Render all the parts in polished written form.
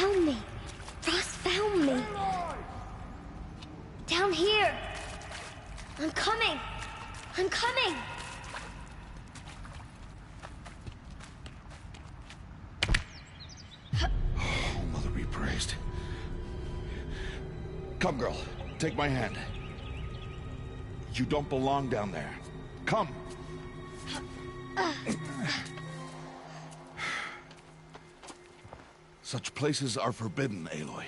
found me. Ross found me. Down here. I'm coming. I'm coming. Oh, Mother be praised. Come, girl. Take my hand. You don't belong down there. Come. Such places are forbidden, Aloy.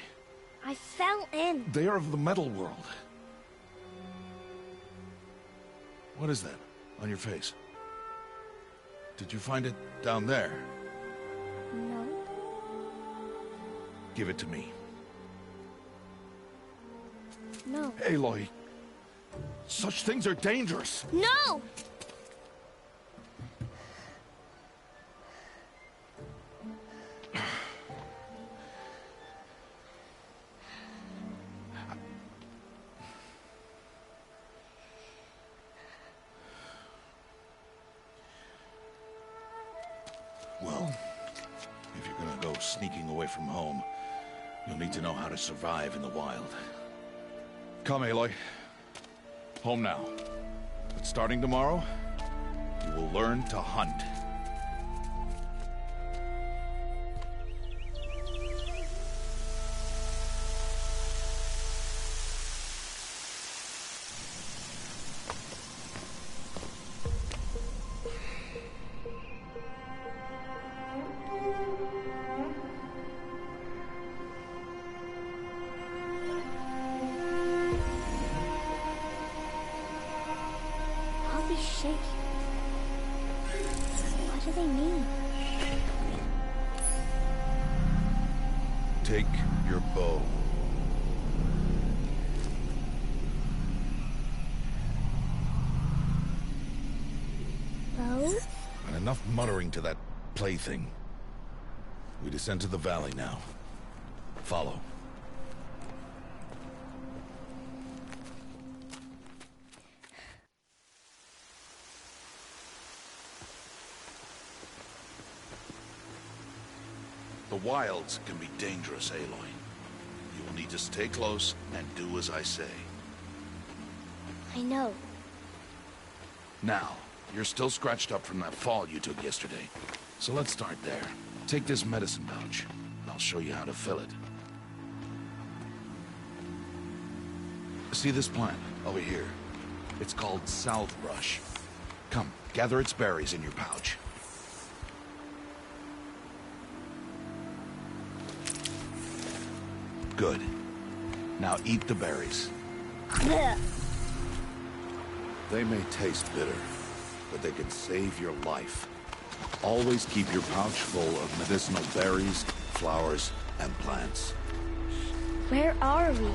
I fell in. They are of the metal world. What is that on your face? Did you find it down there? No. Give it to me. No. Aloy, such things are dangerous. No! Well, if you're gonna go sneaking away from home, you'll need to know how to survive in the wild. Come, Aloy. Home now. But starting tomorrow, you will learn to hunt. All these shapes. What do they mean? Take your bow. Bow? And enough muttering to that plaything. We descend to the valley now. Follow. The wilds can be dangerous, Aloy. You will need to stay close and do as I say. I know. Now, you're still scratched up from that fall you took yesterday. So let's start there. Take this medicine pouch, and I'll show you how to fill it. See this plant over here? It's called salvebrush. Come, gather its berries in your pouch. Good. Now eat the berries. Blech. They may taste bitter, but they can save your life. Always keep your pouch full of medicinal berries, flowers, and plants. Where are we?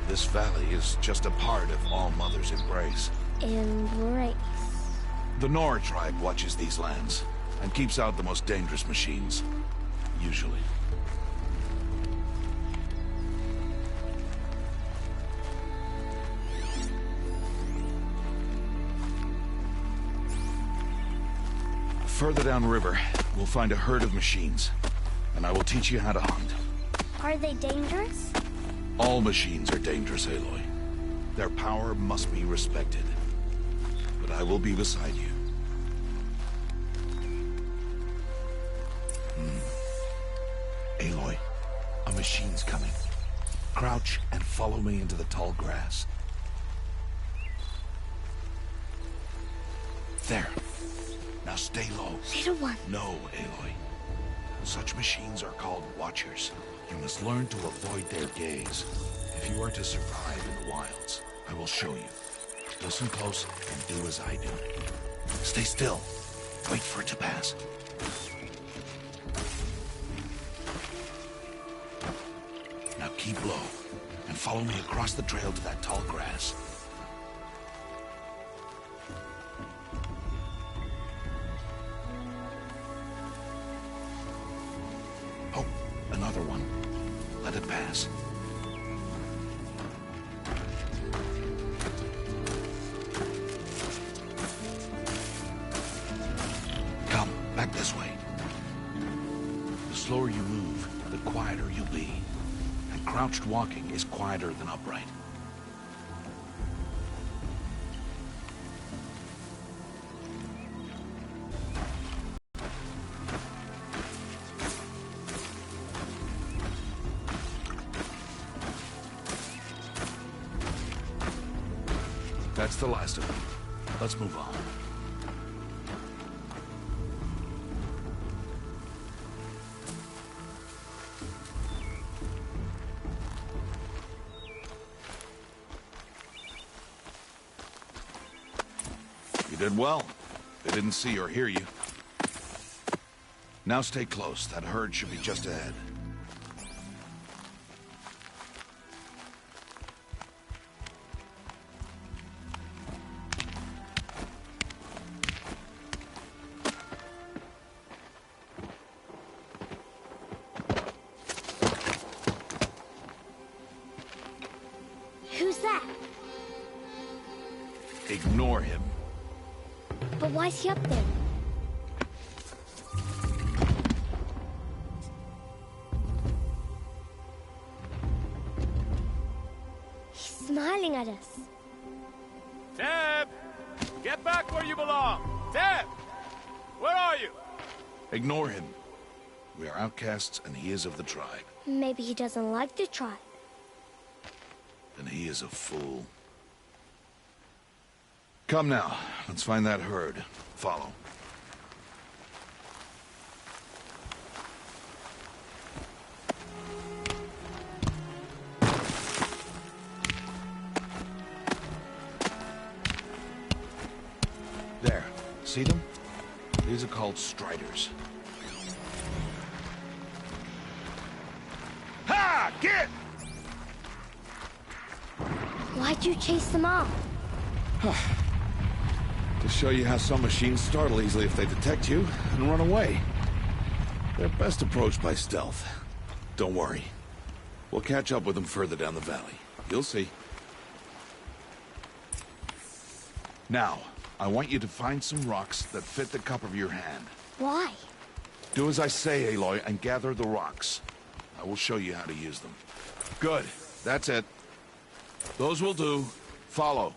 This valley is just a part of All Mother's embrace. Embrace. The Nora tribe watches these lands and keeps out the most dangerous machines. Usually. Further downriver, we'll find a herd of machines, and I will teach you how to hunt. Are they dangerous? All machines are dangerous, Aloy. Their power must be respected. But I will be beside you. Aloy, a machine's coming. Crouch and follow me into the tall grass. There. Now stay low. Little one. No, Aloy. Such machines are called Watchers. You must learn to avoid their gaze. If you are to survive in the wilds, I will show you. Listen close and do as I do. Stay still. Wait for it to pass. Now keep low and follow me across the trail to that tall grass. Oh, another one. Let it pass. Come, back this way. The slower you move, the quieter you'll be. And crouched walking is quieter than upright. That's the last of them. Let's move on. You did well. They didn't see or hear you. Now stay close. That herd should be just ahead. Who's that? Ignore him. But why is he up there? He's smiling at us. Teb! Get back where you belong! Teb! Where are you? Ignore him. We are outcasts and he is of the tribe. Maybe he doesn't like the tribe. Then he is a fool. Come now, let's find that herd. Follow. There. See them? These are called striders. Ha! Get! Why'd you chase them off? To show you how some machines startle easily if they detect you and run away. They're best approached by stealth. Don't worry. We'll catch up with them further down the valley. You'll see. Now, I want you to find some rocks that fit the cup of your hand. Why? Do as I say, Aloy, and gather the rocks. I will show you how to use them. Good. That's it. Those will do. Follow.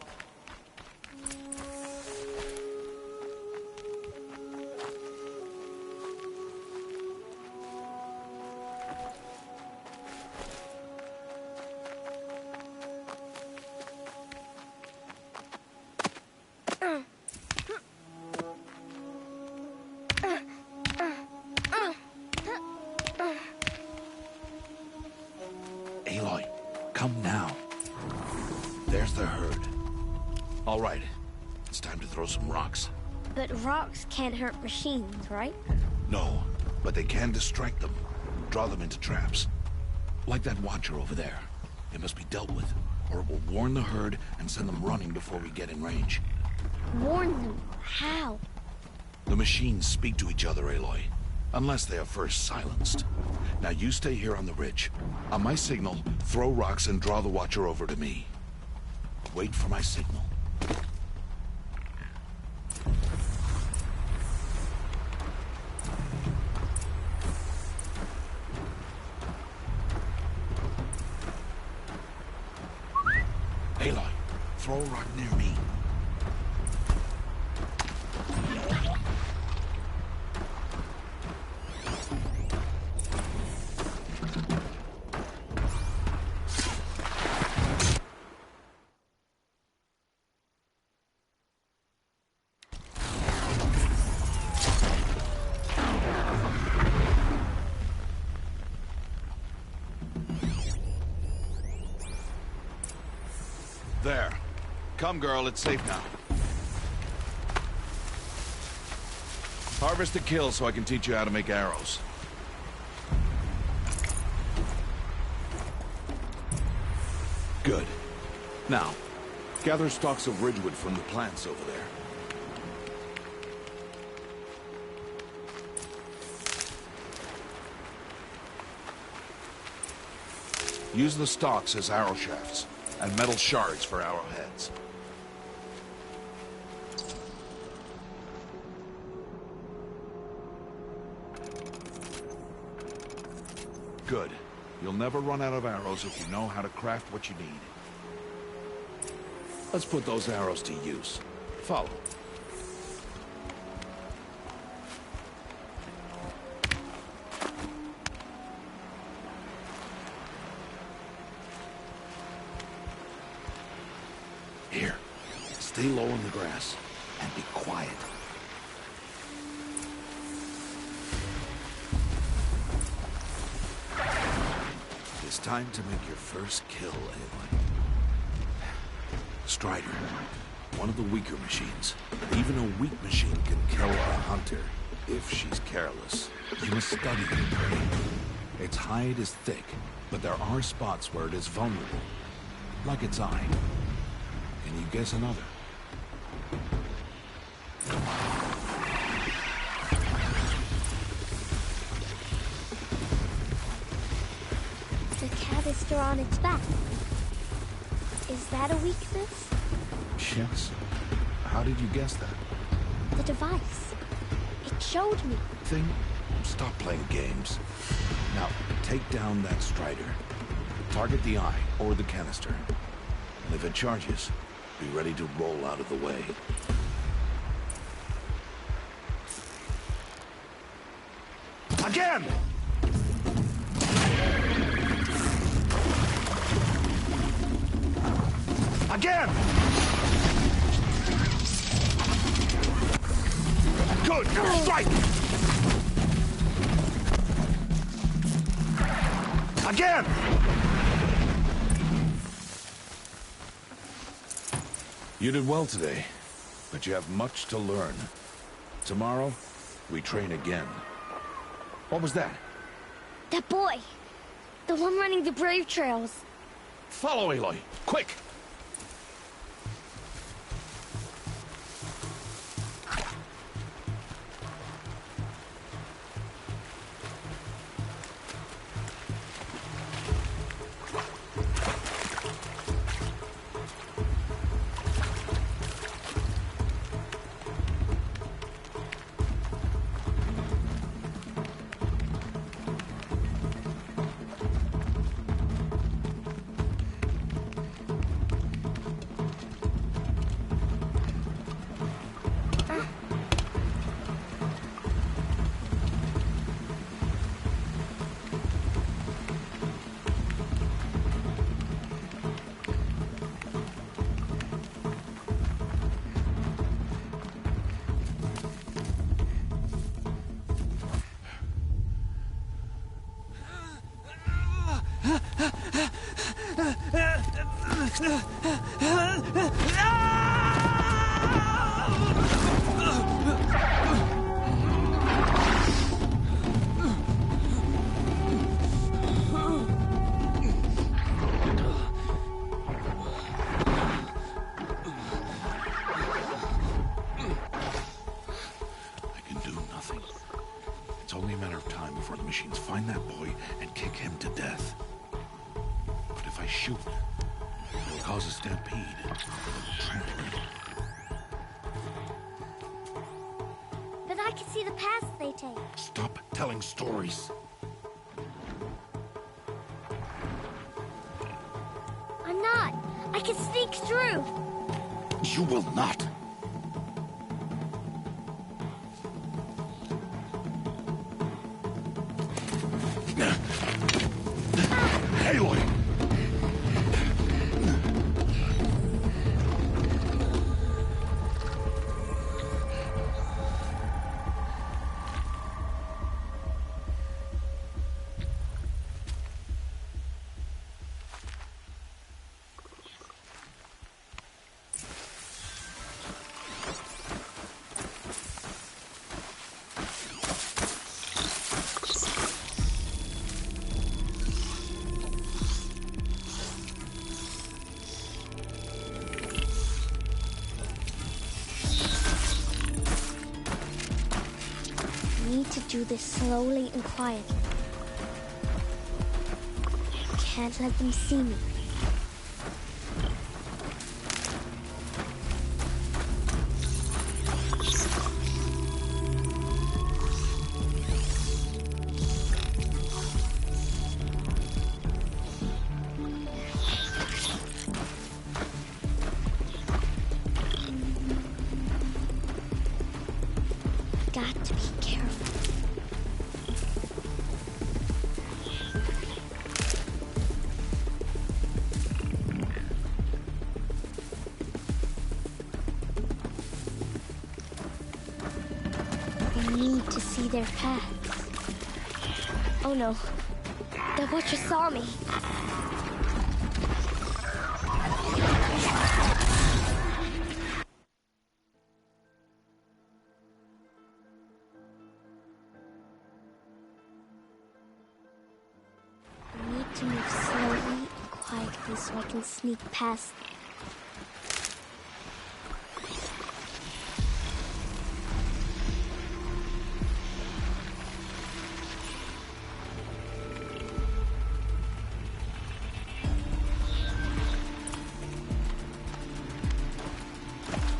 Aloy, come now. There's the herd. All right, it's time to throw some rocks. But rocks can't hurt machines, right? No, but they can distract them, draw them into traps. Like that watcher over there. It must be dealt with, or it will warn the herd and send them running before we get in range. Warn them. How? The machines speak to each other, Aloy, unless they are first silenced. Now you stay here on the ridge. On my signal, throw rocks and draw the watcher over to me. Wait for my signal. Aloy, throw a rock near me. There. Come, girl, it's safe now. Harvest a kill so I can teach you how to make arrows. Good. Now, gather stalks of ridgewood from the plants over there. Use the stalks as arrow shafts, and metal shards for arrowheads. Good. You'll never run out of arrows if you know how to craft what you need. Let's put those arrows to use. Follow. Here. Stay low in the grass and be quiet. It's time to make your first kill, Aloy. Strider, one of the weaker machines. Even a weak machine can kill a hunter if she's careless. You must study her prey. Its hide is thick, but there are spots where it is vulnerable, like its eye. Can you guess another? The canister on its back. Is that a weakness? Yes. How did you guess that? The device. It showed me. Thing? Stop playing games. Now, take down that Strider. Target the eye or the canister. And if it charges, be ready to roll out of the way. Again! Again! Good! Strike! Again! You did well today, but you have much to learn. Tomorrow, we train again. What was that? That boy. The one running the brave trails. Follow Aloy, quick! It's only a matter of time before the machines find that boy and kick him to death. But if I shoot, it'll cause a stampede. It'll trample him. But I can see the paths they take. Stop telling stories. I'm not. I can sneak through. You will not. Aloy! To do this slowly and quietly. Can't let them see me. Got to be careful. I need to see their paths. Oh no. The Watcher saw me. I need to move slowly and quietly so I can sneak past them.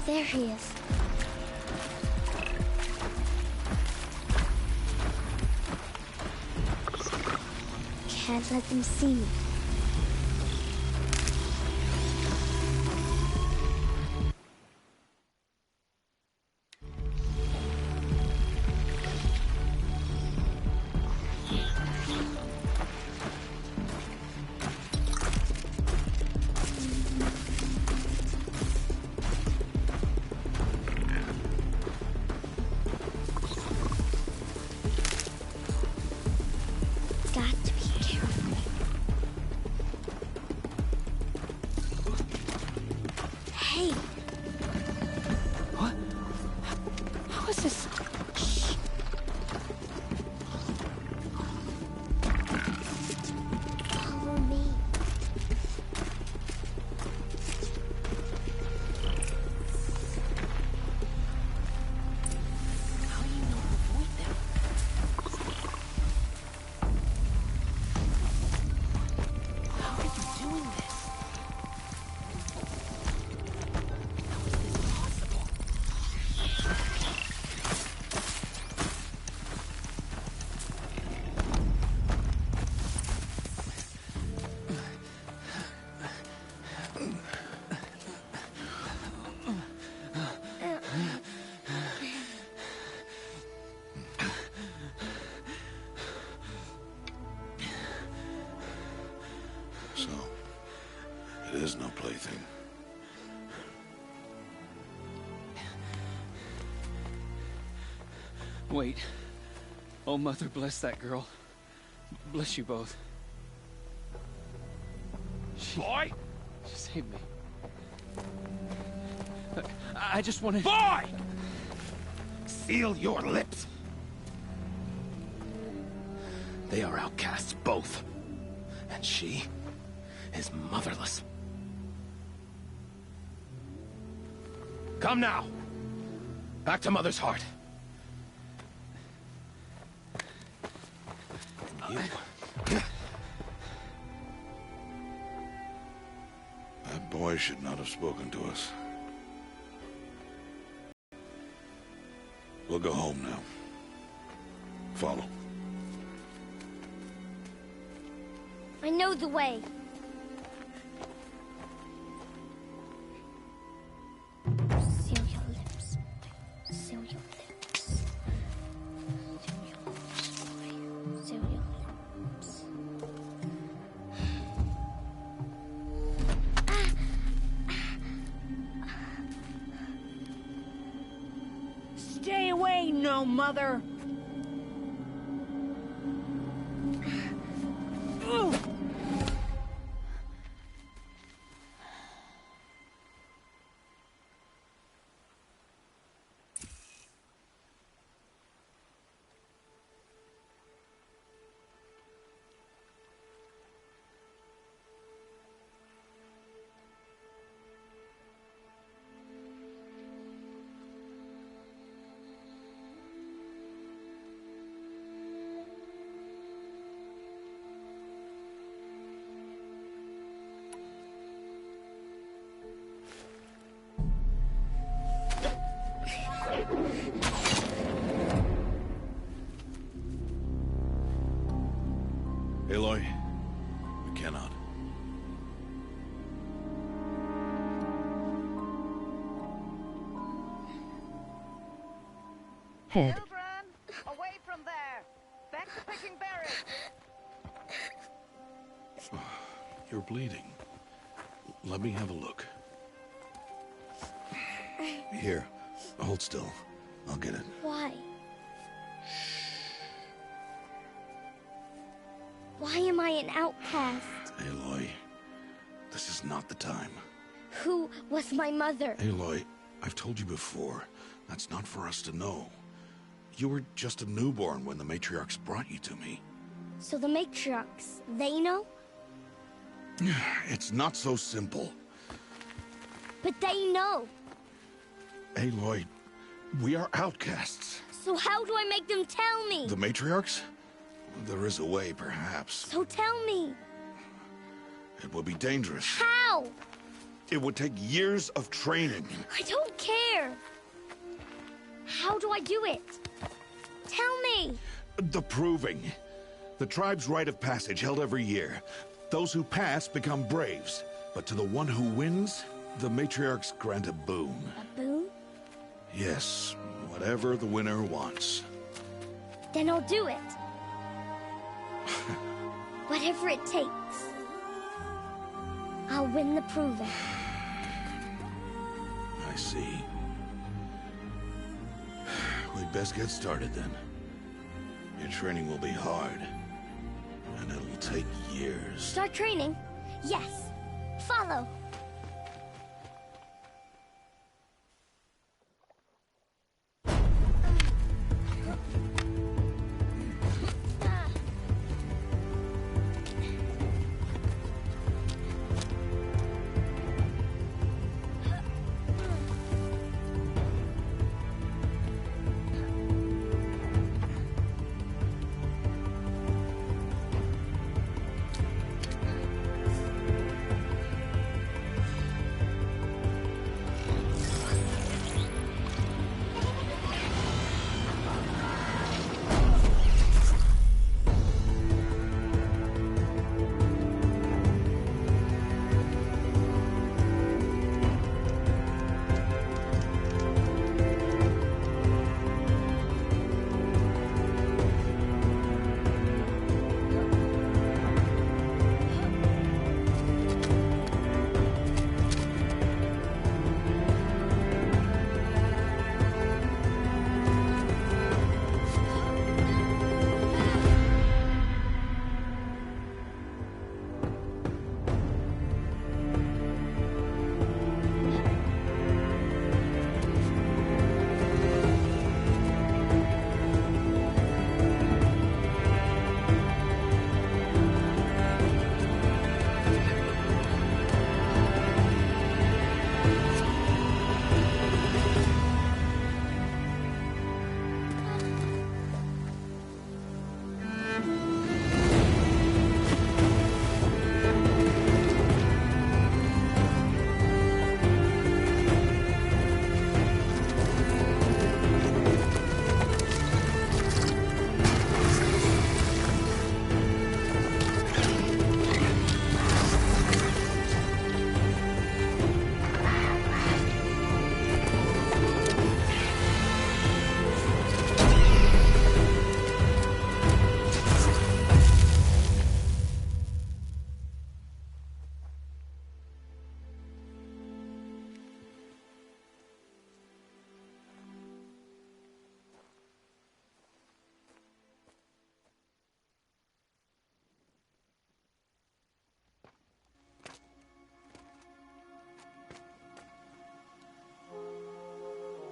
There he is. Can't let them see me. Got to be careful. Hey! What? How is this? Shh! Follow me. How do you know to avoid them? How are you doing this? How is this possible? So, it is no plaything. Wait. Oh, Mother, bless that girl. Bless you both. Boy! She saved me. I just wanted... Boy! Seal your lips. They are outcasts, both. And she is motherless. Come now. Back to Mother's heart. And you... That boy should not have spoken to us. We'll go home now. Follow. I know the way. Seal your lips. Seal your lips. Seal your lips, boy. Seal your lips. Stay away, no mother! Ooh. Aloy, we cannot. Head. You're bleeding. Let me have a look. Here, hold still. I'll get it. Why? Why am I an outcast? Aloy, this is not the time. Who was my mother? Aloy, I've told you before, that's not for us to know. You were just a newborn when the matriarchs brought you to me. So the matriarchs, they know? It's not so simple. But they know. Aloy, we are outcasts. So how do I make them tell me? The matriarchs? There is a way, perhaps. So tell me. It would be dangerous. How? It would take years of training. I don't care. How do I do it? Tell me. The proving. The tribe's rite of passage held every year. Those who pass become braves. But to the one who wins, the matriarchs grant a boon. A boon? Yes, whatever the winner wants. Then I'll do it. Whatever it takes. I'll win the proving. I see. We'd best get started then. Your training will be hard. And it'll take years. Start training? Yes. Follow.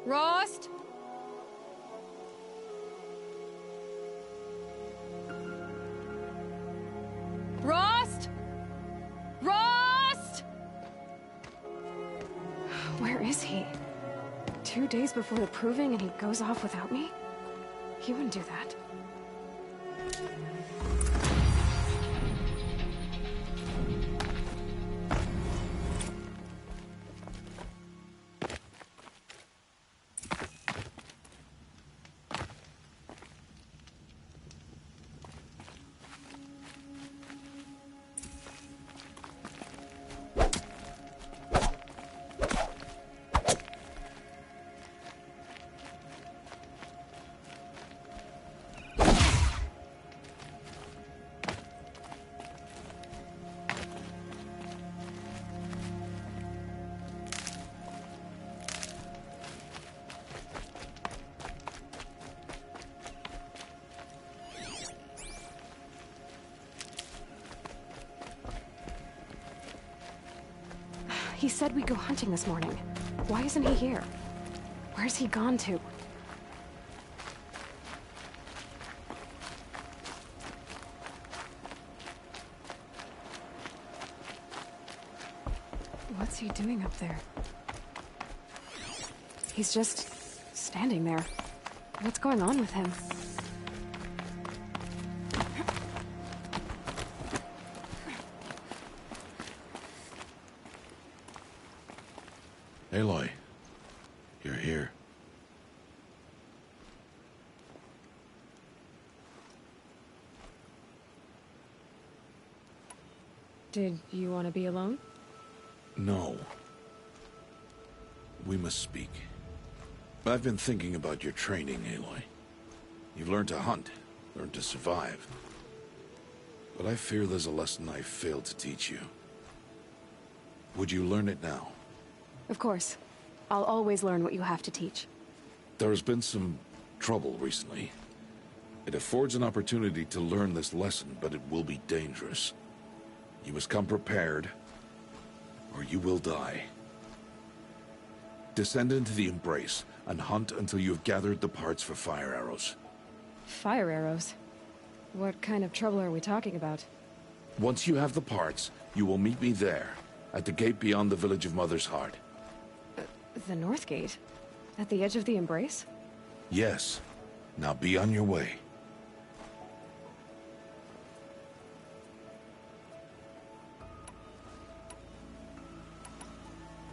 Rost? Rost? Rost? Where is he? 2 days before the proving and he goes off without me? He wouldn't do that. He said we'd go hunting this morning. Why isn't he here? Where's he gone to? What's he doing up there? He's just standing there. What's going on with him? Aloy, you're here. Did you want to be alone? No. We must speak. I've been thinking about your training, Aloy. You've learned to hunt, learned to survive. But I fear there's a lesson I failed to teach you. Would you learn it now? Of course. I'll always learn what you have to teach. There has been some trouble recently. It affords an opportunity to learn this lesson, but it will be dangerous. You must come prepared, or you will die. Descend into the Embrace, and hunt until you have gathered the parts for fire arrows. Fire arrows? What kind of trouble are we talking about? Once you have the parts, you will meet me there, at the gate beyond the village of Mother's Heart. The North Gate? At the edge of the Embrace? Yes. Now be on your way.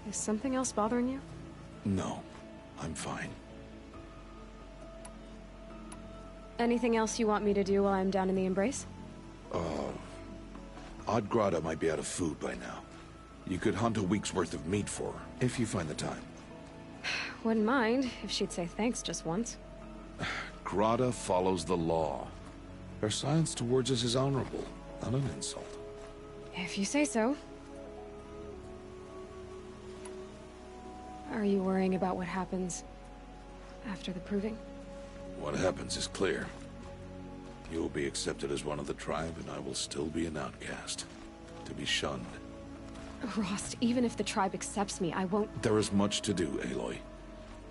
Is something else bothering you? No, I'm fine. Anything else you want me to do while I'm down in the Embrace? Odd Grata might be out of food by now. You could hunt a week's worth of meat for her, if you find the time. Wouldn't mind if she'd say thanks just once. Grata follows the law. Her silence towards us is honorable, not an insult. If you say so. Are you worrying about what happens after the proving? What happens is clear. You will be accepted as one of the tribe, and I will still be an outcast, to be shunned. Rost, even if the tribe accepts me, I won't... There is much to do, Aloy.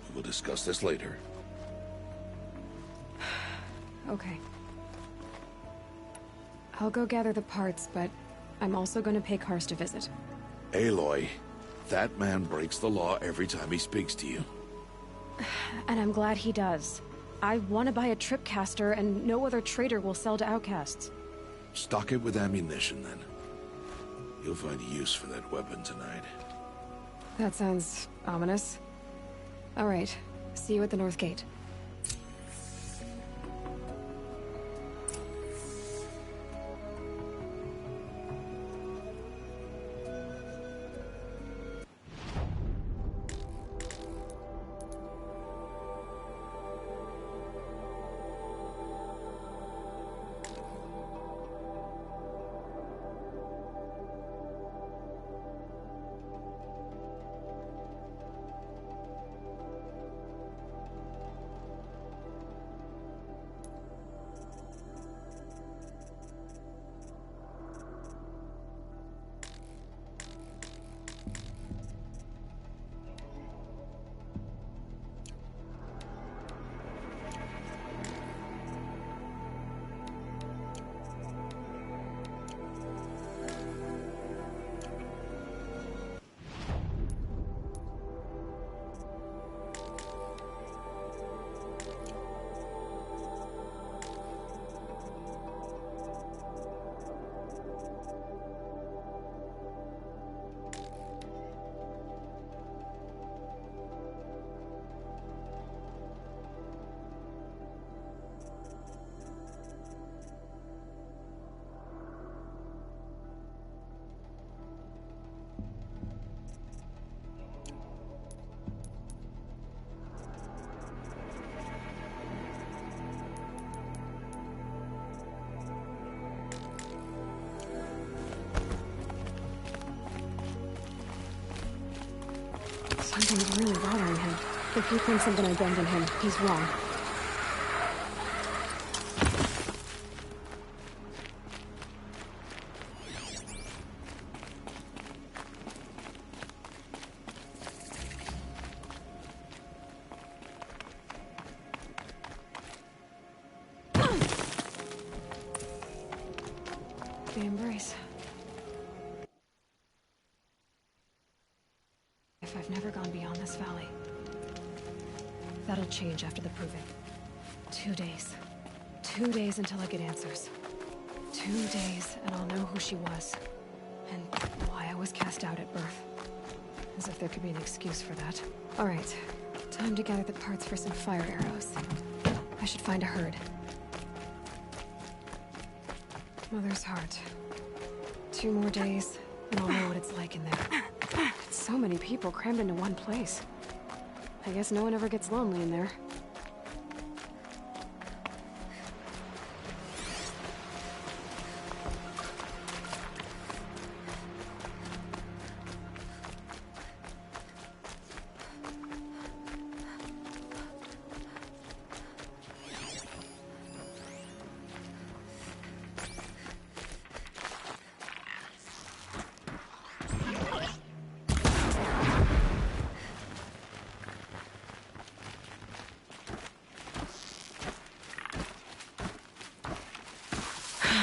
We will discuss this later. Okay. I'll go gather the parts, but I'm also going to pay Karst a visit. Aloy, that man breaks the law every time he speaks to you. And I'm glad he does. I want to buy a tripcaster, and no other trader will sell to outcasts. Stock it with ammunition, then. You'll find use for that weapon tonight. That sounds ominous. All right. See you at the North Gate. Something's really bothering him. If he thinks I'm gonna abandon him, he's wrong. embrace. If I've never gone beyond this valley. That'll change after the proving. 2 days. 2 days until I get answers. 2 days, and I'll know who she was. And why I was cast out at birth. As if there could be an excuse for that. Alright, time to gather the parts for some fire arrows. I should find a herd. Mother's heart. 2 more days, and I'll know what it's like in there. It's so many people crammed into one place. I guess no one ever gets lonely in there.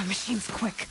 Machine's quick.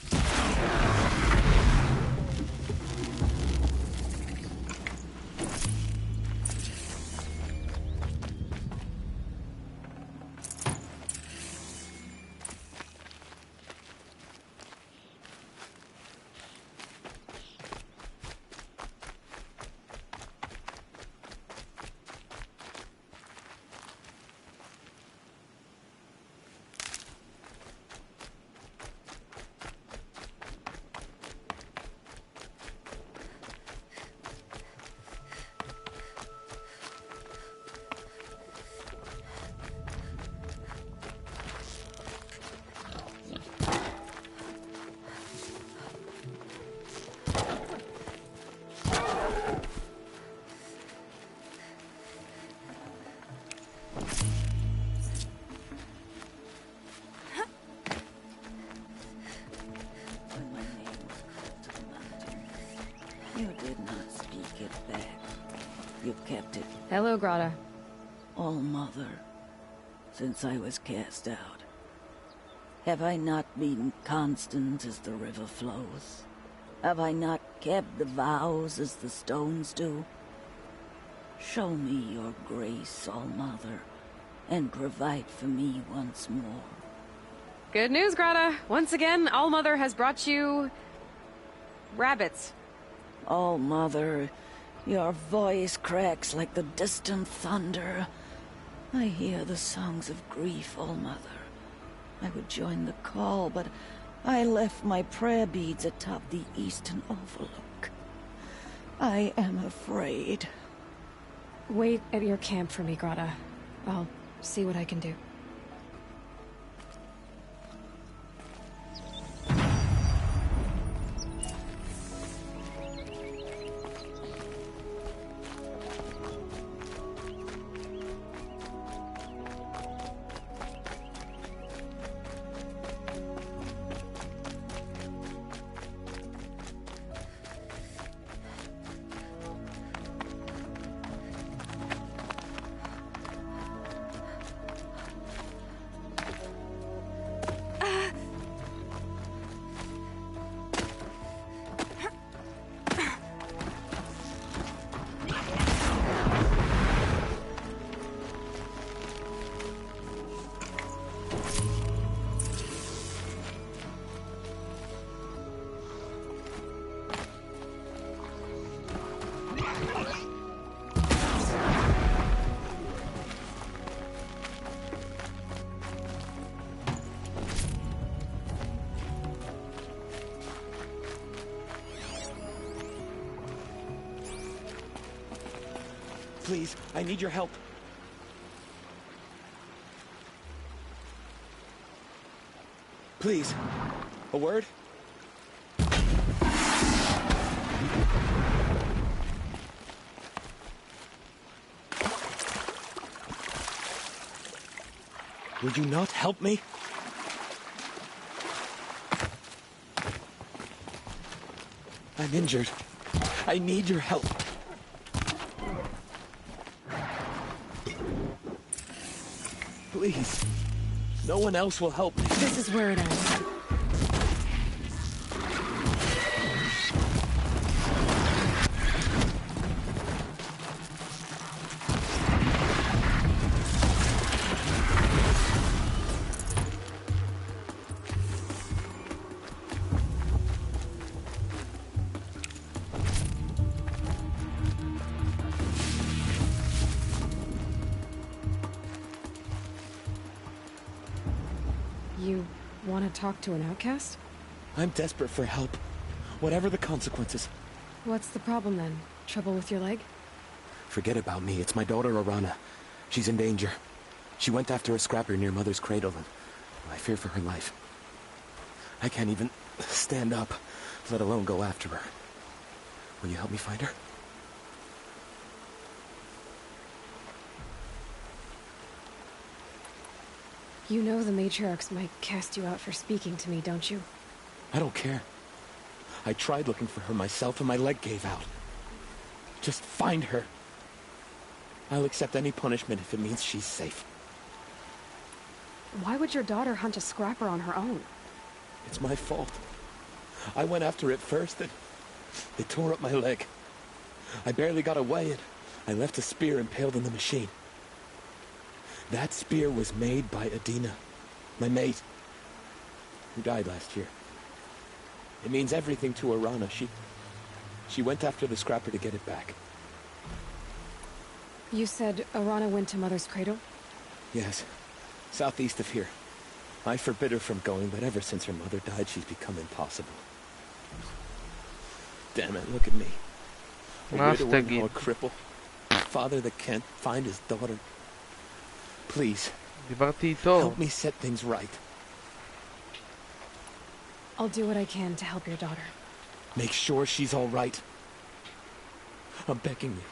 You did not speak it back. You kept it. Hello, Grata. All-Mother, since I was cast out, have I not been constant as the river flows? Have I not kept the vows as the stones do? Show me your grace, All-Mother, and provide for me once more. Good news, Grata. Once again, All-Mother has brought you... rabbits. All-Mother, your voice cracks like the distant thunder. I hear the songs of grief, All-Mother. I would join the call, but I left my prayer beads atop the eastern overlook. I am afraid. Wait at your camp for me, Grata. I'll see what I can do. Please, I need your help. Please, a word? Will you not help me? I'm injured. I need your help. Please. No one else will help me. This is where it ends. You want to talk to an outcast? I'm desperate for help. Whatever the consequences. What's the problem then? Trouble with your leg? Forget about me. It's my daughter, Arana. She's in danger. She went after a scrapper near Mother's cradle, and I fear for her life. I can't even stand up, let alone go after her. Will you help me find her? You know the matriarchs might cast you out for speaking to me, don't you? I don't care. I tried looking for her myself, and my leg gave out. Just find her. I'll accept any punishment if it means she's safe. Why would your daughter hunt a scrapper on her own? It's my fault. I went after it first, and it tore up my leg. I barely got away, and I left a spear impaled in the machine. That spear was made by Adina, my mate, who died last year. It means everything to Arana. She went after the scrapper to get it back. You said Arana went to Mother's cradle? Yes, southeast of here. I forbid her from going, but ever since her mother died, she's become impossible. Damn it, look at me. A widower and now a cripple. A father that can't find his daughter. Please, help me set things right. I'll do what I can to help your daughter. Make sure she's all right. I'm begging you.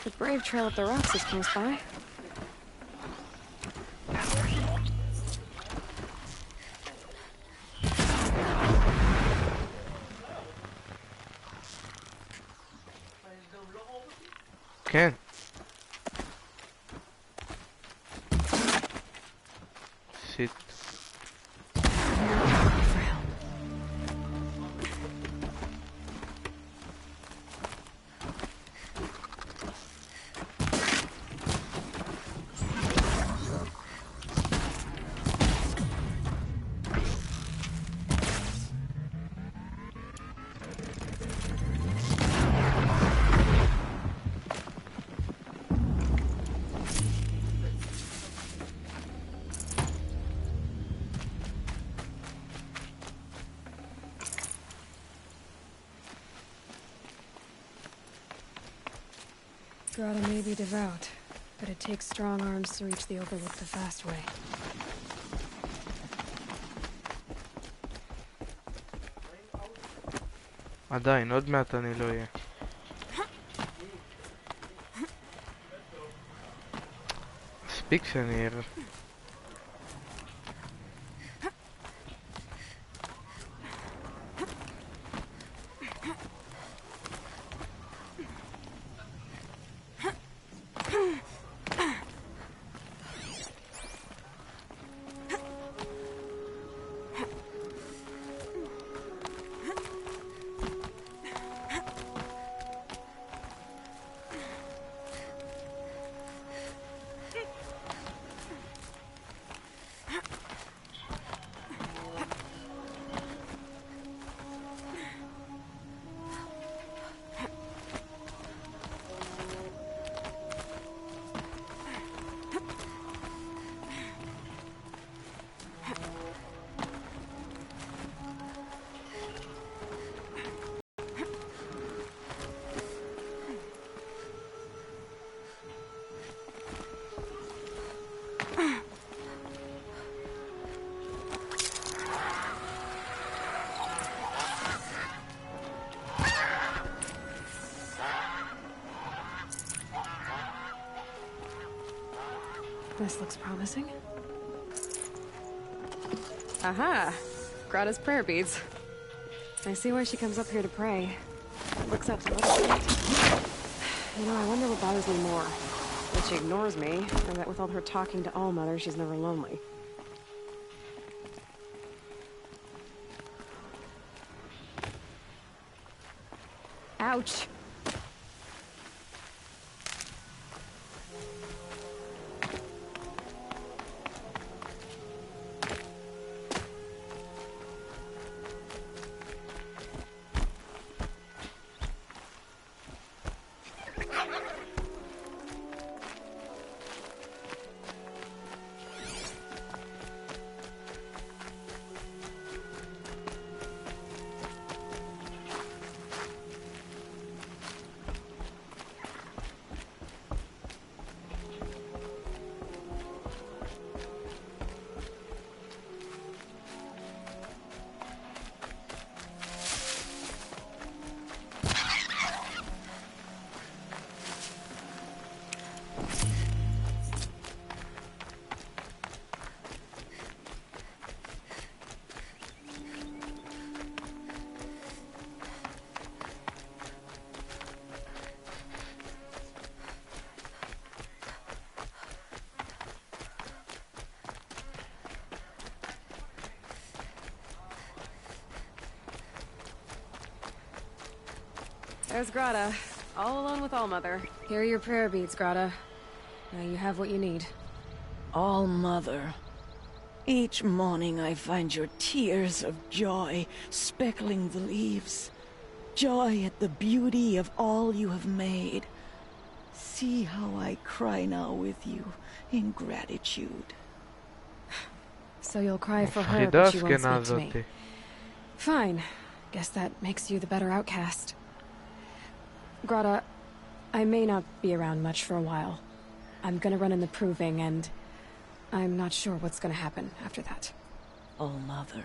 The Brave Trail up the rocks is close by. כן. שיט. Grotto may be devout, but it takes strong arms to reach the Overlook the fast way. עדיין, עוד מעט אני לא אהיה. מספיק שאני אהיה. This looks promising. Aha! Grata's prayer beads. I see why she comes up here to pray. Looks up to us. You know, I wonder what bothers me more. That she ignores me, or that with all her talking to All-Mother, she's never lonely. Ouch! There's Grata, all alone with All-Mother. Here are your prayer beads, Grata. Now you have what you need. All-Mother, each morning I find your tears of joy speckling the leaves. Joy at the beauty of all you have made. See how I cry now with you in gratitude. So you'll cry for her, but you won't speak to me. הזאת. Fine. Guess that makes you the better outcast. Grata, I may not be around much for a while. I'm gonna run in the proving, and I'm not sure what's gonna happen after that. All-Mother,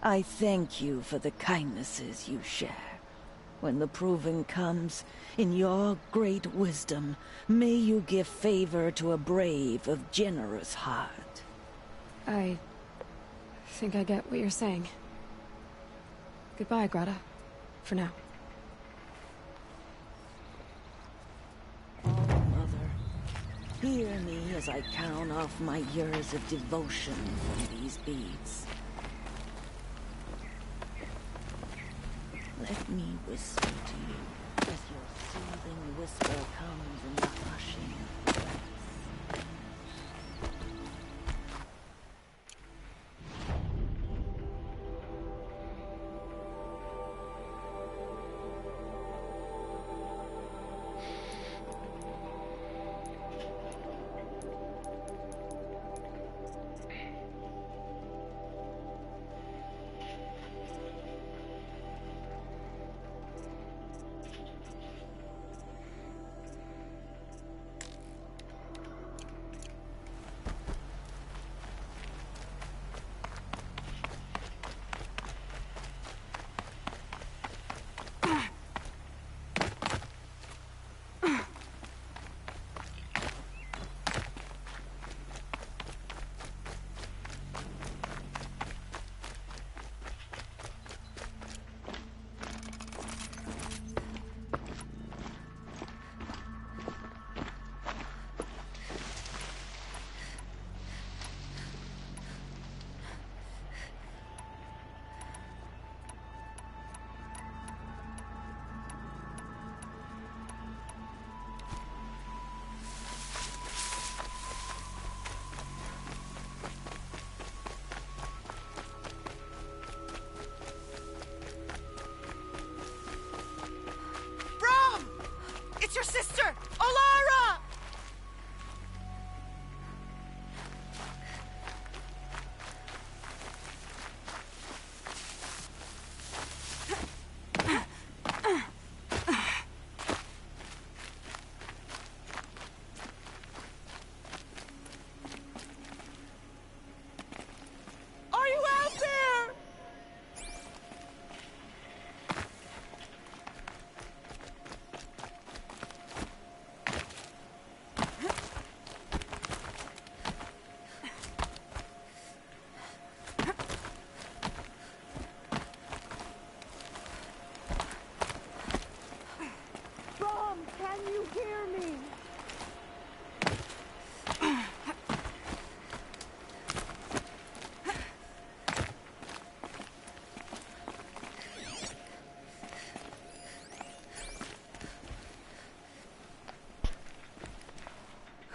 I thank you for the kindnesses you share. When the proving comes, in your great wisdom, may you give favor to a brave of generous heart. I think I get what you're saying. Goodbye, Grata. For now. All-Mother, hear me as I count off my years of devotion from these beads. Let me whisper to you as your soothing whisper comes in the hushing of breaths.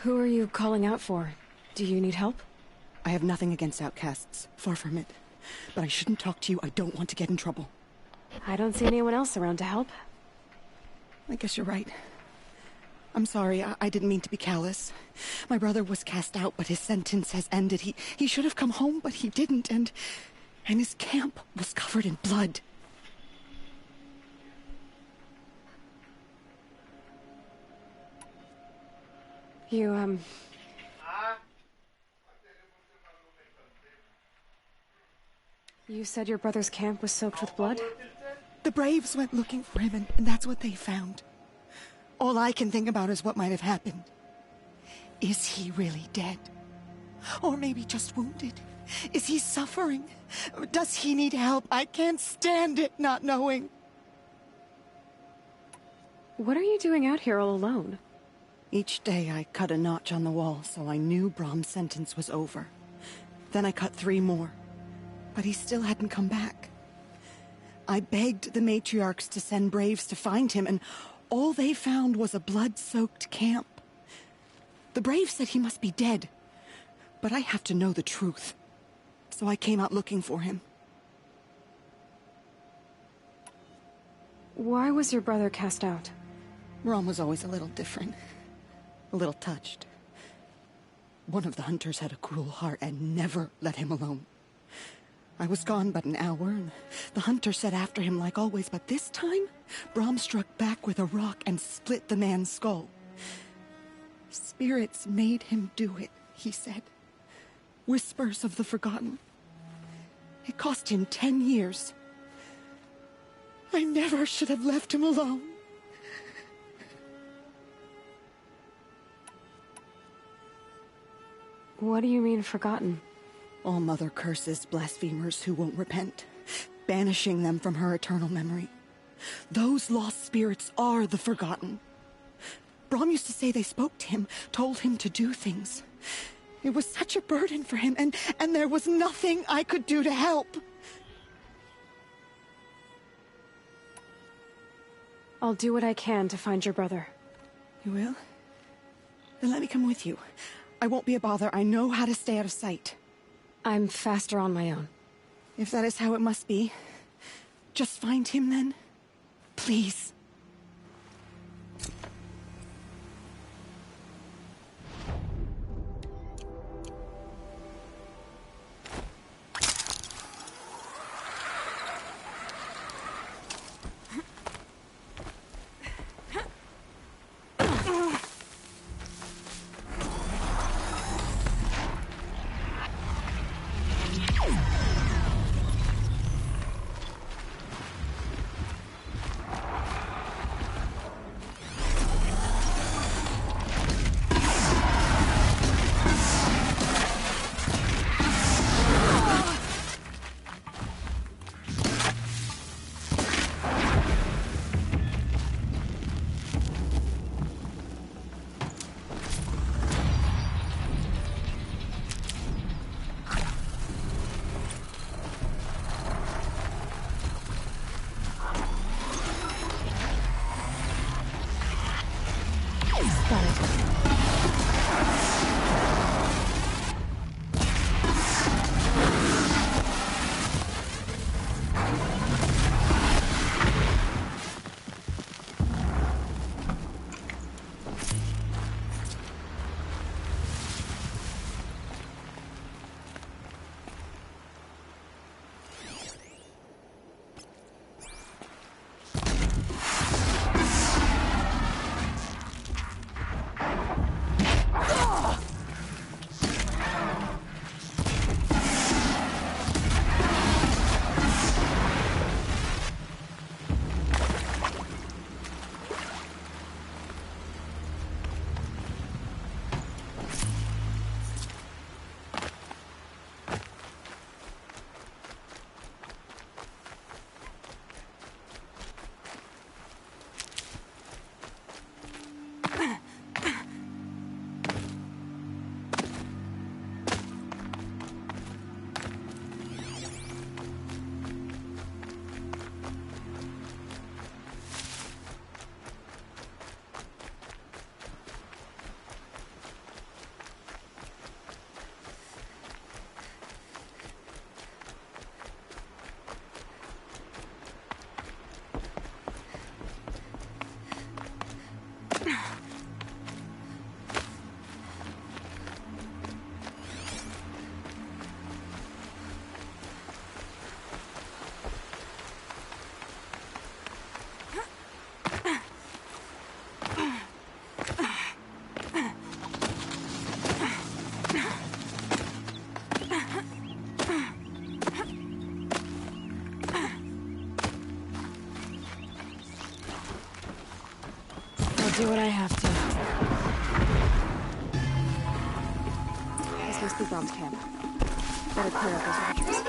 Who are you calling out for? Do you need help? I have nothing against outcasts. Far from it. But I shouldn't talk to you. I don't want to get in trouble. I don't see anyone else around to help. I guess you're right. I'm sorry. I didn't mean to be callous. My brother was cast out, but his sentence has ended. He should have come home, but he didn't, and his camp was covered in blood. You said your brother's camp was soaked with blood? The Braves went looking for him, and that's what they found. All I can think about is what might have happened. Is he really dead? Or maybe just wounded? Is he suffering? Does he need help? I can't stand it not knowing. What are you doing out here all alone? Each day I cut a notch on the wall, so I knew Brom's sentence was over. Then I cut 3 more. But he still hadn't come back. I begged the matriarchs to send Braves to find him, and all they found was a blood-soaked camp. The Braves said he must be dead, but I have to know the truth. So I came out looking for him. Why was your brother cast out? Brom was always a little different. A little touched. One of the hunters had a cruel heart and never let him alone. I was gone but an hour, and the hunter set after him like always, but this time, Brom struck back with a rock and split the man's skull. Spirits made him do it, he said. Whispers of the forgotten. It cost him 10 years. I never should have left him alone. What do you mean, forgotten? All Mother curses blasphemers who won't repent, banishing them from her eternal memory. Those lost spirits are the forgotten. Brom used to say they spoke to him, told him to do things. It was such a burden for him, and there was nothing I could do to help. I'll do what I can to find your brother. You will? Then let me come with you. I won't be a bother. I know how to stay out of sight. I'm faster on my own. If that is how it must be, just find him then. Please. must be Brom's camp. Better clear out those watchers.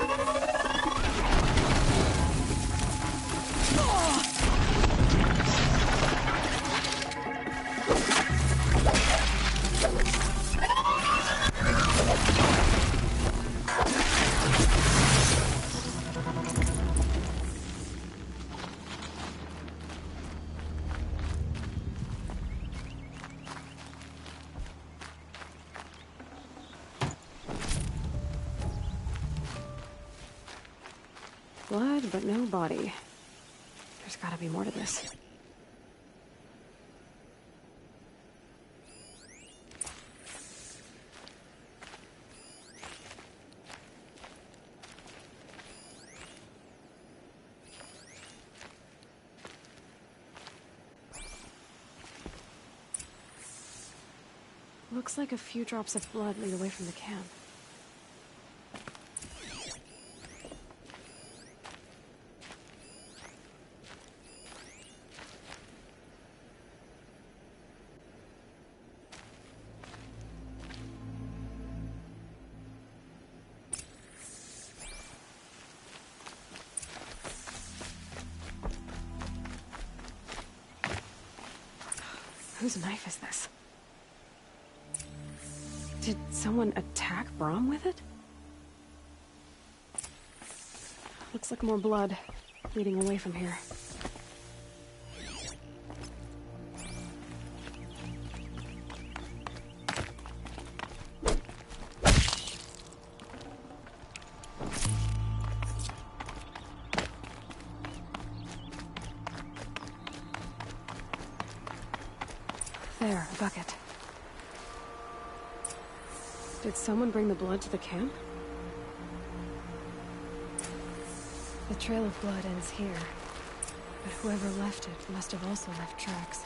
Blood, but no body. There's gotta be more to this. Looks like a few drops of blood lead away from the camp. Whose knife is this? Did someone attack Brom with it? Looks like more blood leading away from here. There, a bucket. Did someone bring the blood to the camp? The trail of blood ends here, but whoever left it must have also left tracks.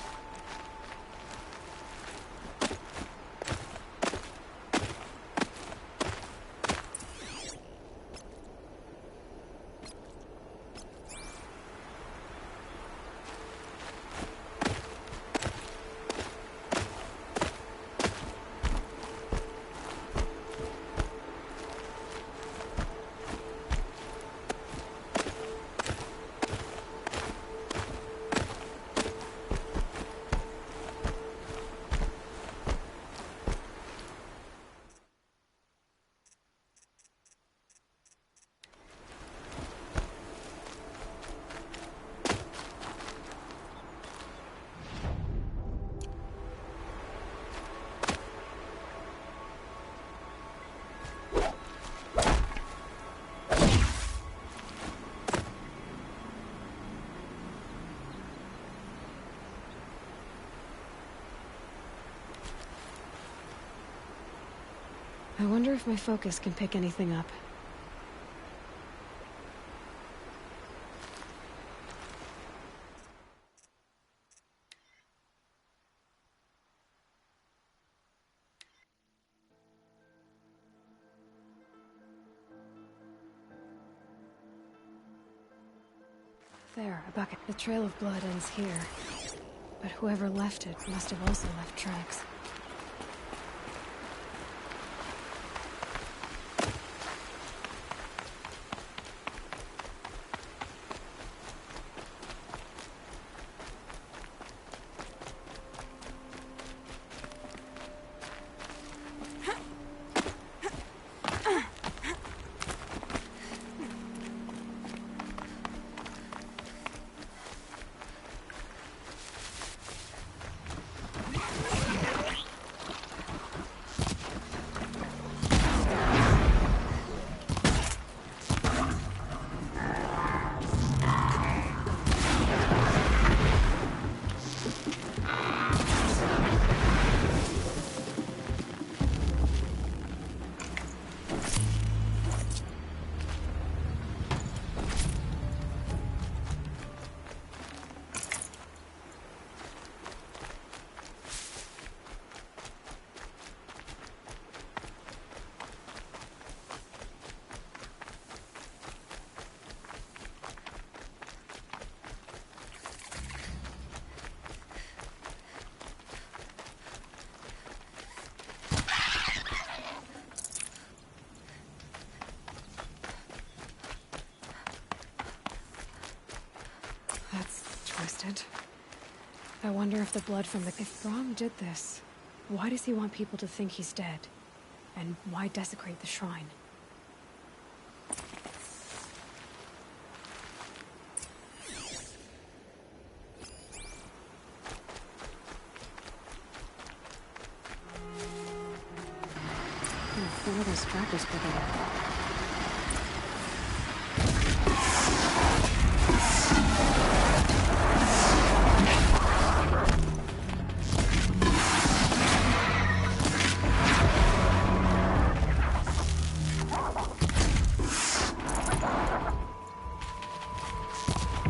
I wonder if my focus can pick anything up. There, a bucket. The trail of blood ends here, but whoever left it must have also left tracks. I wonder if the blood from the... If Brahm did this, why does he want people to think he's dead? And why desecrate the shrine? What are those trackers picking up?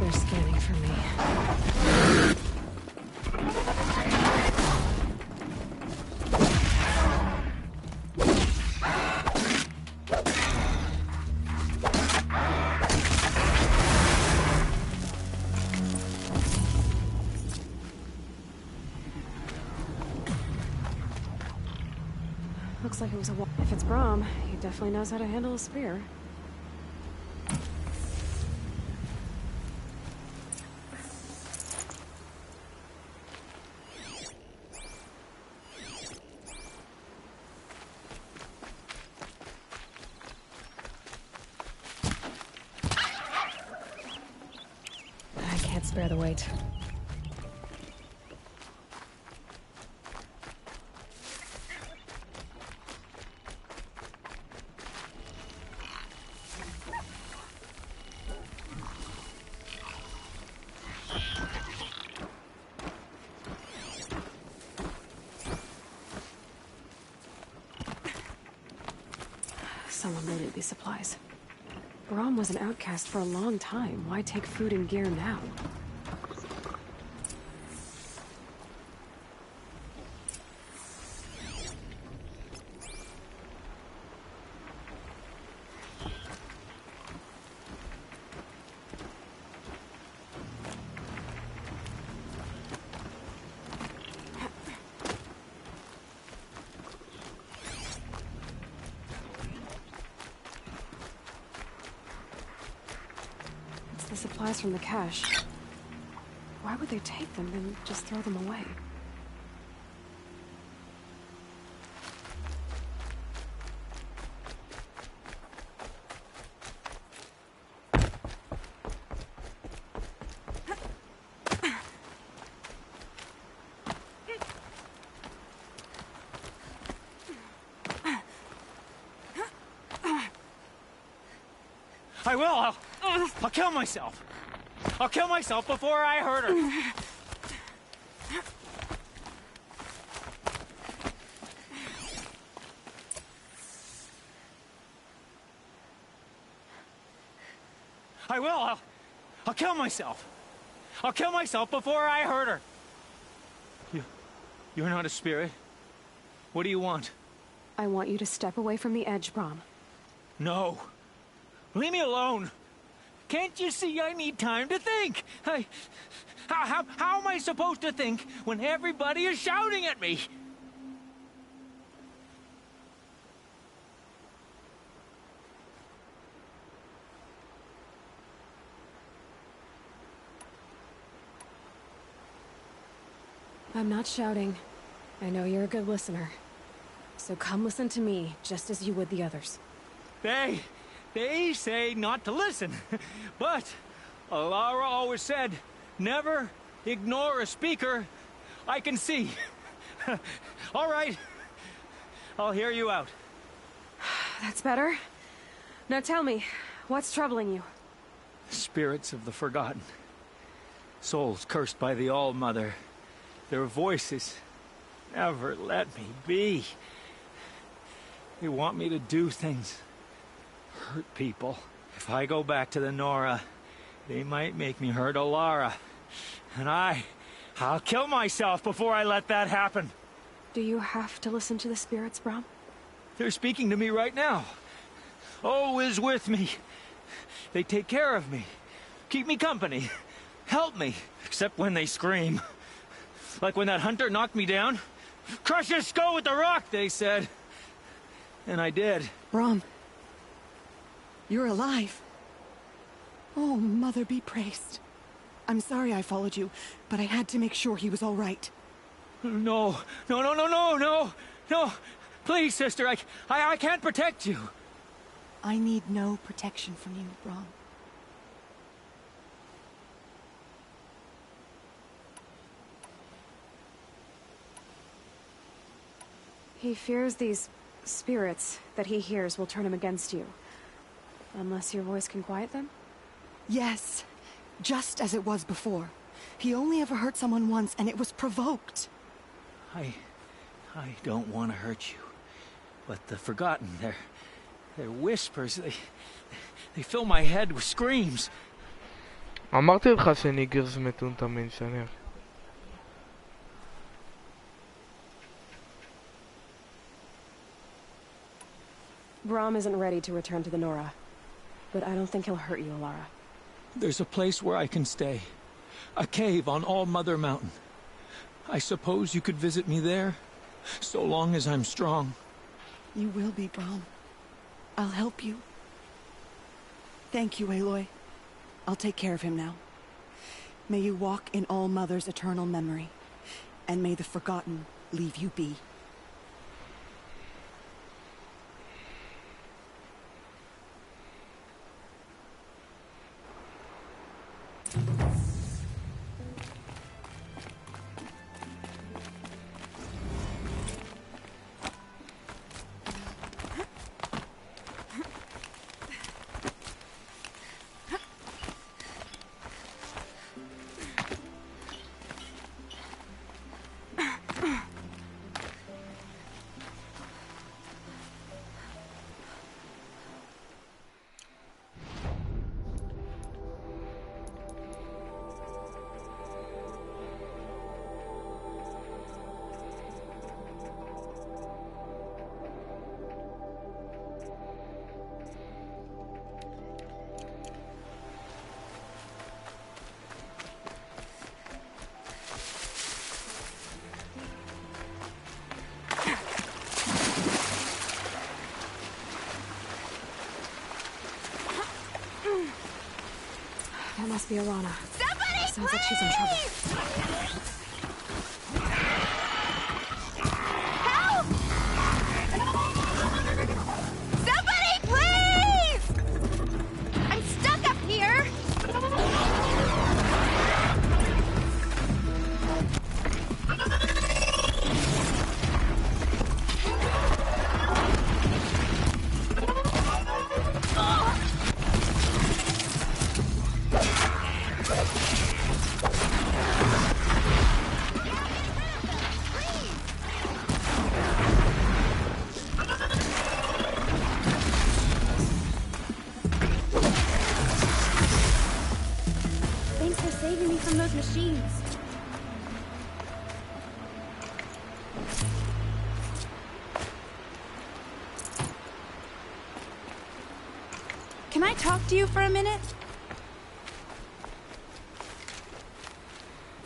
They're scanning for me. Looks like it was a wall. If it's Brahm, he definitely knows how to handle a spear. I can't spare the weight. Someone looted these supplies. Brahm was an outcast for a long time. Why take food and gear now? The supplies from the cache. Why would they take them and just throw them away? I will. I'll kill myself. I'll kill myself before I hurt her. I will. I'll kill myself. I'll kill myself before I hurt her. You're not a spirit. What do you want? I want you to step away from the edge, Brahm. No. Leave me alone. Can't you see I need time to think? How am I supposed to think when everybody is shouting at me? I'm not shouting. I know you're a good listener. So come listen to me, just as you would the others. They say not to listen, but Alara always said, never ignore a speaker I can see. All right, I'll hear you out. That's better. Now tell me, what's troubling you? Spirits of the forgotten. Souls cursed by the All-Mother. Their voices never let me be. They want me to do things. Hurt people. If I go back to the Nora, they might make me hurt Alara. And I'll kill myself before I let that happen. Do you have to listen to the spirits, Brahm? They're speaking to me right now. O is with me. They take care of me. Keep me company. Help me. Except when they scream. Like when that hunter knocked me down. Crush his skull with the rock, they said. And I did. Brahm. You're alive. Oh, Mother be praised. I'm sorry I followed you, but I had to make sure he was all right. No. No. Please, sister, I can't protect you. I need no protection from you, Brom. He fears these spirits that he hears will turn him against you. Unless your voice can quiet them? Yes, just as it was before. He only ever hurt someone once, and it was provoked. I don't want to hurt you. But the Forgotten, their whispers, they fill my head with screams. אמרתי לך שניגרס מטומטמים, שניר. Brom isn't ready to return to the Nora. But I don't think he'll hurt you, Alara. There's a place where I can stay. A cave on All Mother Mountain. I suppose you could visit me there, so long as I'm strong. You will be, Brom. I'll help you. Thank you, Aloy. I'll take care of him now. May you walk in All Mother's eternal memory, and may the Forgotten leave you be. That must be Alana. Somebody, Sounds like she's in trouble. Help! Somebody, please! I'm stuck up here! Thanks for saving me from those machines. Can I talk to you for a minute?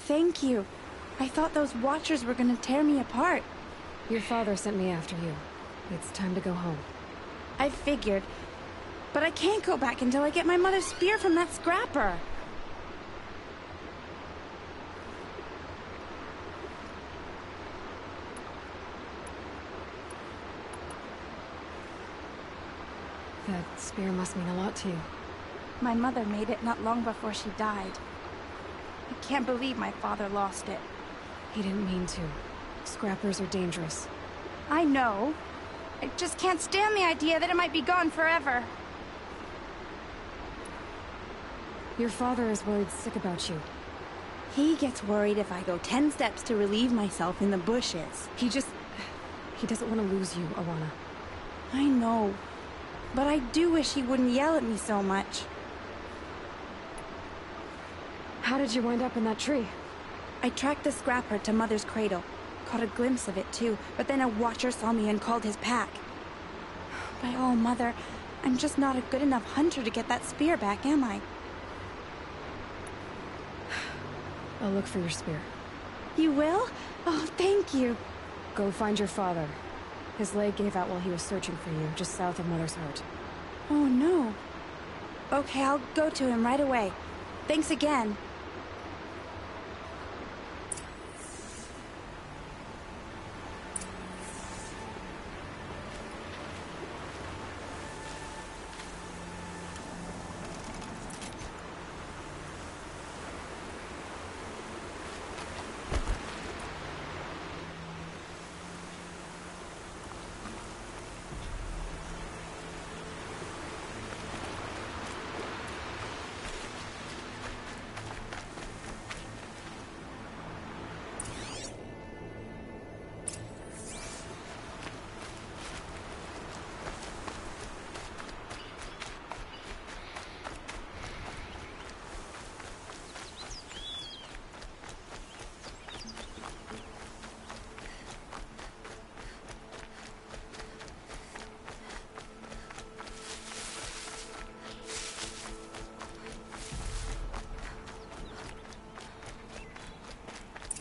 Thank you. I thought those Watchers were gonna tear me apart. Your father sent me after you. It's time to go home. I figured. But I can't go back until I get my mother's spear from that scrapper. That spear must mean a lot to you. My mother made it not long before she died. I can't believe my father lost it. He didn't mean to. Scrappers are dangerous. I know. I just can't stand the idea that it might be gone forever. Your father is worried sick about you. He gets worried if I go 10 steps to relieve myself in the bushes. He doesn't want to lose you, Alana. I know. But I do wish he wouldn't yell at me so much. How did you wind up in that tree? I tracked the scrapper to Mother's cradle. Caught a glimpse of it too, but then a Watcher saw me and called his pack. By all Mother, I'm just not a good enough hunter to get that spear back, am I? I'll look for your spear. You will? Oh, thank you. Go find your father. His leg gave out while he was searching for you, just south of Mother's Heart. Oh, no. Okay, I'll go to him right away. Thanks again.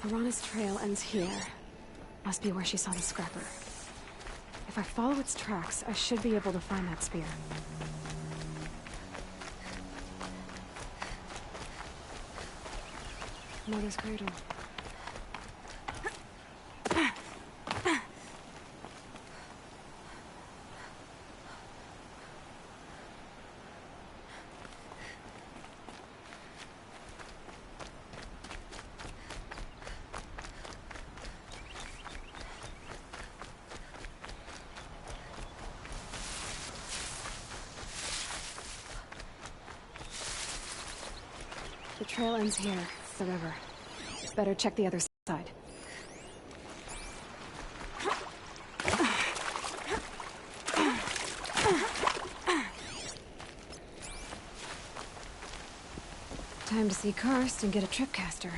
Lorana's trail ends here. Must be where she saw the scrapper. If I follow its tracks, I should be able to find that spear. Mother's cradle. The trail ends here, the river. Better check the other side. Time to see Karst and get a tripcaster.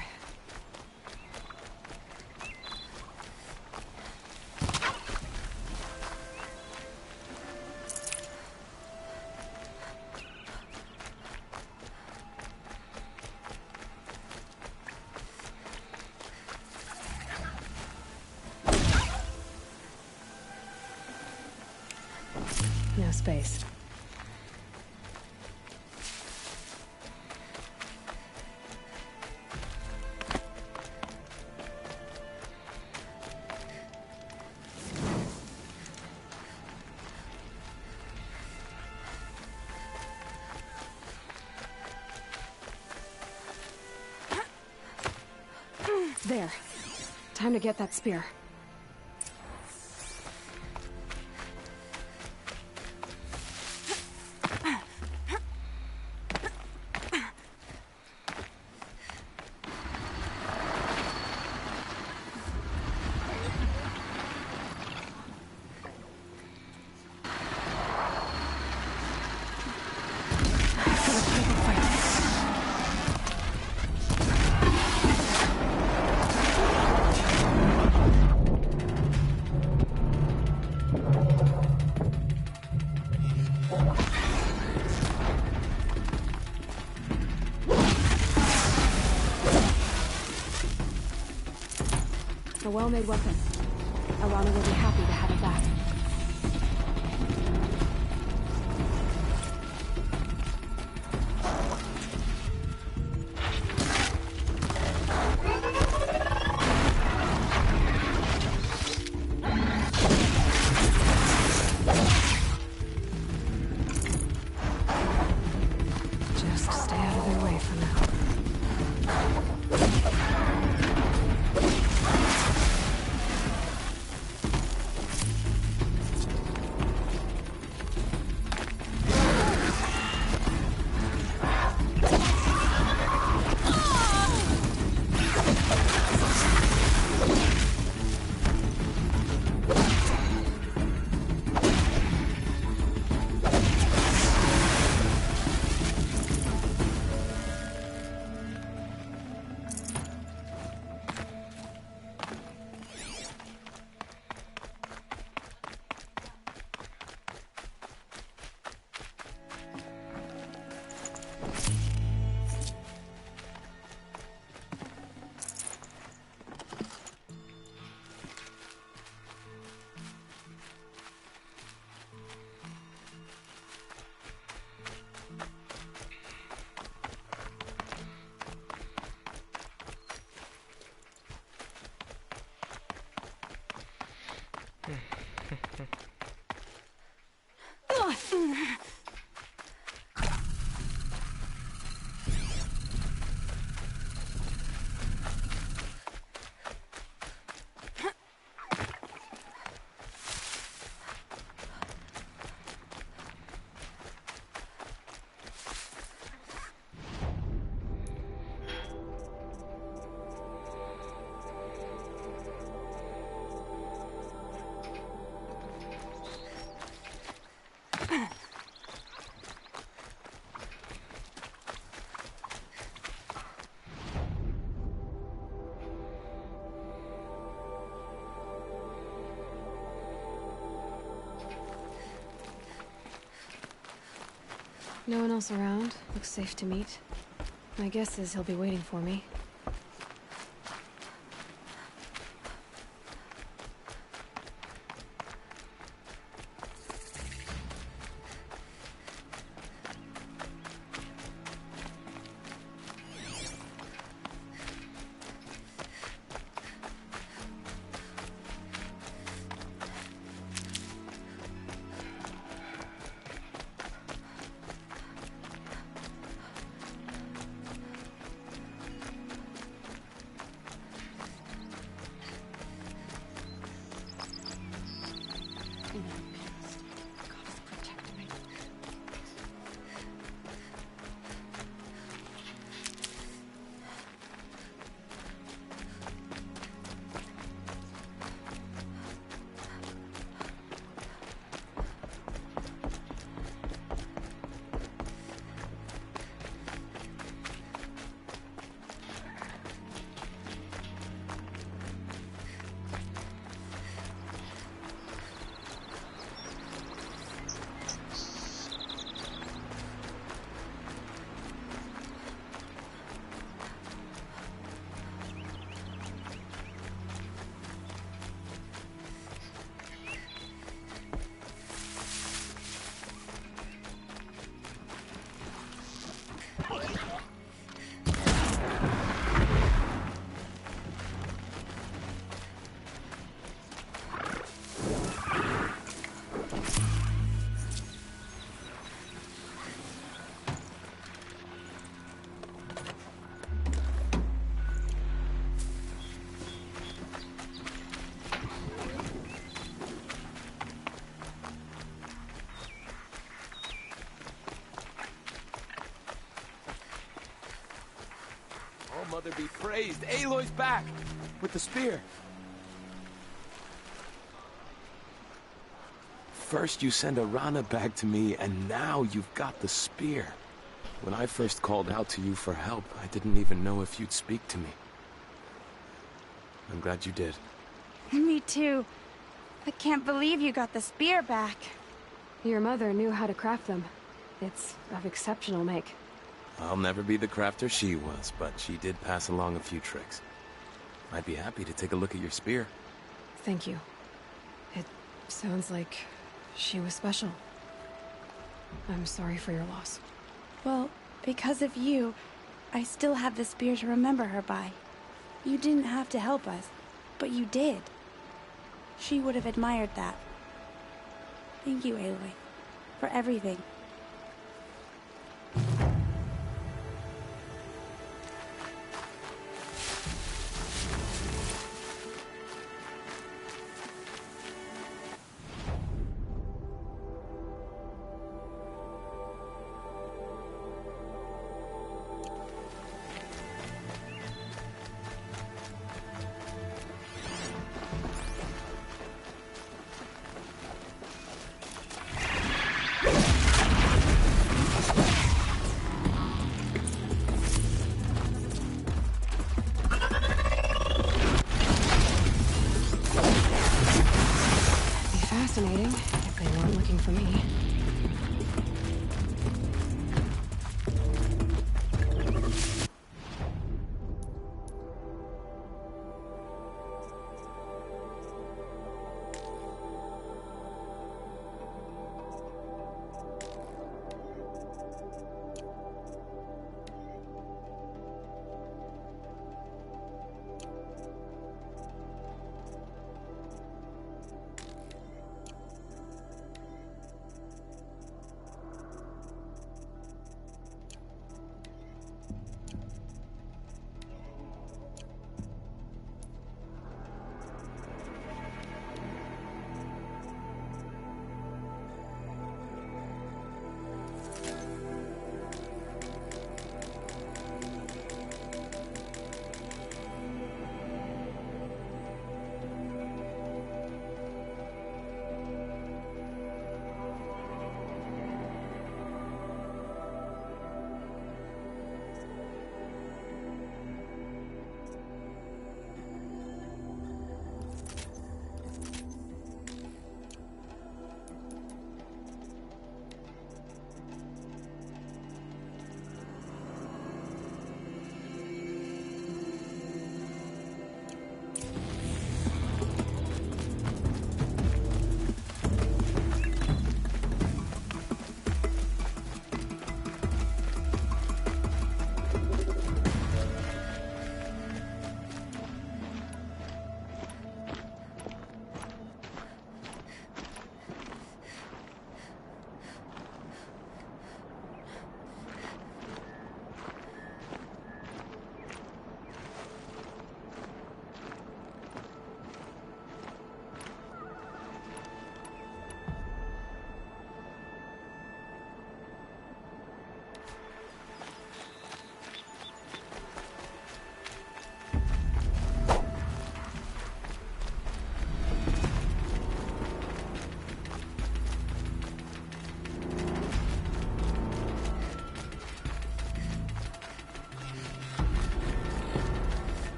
No space. There. Time to get that spear. A well-made weapon. Arana will be happy to have it back. Just stay out of their way for now. No one else around. Looks safe to meet. My guess is he'll be waiting for me. mother be praised. Aloy's back with the spear. First you send Arana back to me, and now you've got the spear. When I first called out to you for help, I didn't even know if you'd speak to me. I'm glad you did. Me too. I can't believe you got the spear back. Your mother knew how to craft them. It's of exceptional make. I'll never be the crafter she was, but she did pass along a few tricks. I'd be happy to take a look at your spear. Thank you. It sounds like she was special. I'm sorry for your loss. Well, because of you, I still have the spear to remember her by. You didn't have to help us, but you did. She would have admired that. Thank you, Aloy, for everything. Fascinating, if they weren't looking for me.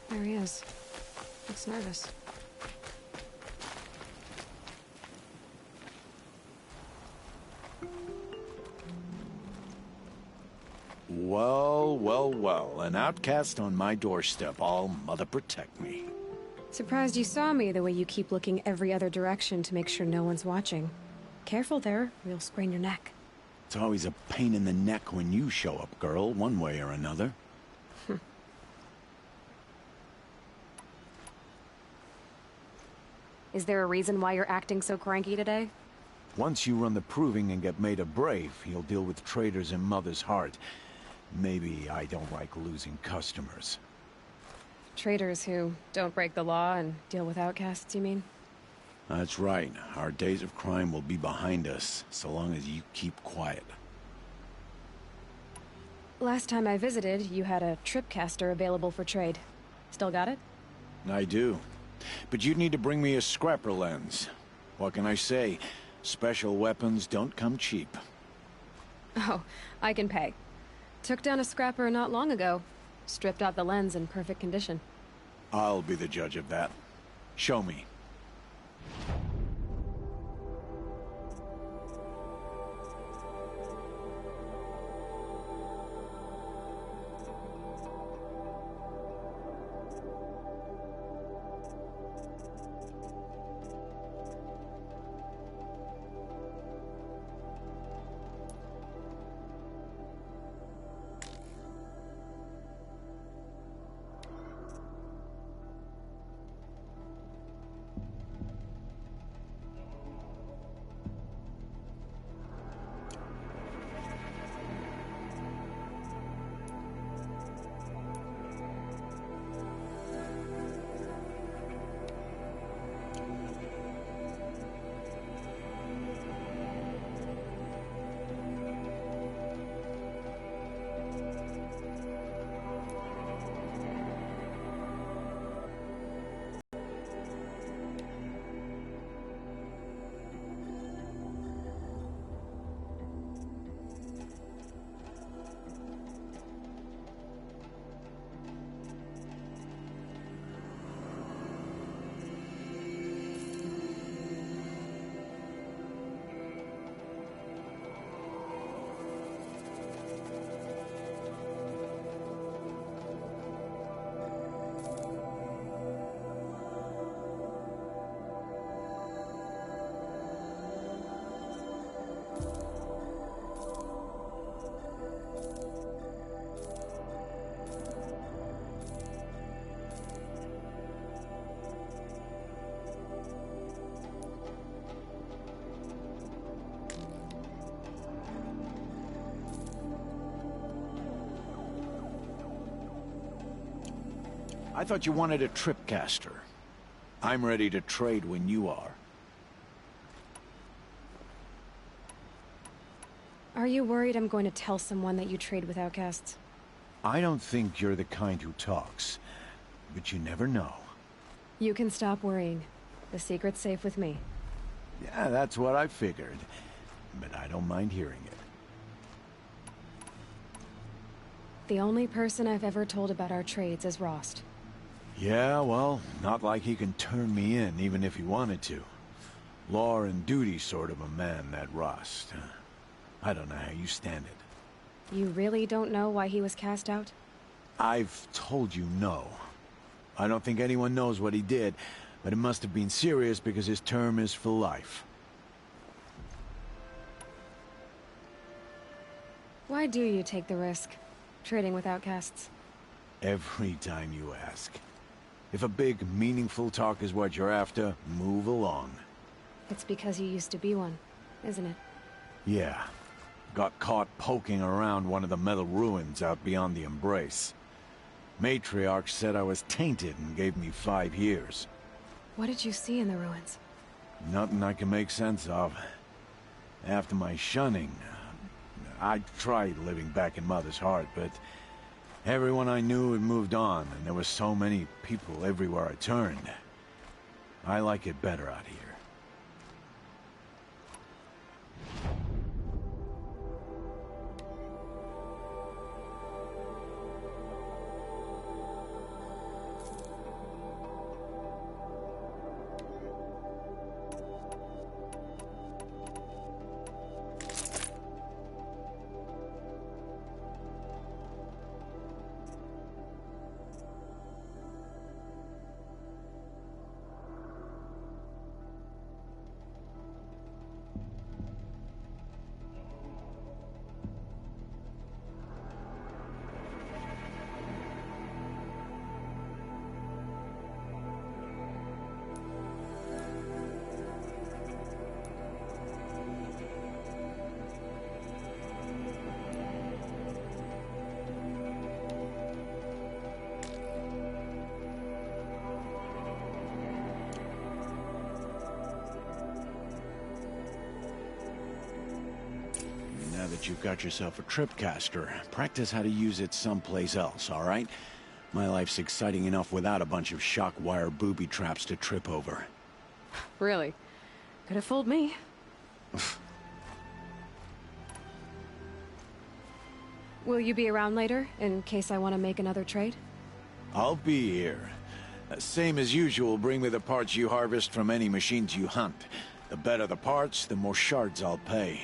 There he is. Looks nervous. Well, well, well. An outcast on my doorstep. All mother protect me. Surprised you saw me the way you keep looking every other direction to make sure no one's watching. Careful there, or you'll sprain your neck. It's always a pain in the neck when you show up, girl, one way or another. Is there a reason why you're acting so cranky today? Once you run the proving and get made a brave, you'll deal with traitors in Mother's Heart. Maybe I don't like losing customers. Traitors who don't break the law and deal with outcasts, you mean? That's right. Our days of crime will be behind us, so long as you keep quiet. Last time I visited, you had a tripcaster available for trade. Still got it? I do. But you'd need to bring me a scrapper lens. What can I say? Special weapons don't come cheap. Oh, I can pay. Took down a scrapper not long ago. Stripped out the lens in perfect condition. I'll be the judge of that. Show me. I thought you wanted a tripcaster. I'm ready to trade when you are. Are you worried I'm going to tell someone that you trade with outcasts? I don't think you're the kind who talks, but you never know. You can stop worrying. The secret's safe with me. Yeah, that's what I figured, but I don't mind hearing it. The only person I've ever told about our trades is Rost. Yeah, well, not like he can turn me in, even if he wanted to. Law and duty sort of a man, that Rost. I don't know how you stand it. You really don't know why he was cast out? I've told you no. I don't think anyone knows what he did, but it must have been serious because his term is for life. Why do you take the risk, trading with outcasts? Every time you ask. If a big, meaningful talk is what you're after, move along. It's because you used to be one, isn't it? Yeah. Got caught poking around one of the metal ruins out beyond the Embrace. Matriarch said I was tainted and gave me 5 years. What did you see in the ruins? Nothing I can make sense of. After my shunning, I tried living back in Mother's Heart, but everyone I knew had moved on, and there were so many people everywhere I turned. I like it better out here. Now that you've got yourself a tripcaster, practice how to use it someplace else, all right? My life's exciting enough without a bunch of shock wire booby traps to trip over. Really? Could have fooled me. Will you be around later, in case I want to make another trade? I'll be here. Same as usual, bring me the parts you harvest from any machines you hunt. The better the parts, the more shards I'll pay.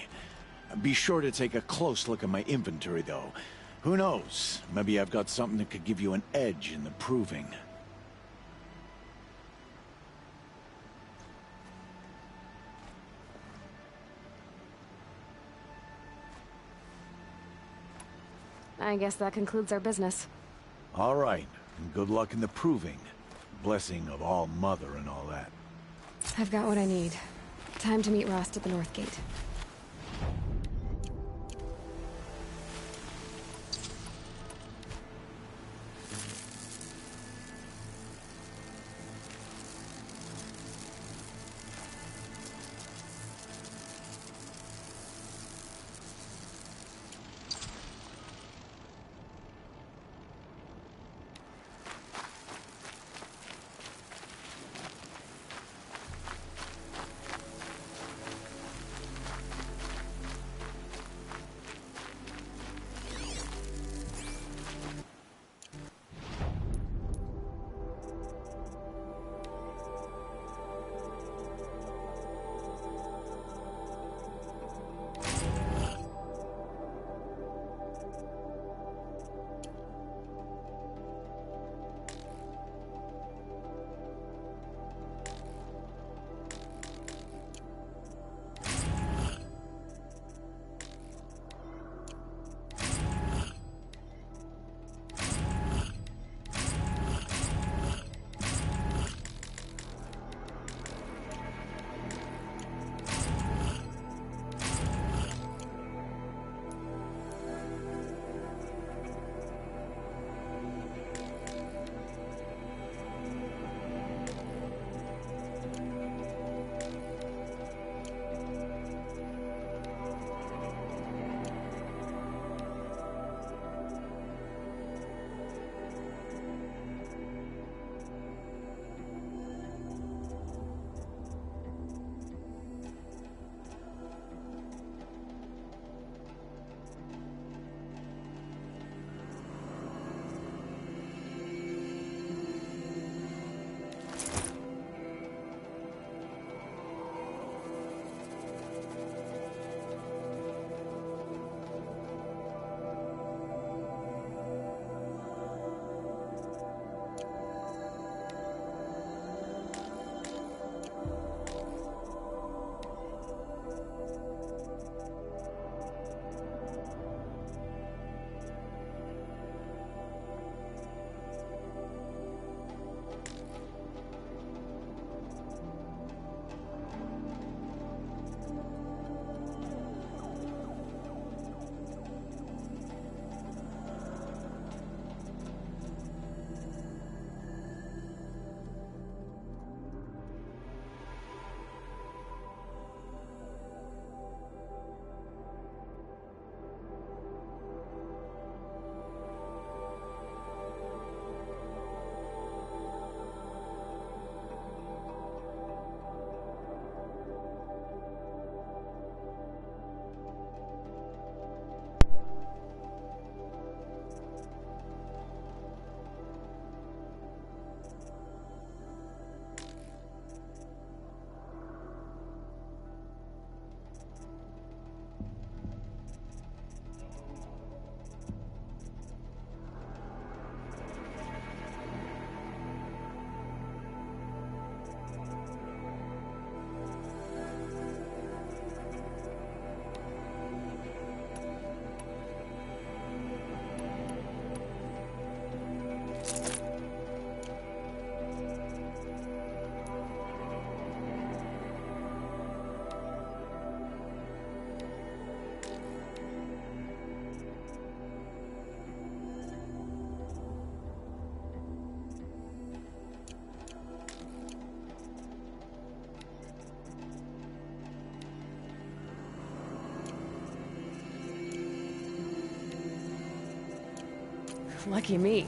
Be sure to take a close look at my inventory, though. Who knows? Maybe I've got something that could give you an edge in the proving. I guess that concludes our business. All right, and good luck in the proving. Blessing of All Mother and all that. I've got what I need. Time to meet Rost at the North Gate. Lucky me.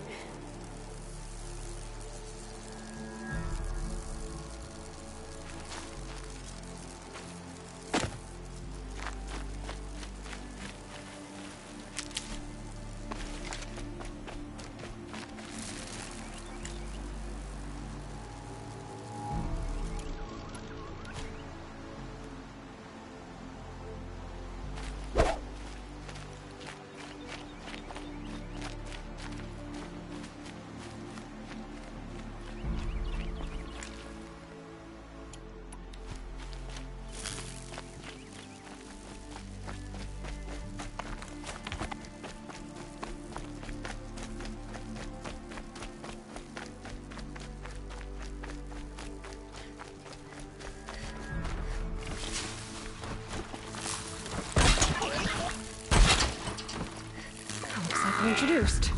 Looks like we're introduced.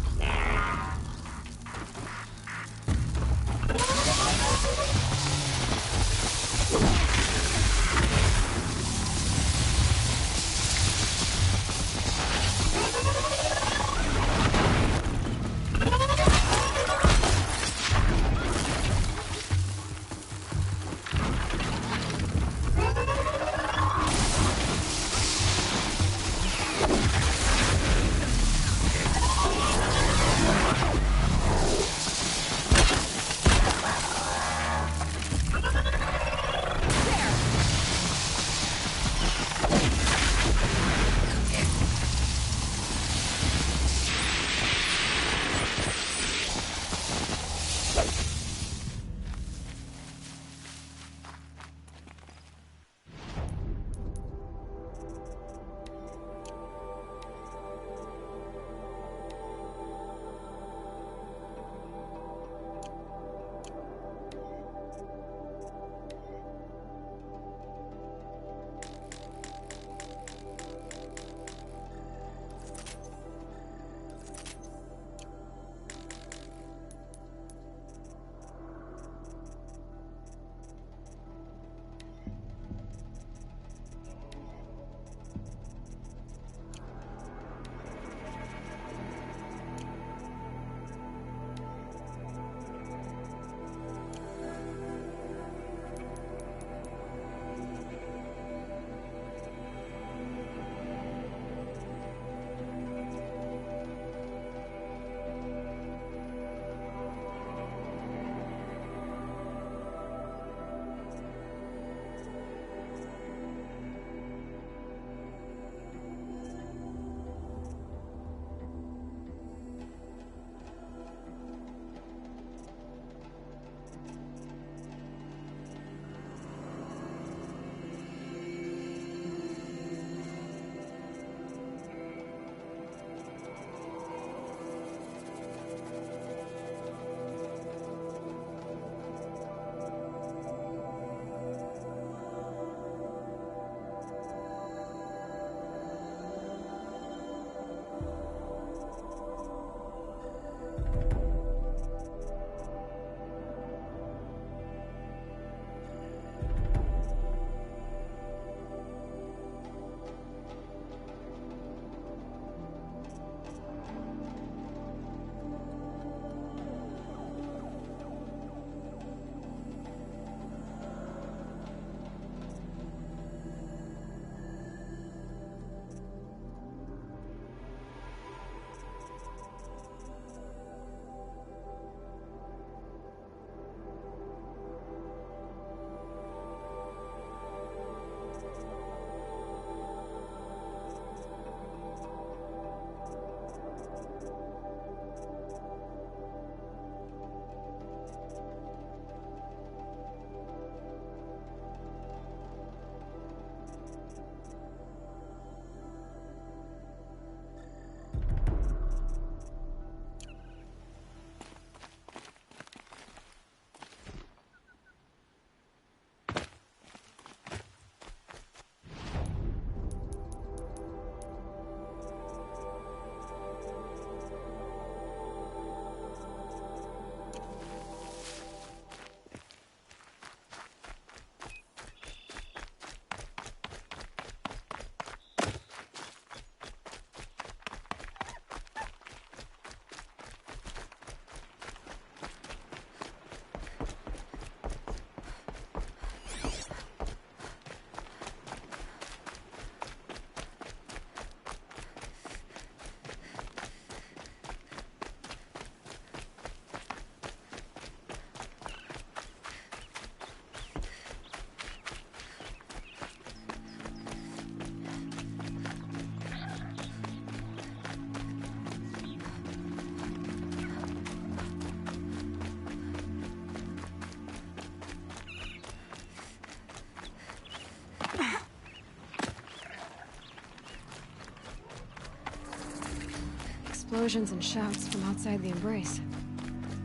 explosions and shouts from outside the Embrace.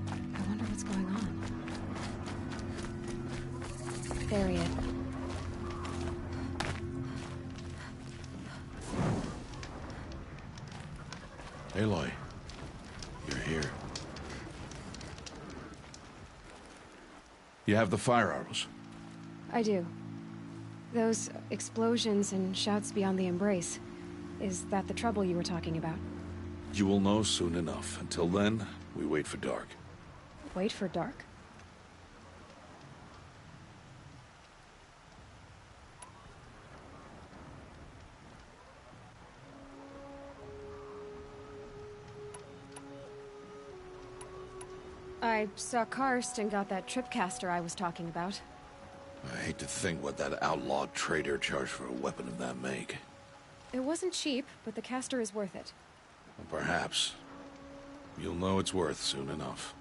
I wonder what's going on. There he is. Aloy, you're here. You have the fire arrows? I do. Those explosions and shouts beyond the Embrace. Is that the trouble you were talking about? You will know soon enough. Until then, we wait for dark. Wait for dark? I saw Karst and got that tripcaster I was talking about. I hate to think what that outlawed trader charged for a weapon of that make. It wasn't cheap, but the caster is worth it. Well, perhaps. You'll know it's worth soon enough.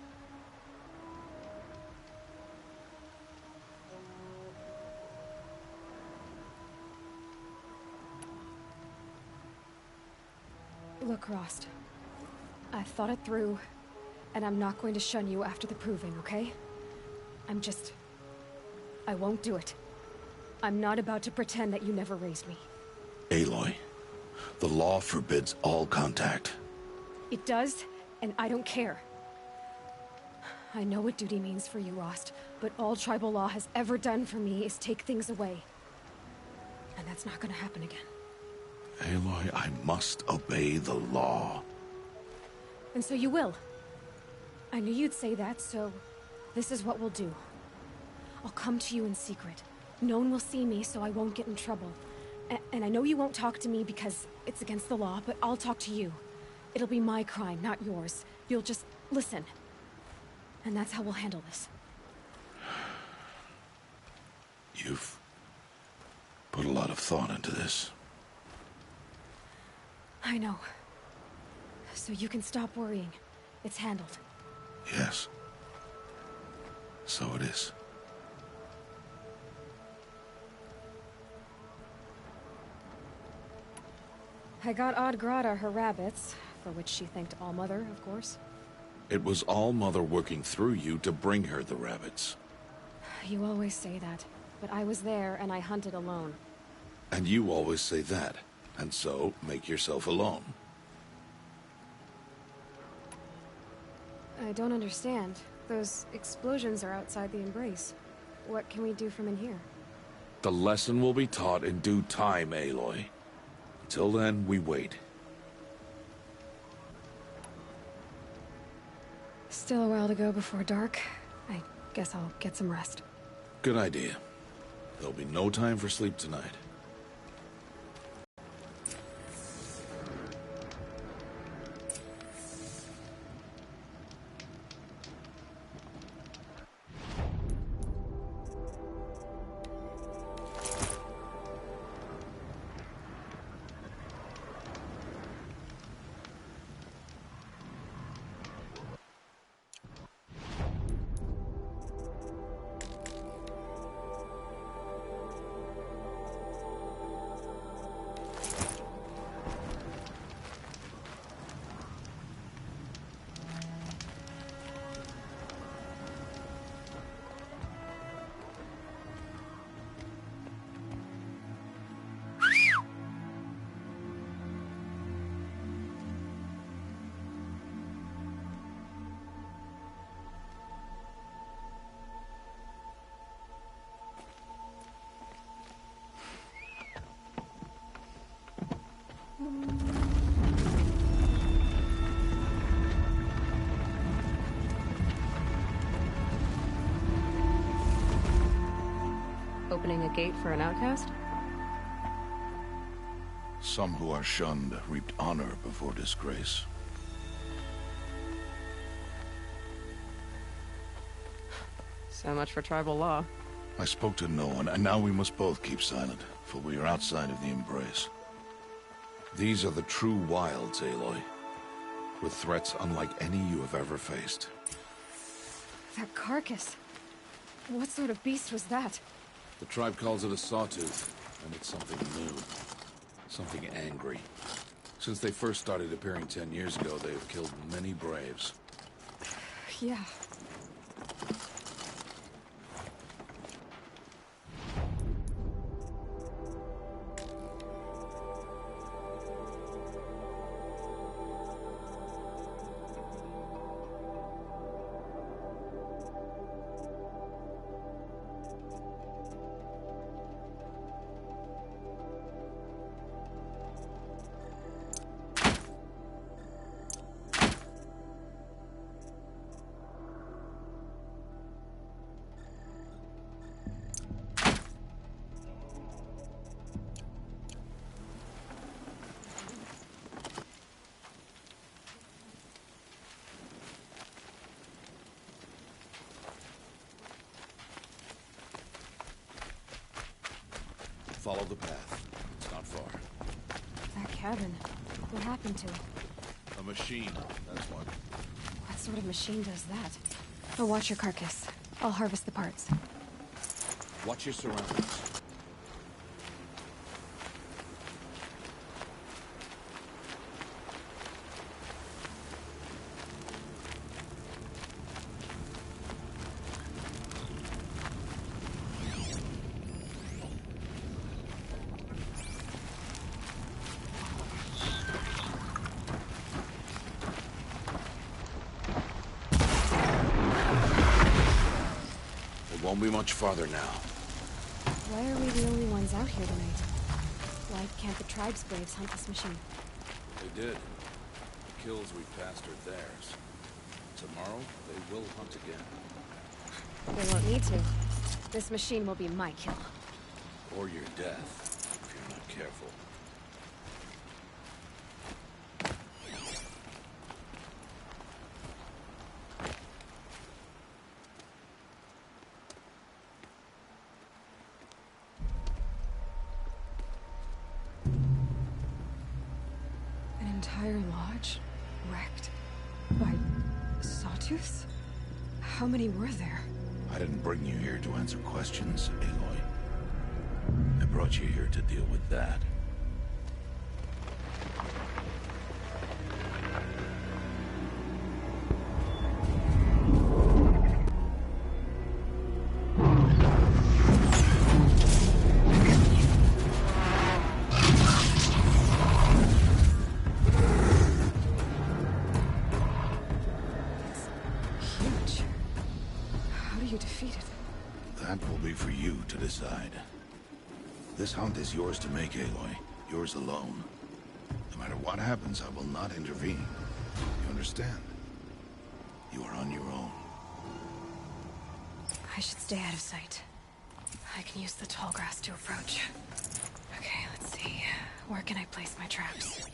Look, Rost. I thought it through, and I'm not going to shun you after the proving, okay? I won't do it. I'm not about to pretend that you never raised me. Aloy, the law forbids all contact. It does, and I don't care. I know what duty means for you, Rost, but all tribal law has ever done for me is take things away. And that's not gonna happen again. Aloy, I must obey the law. And so you will. I knew you'd say that, so this is what we'll do. I'll come to you in secret. No one will see me, so I won't get in trouble. And I know you won't talk to me because it's against the law, but I'll talk to you. It'll be my crime, not yours. You'll just listen. And that's how we'll handle this. You've put a lot of thought into this. I know. So you can stop worrying. It's handled. Yes. So it is. I got Odd Grata her rabbits, for which she thanked Allmother, of course. It was Allmother working through you to bring her the rabbits. You always say that, but I was there and I hunted alone. And you always say that, and so make yourself alone. I don't understand. Those explosions are outside the Embrace. What can we do from in here? The lesson will be taught in due time, Aloy. Until then, we wait. Still a while to go before dark. I guess I'll get some rest. Good idea. There'll be no time for sleep tonight. Opening a gate for an outcast? Some who are shunned reaped honor before disgrace. So much for tribal law. I spoke to no one, and now we must both keep silent, for we are outside of the Embrace. These are the true wilds, Aloy, with threats unlike any you have ever faced. That carcass. What sort of beast was that? The tribe calls it a sawtooth, and it's something new. Something angry. Since they first started appearing 10 years ago, they have killed many braves. Yeah. Follow the path. It's not far. That cabin. What happened to it? A machine, that's what. What sort of machine does that? Oh, watch your carcass. I'll harvest the parts. Watch your surroundings. Won't be much farther now. Why are we the only ones out here tonight? Why can't the tribe's braves hunt this machine? They did. The kills we passed are theirs. Tomorrow, they will hunt again. They won't need to. This machine will be my kill. Or your death, if you're not careful. Entire lodge wrecked by sawtooths? How many were there? I didn't bring you here to answer questions, Aloy. I brought you here to deal with that. Decide. This hunt is yours to make, Aloy. Yours alone. No matter what happens, I will not intervene. You understand? You are on your own. I should stay out of sight. I can use the tall grass to approach. Okay, let's see. Where can I place my traps?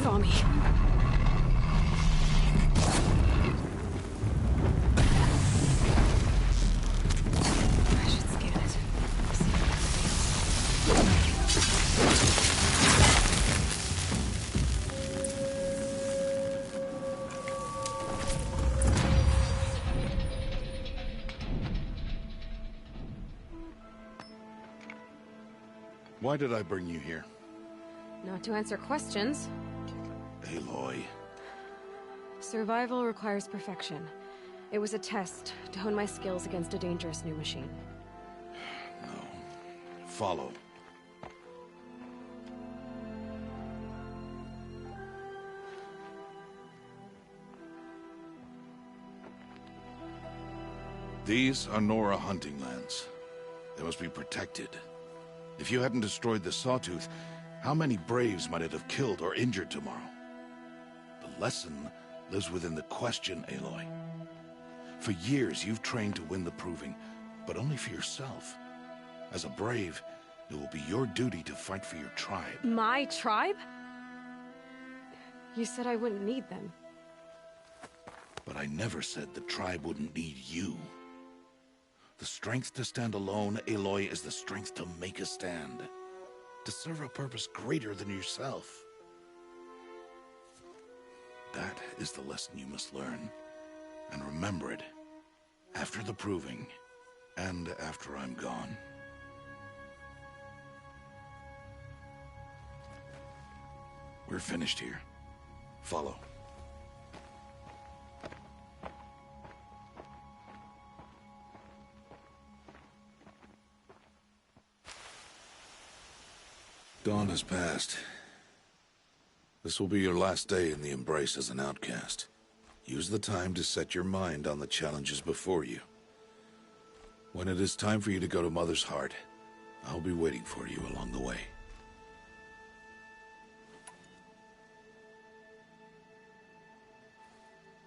saw me. I should scan it. Why did I bring you here? Not to answer questions. Aloy. Survival requires perfection. It was a test to hone my skills against a dangerous new machine. No. Follow. These are Nora hunting lands. They must be protected. If you hadn't destroyed the Sawtooth, how many Braves might it have killed or injured tomorrow? The lesson lives within the question, Aloy. For years, you've trained to win the Proving, but only for yourself. As a Brave, it will be your duty to fight for your tribe. My tribe? You said I wouldn't need them. But I never said the tribe wouldn't need you. The strength to stand alone, Aloy, is the strength to make a stand. To serve a purpose greater than yourself. That is the lesson you must learn. And remember it. After the Proving. And after I'm gone. We're finished here. Follow. Dawn has passed. This will be your last day in the Embrace as an outcast. Use the time to set your mind on the challenges before you. When it is time for you to go to Mother's Heart, I'll be waiting for you along the way.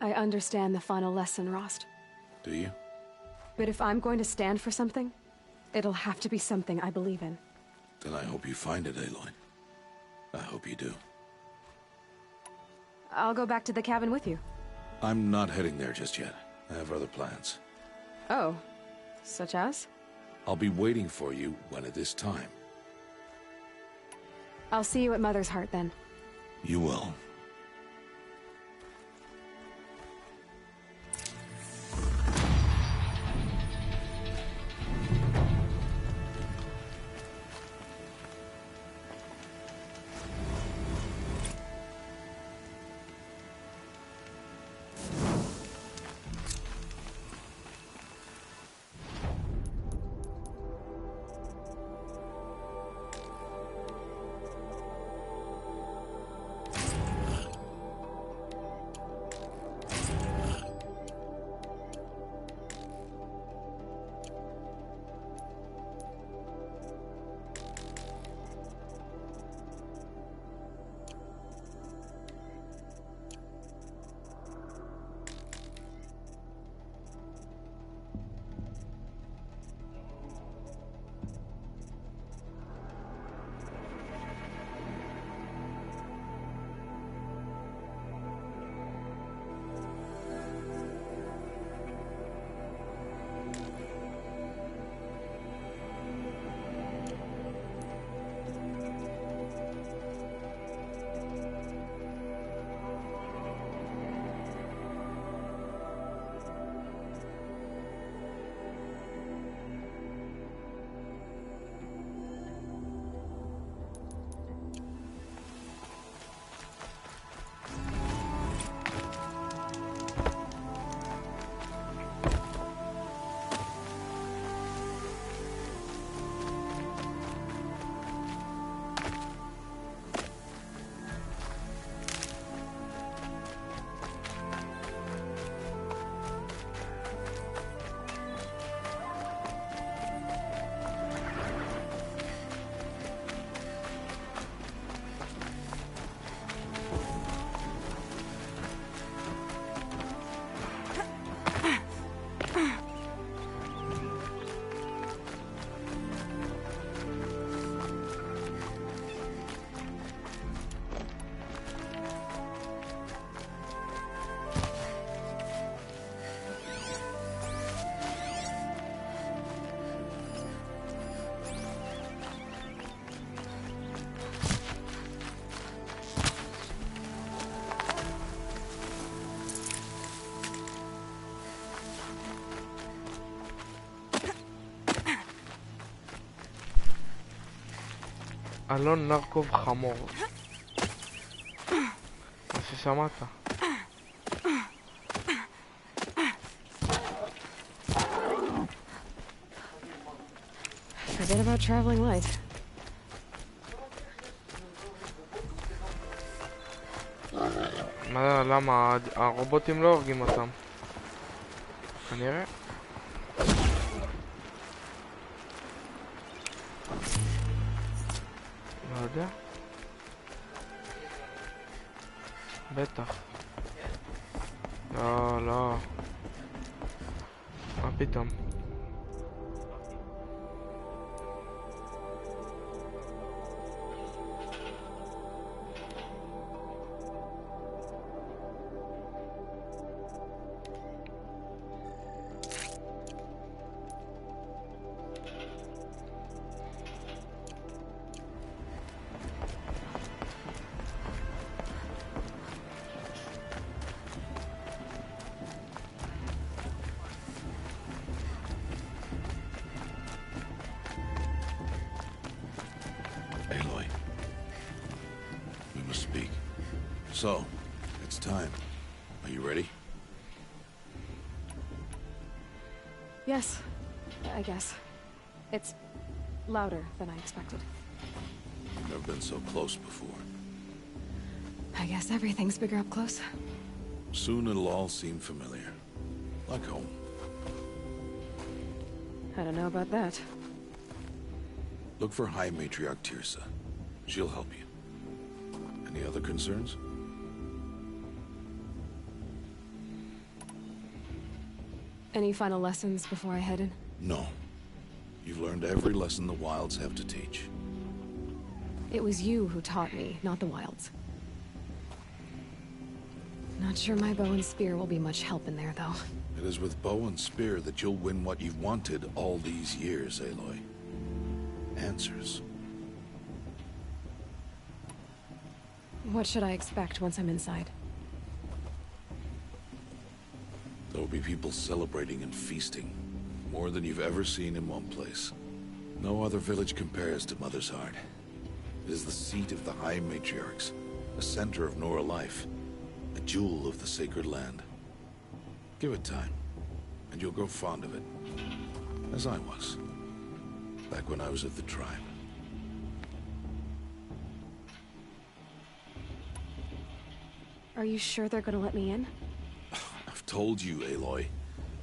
I understand the final lesson, Rost. Do you? But if I'm going to stand for something, it'll have to be something I believe in. Then I hope you find it, Aloy. I hope you do. I'll go back to the cabin with you. I'm not heading there just yet. I have other plans. Oh, such as? I'll be waiting for you when it is time. I'll see you at Mother's Heart then. You will. אלון נרקוב חמור. מה ששמעת. Forget about traveling light. למה? הרובוטים לא הורגים אותם. כנראה. לא יודע. בטח. לא, לא. מה פתאום? Aloy, we must speak. So, it's time. Are you ready? Yes, I guess. It's louder than I expected. Never been so close before. I guess everything's bigger up close. Soon it'll all seem familiar. Like home. I don't know about that. Look for High Matriarch Tirsa. She'll help you. Any other concerns? Any final lessons before I head in? No. You've learned every lesson the Wilds have to teach. It was you who taught me, not the Wilds. Not sure my bow and spear will be much help in there, though. It is with bow and spear that you'll win what you've wanted all these years, Aloy. Answers. What should I expect once I'm inside? There will be people celebrating and feasting. More than you've ever seen in one place. No other village compares to Mother's Heart. It is the seat of the High Matriarchs, a center of Nora life, a jewel of the sacred land. Give it time, and you'll grow fond of it. As I was, back when I was at the tribe. Are you sure they're gonna let me in? I've told you, Aloy.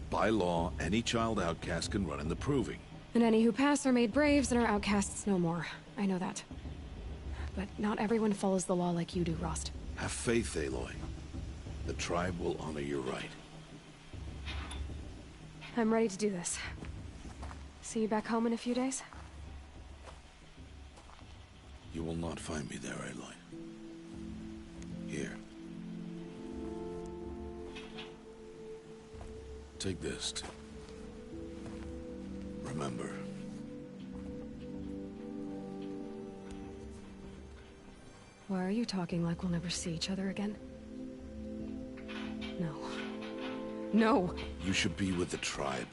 By law, any child outcast can run in the Proving. And any who pass are made braves and are outcasts no more. I know that. But not everyone follows the law like you do, Rost. Have faith, Aloy. The tribe will honor your right. I'm ready to do this. See you back home in a few days? You will not find me there, Aloy. Here. Take this to remember. Why are you talking like we'll never see each other again? No. No! You should be with the tribe.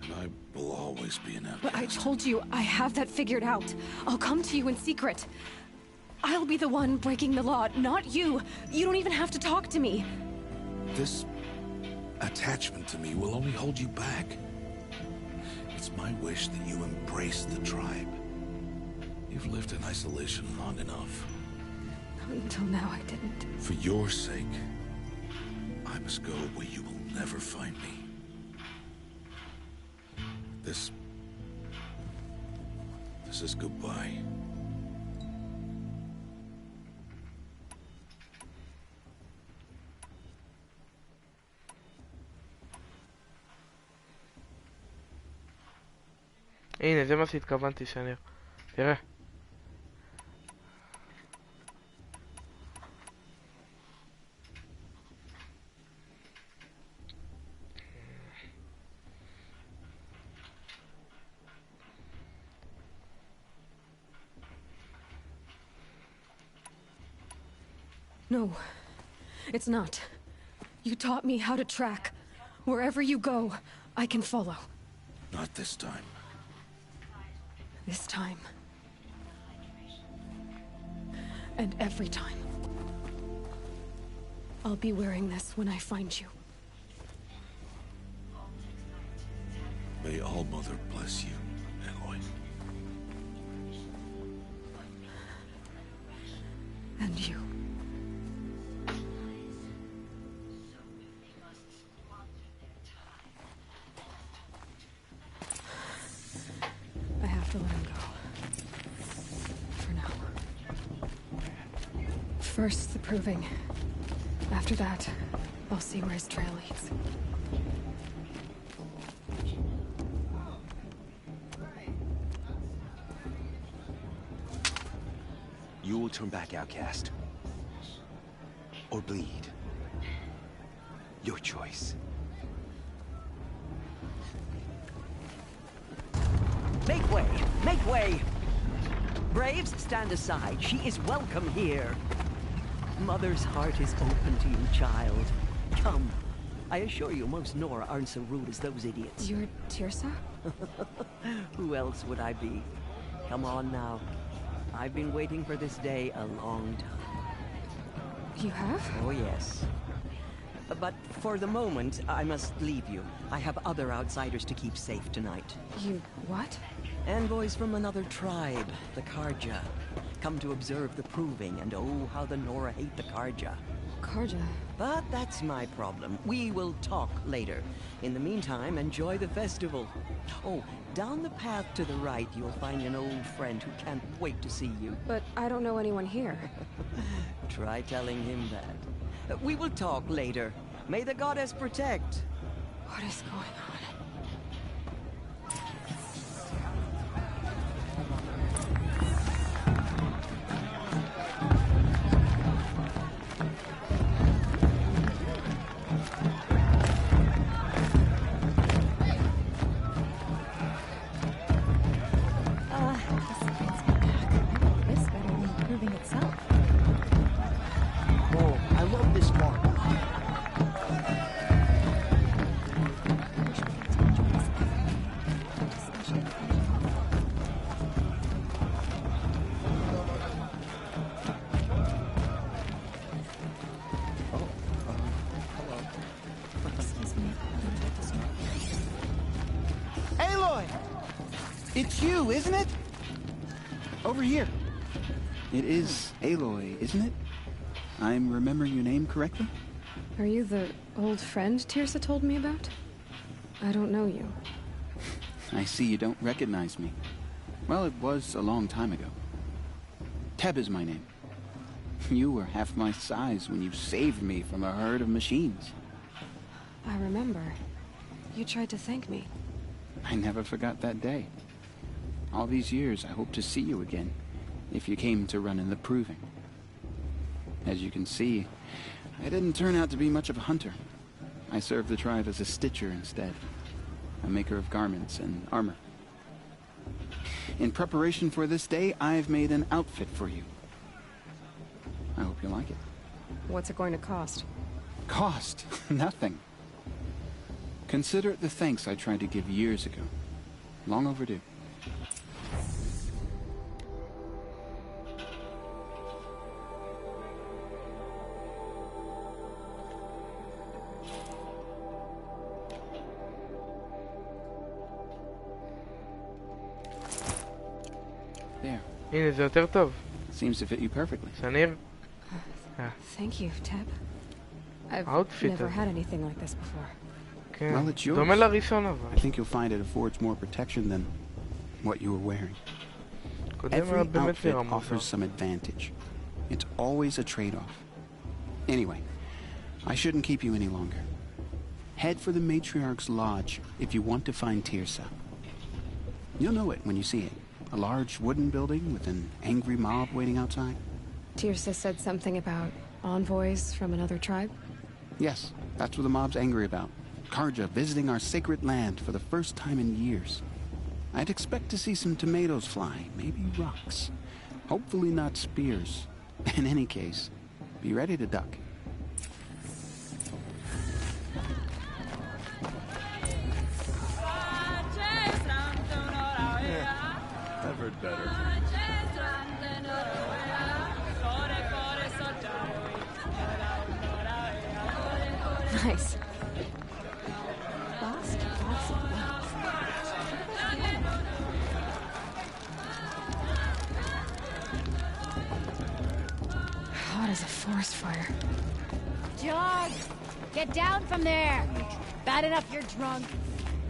And I will always be an outcast. But I told you, I have that figured out. I'll come to you in secret. I'll be the one breaking the law, not you. You don't even have to talk to me. This attachment to me will only hold you back. It's my wish that you embrace the tribe. You've lived in isolation long enough. Until now, I didn't. For your sake, I must go where you will never find me. This is goodbye. הנה, זה מה שהתכוונתי, שניר. תראה. No, it's not. You taught me how to track. Wherever you go, I can follow. Not this time. This time, And every time. I'll be wearing this when I find you. May All-Mother bless you, Aloy. And you. I have to let him go. For now. First, the proving. After that, I'll see where his trail leads. You will turn back, outcast. Or bleed. Your choice. Make way! Make way! Braves, stand aside. She is welcome here. Mother's heart is open to you, child. Come. I assure you, most Nora aren't so rude as those idiots. You're Teersa? Who else would I be? Come on now. I've been waiting for this day a long time. You have? Oh, yes. But for the moment, I must leave you. I have other outsiders to keep safe tonight. You what? Envoys from another tribe, the Carja. Come to observe the proving, and oh, how the Nora hate the Carja. Carja? But that's my problem. We will talk later. In the meantime, enjoy the festival. Oh, down the path to the right, you'll find an old friend who can't wait to see you. But I don't know anyone here. Try telling him that. We will talk later. May the goddess protect. What is going on? It's you, isn't it? Over here. It is Aloy, isn't it? I'm remembering your name correctly? Are you the old friend Teersa told me about? I don't know you. I see you don't recognize me. Well, it was a long time ago. Teb is my name. You were half my size when you saved me from a herd of machines. I remember. You tried to thank me. I never forgot that day. All these years, I hope to see you again, if you came to run in the proving. As you can see, I didn't turn out to be much of a hunter. I served the tribe as a stitcher instead, a maker of garments and armor. In preparation for this day, I've made an outfit for you. I hope you like it. What's it going to cost? Cost? Nothing. Consider it the thanks I tried to give years ago. Long overdue. There. הנה, זה יותר טוב. Seems to fit you perfectly. שניר? Thank you, Teb. I've Outfit never הזה. had anything like this before. כן. Well, it's yours. דומה לראשון אבל. I think you'll find it affords more protection than what you were wearing. קודם Every היה באמת outfit נראה מוזר. offers some advantage. It's always a trade-off. Anyway, I shouldn't keep you any longer. Head for the Matriarch's Lodge if you want to find Teersa. You'll know it when you see it. A large wooden building with an angry mob waiting outside. Teersa said something about envoys from another tribe? Yes, that's what the mob's angry about. Carja visiting our sacred land for the first time in years. I'd expect to see some tomatoes fly, maybe rocks. Hopefully not spears. In any case, be ready to duck. I've heard better. Nice. Lost lots of wells. Hot as a forest fire. Jog! Get down from there! Bad enough you're drunk.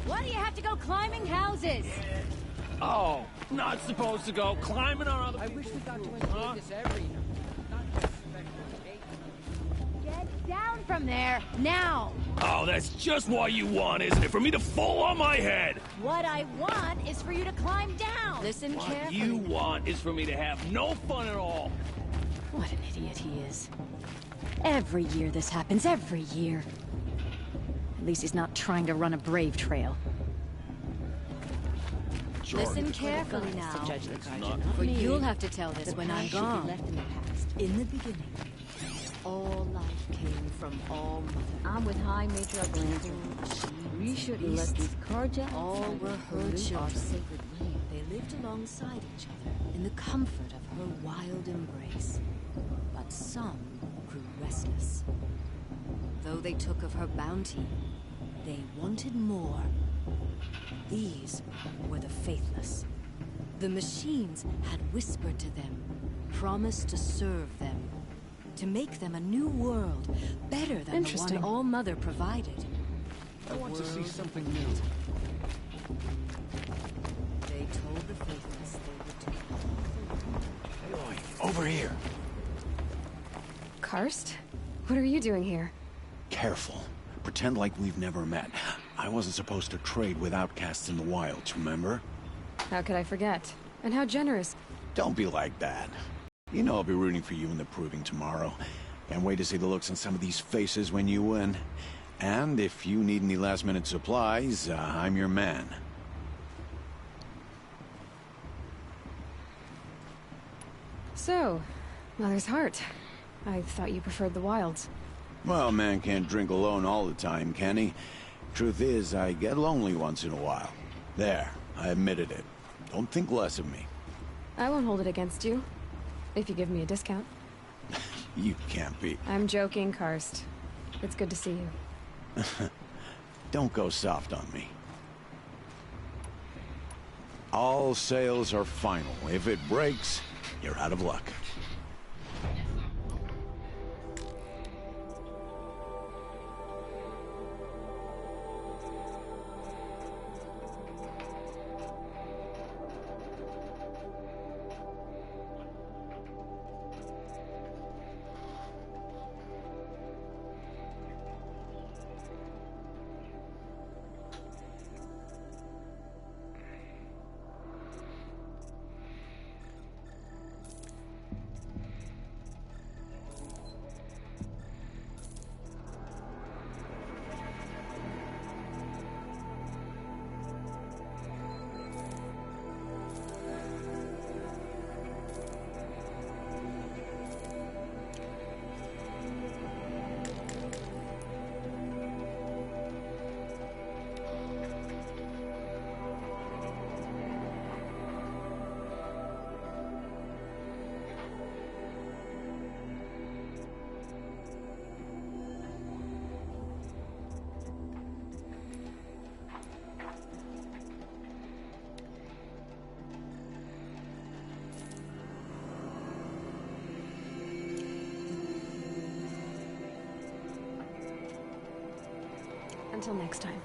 Why do you have to go climbing houses? Oh, not supposed to go climbing on other people's wish we got to roofs, enjoy huh? this every night. Get down from there, now! Oh, that's just what you want, isn't it? For me to fall on my head! What I want is for you to climb down! Listen What carefully. you want is for me to have no fun at all. What an idiot he is. Every year this happens, every year. At least he's not trying to run a brave trail. Listen carefully now, To judge the card, for you'll have to tell this when I'm gone. Left in the past. In the beginning, all life came from All Mother. I'm with High Matriarch Lantern. We shouldn't let these Carja all were her children. Our sacred land. They lived alongside each other in the comfort of her wild embrace. But some grew restless. Though they took of her bounty, they wanted more. These were the faithless. The machines had whispered to them, promised to serve them, to make them a new world, better than the one All Mother provided. I want to see something new. They told the faithless they would do all. Aloy, over here. Karst? What are you doing here? Careful. Pretend like we've never met. I wasn't supposed to trade with outcasts in the wilds, remember? How could I forget? And how generous. Don't be like that. You know I'll be rooting for you in the proving tomorrow. Can't wait to see the looks on some of these faces when you win. And if you need any last-minute supplies, I'm your man. So, Mother's Heart. I thought you preferred the wilds. Well, man can't drink alone all the time, can he? Truth is, I get lonely once in a while. There, I admitted it. Don't think less of me. I won't hold it against you. If you give me a discount. You can't be. I'm joking, Karst. It's good to see you. Don't go soft on me. All sales are final. If it breaks, you're out of luck. Until next time.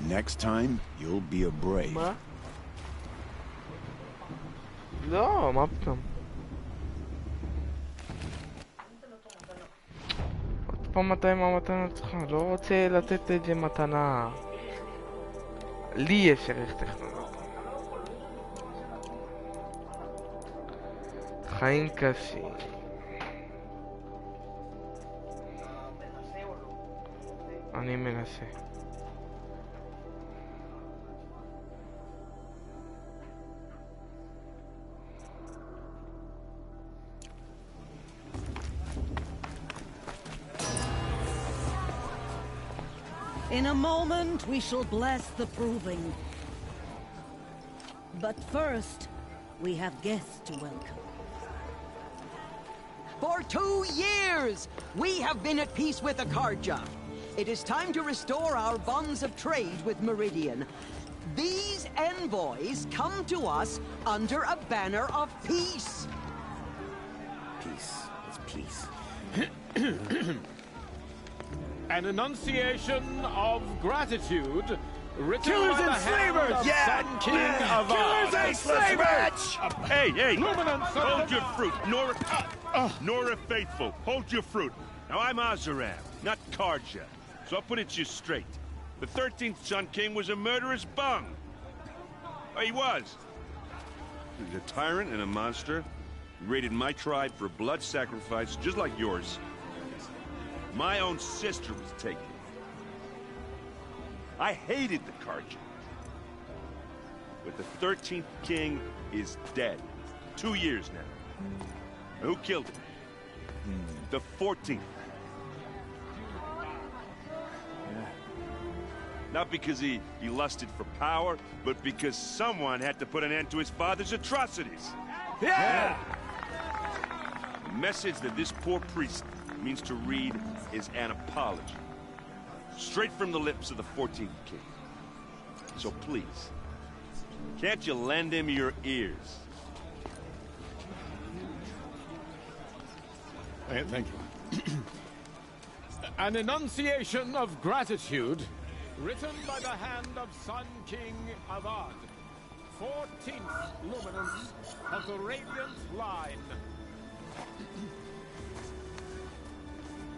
Next time, you'll be a brave. מה? לא, מה פתאום? עוד פעם מתי מהמתנות שלך? לא רוצה לתת את זה מתנה. לי יש ערך טכנולוגי. חיים קשים. אני מנסה. In a moment, we shall bless the proving. But first, we have guests to welcome. For 2 years, we have been at peace with the Carja. It is time to restore our bonds of trade with Meridian. These envoys come to us under a banner of peace. Peace. It's peace. An enunciation of gratitude written Killers by the and hand slavers! of Yeah! Sun King Yeah! Avad. Killers and slavers! Hey, hey! Luminance Hold your fruit, Nora. Nora Faithful, hold your fruit. Now I'm Azaram, not Karja, so I'll put it to you straight. The 13th Sun King was a murderous bum. Oh, he was. He was a tyrant and a monster. He raided my tribe for blood sacrifice, just like yours. My own sister was taken. I hated the Karja. But the 13th king is dead. 2 years now. And who killed him? The 14th. Not because he lusted for power, but because someone had to put an end to his father's atrocities. Yeah! The message that this poor priest means to read is an apology. Straight from the lips of the 14th king. So please, can't you lend him your ears? Thank you. An enunciation of gratitude written by the hand of Sun King Avad, 14th luminance of the Radiant Line.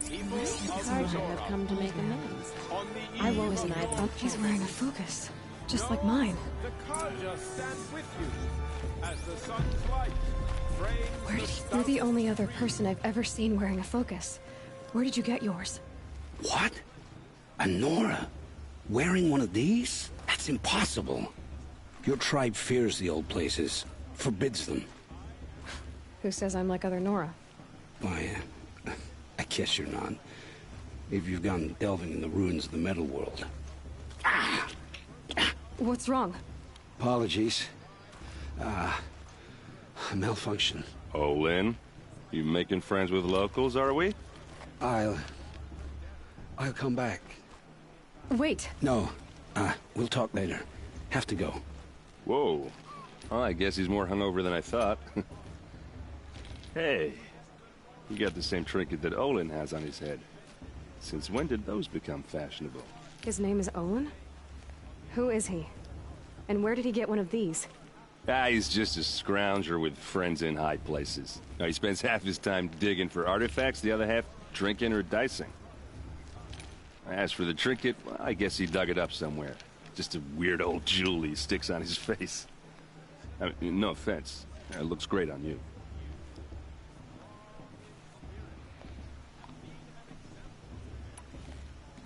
People The of Karja Nora, have come to make amends. on the I eve Lois of and I your thought he's wearing a focus, just like mine. The Karja stand with you as the sun's light frames You're the only other person I've ever seen wearing a focus. Where did you get yours? What? A Nora? Wearing one of these? That's impossible. Your tribe fears the old places, forbids them. Who says I'm like other Nora? Why, I guess you're not. If you've gone delving in the ruins of the metal world. What's wrong? Apologies. A malfunction. Oh, Lynn? You making friends with locals, are we? I'll come back. Wait. No. We'll talk later. Have to go. Whoa. Oh, I guess he's more hungover than I thought. Hey, you got the same trinket that Olin has on his head. Since when did those become fashionable? His name is Owen? Who is he? And where did he get one of these? He's just a scrounger with friends in high places. Now, he spends half his time digging for artifacts, the other half drinking or dicing. As for the trinket, well, I guess he dug it up somewhere. Just a weird old jewel he sticks on his face. I mean, no offense. It looks great on you.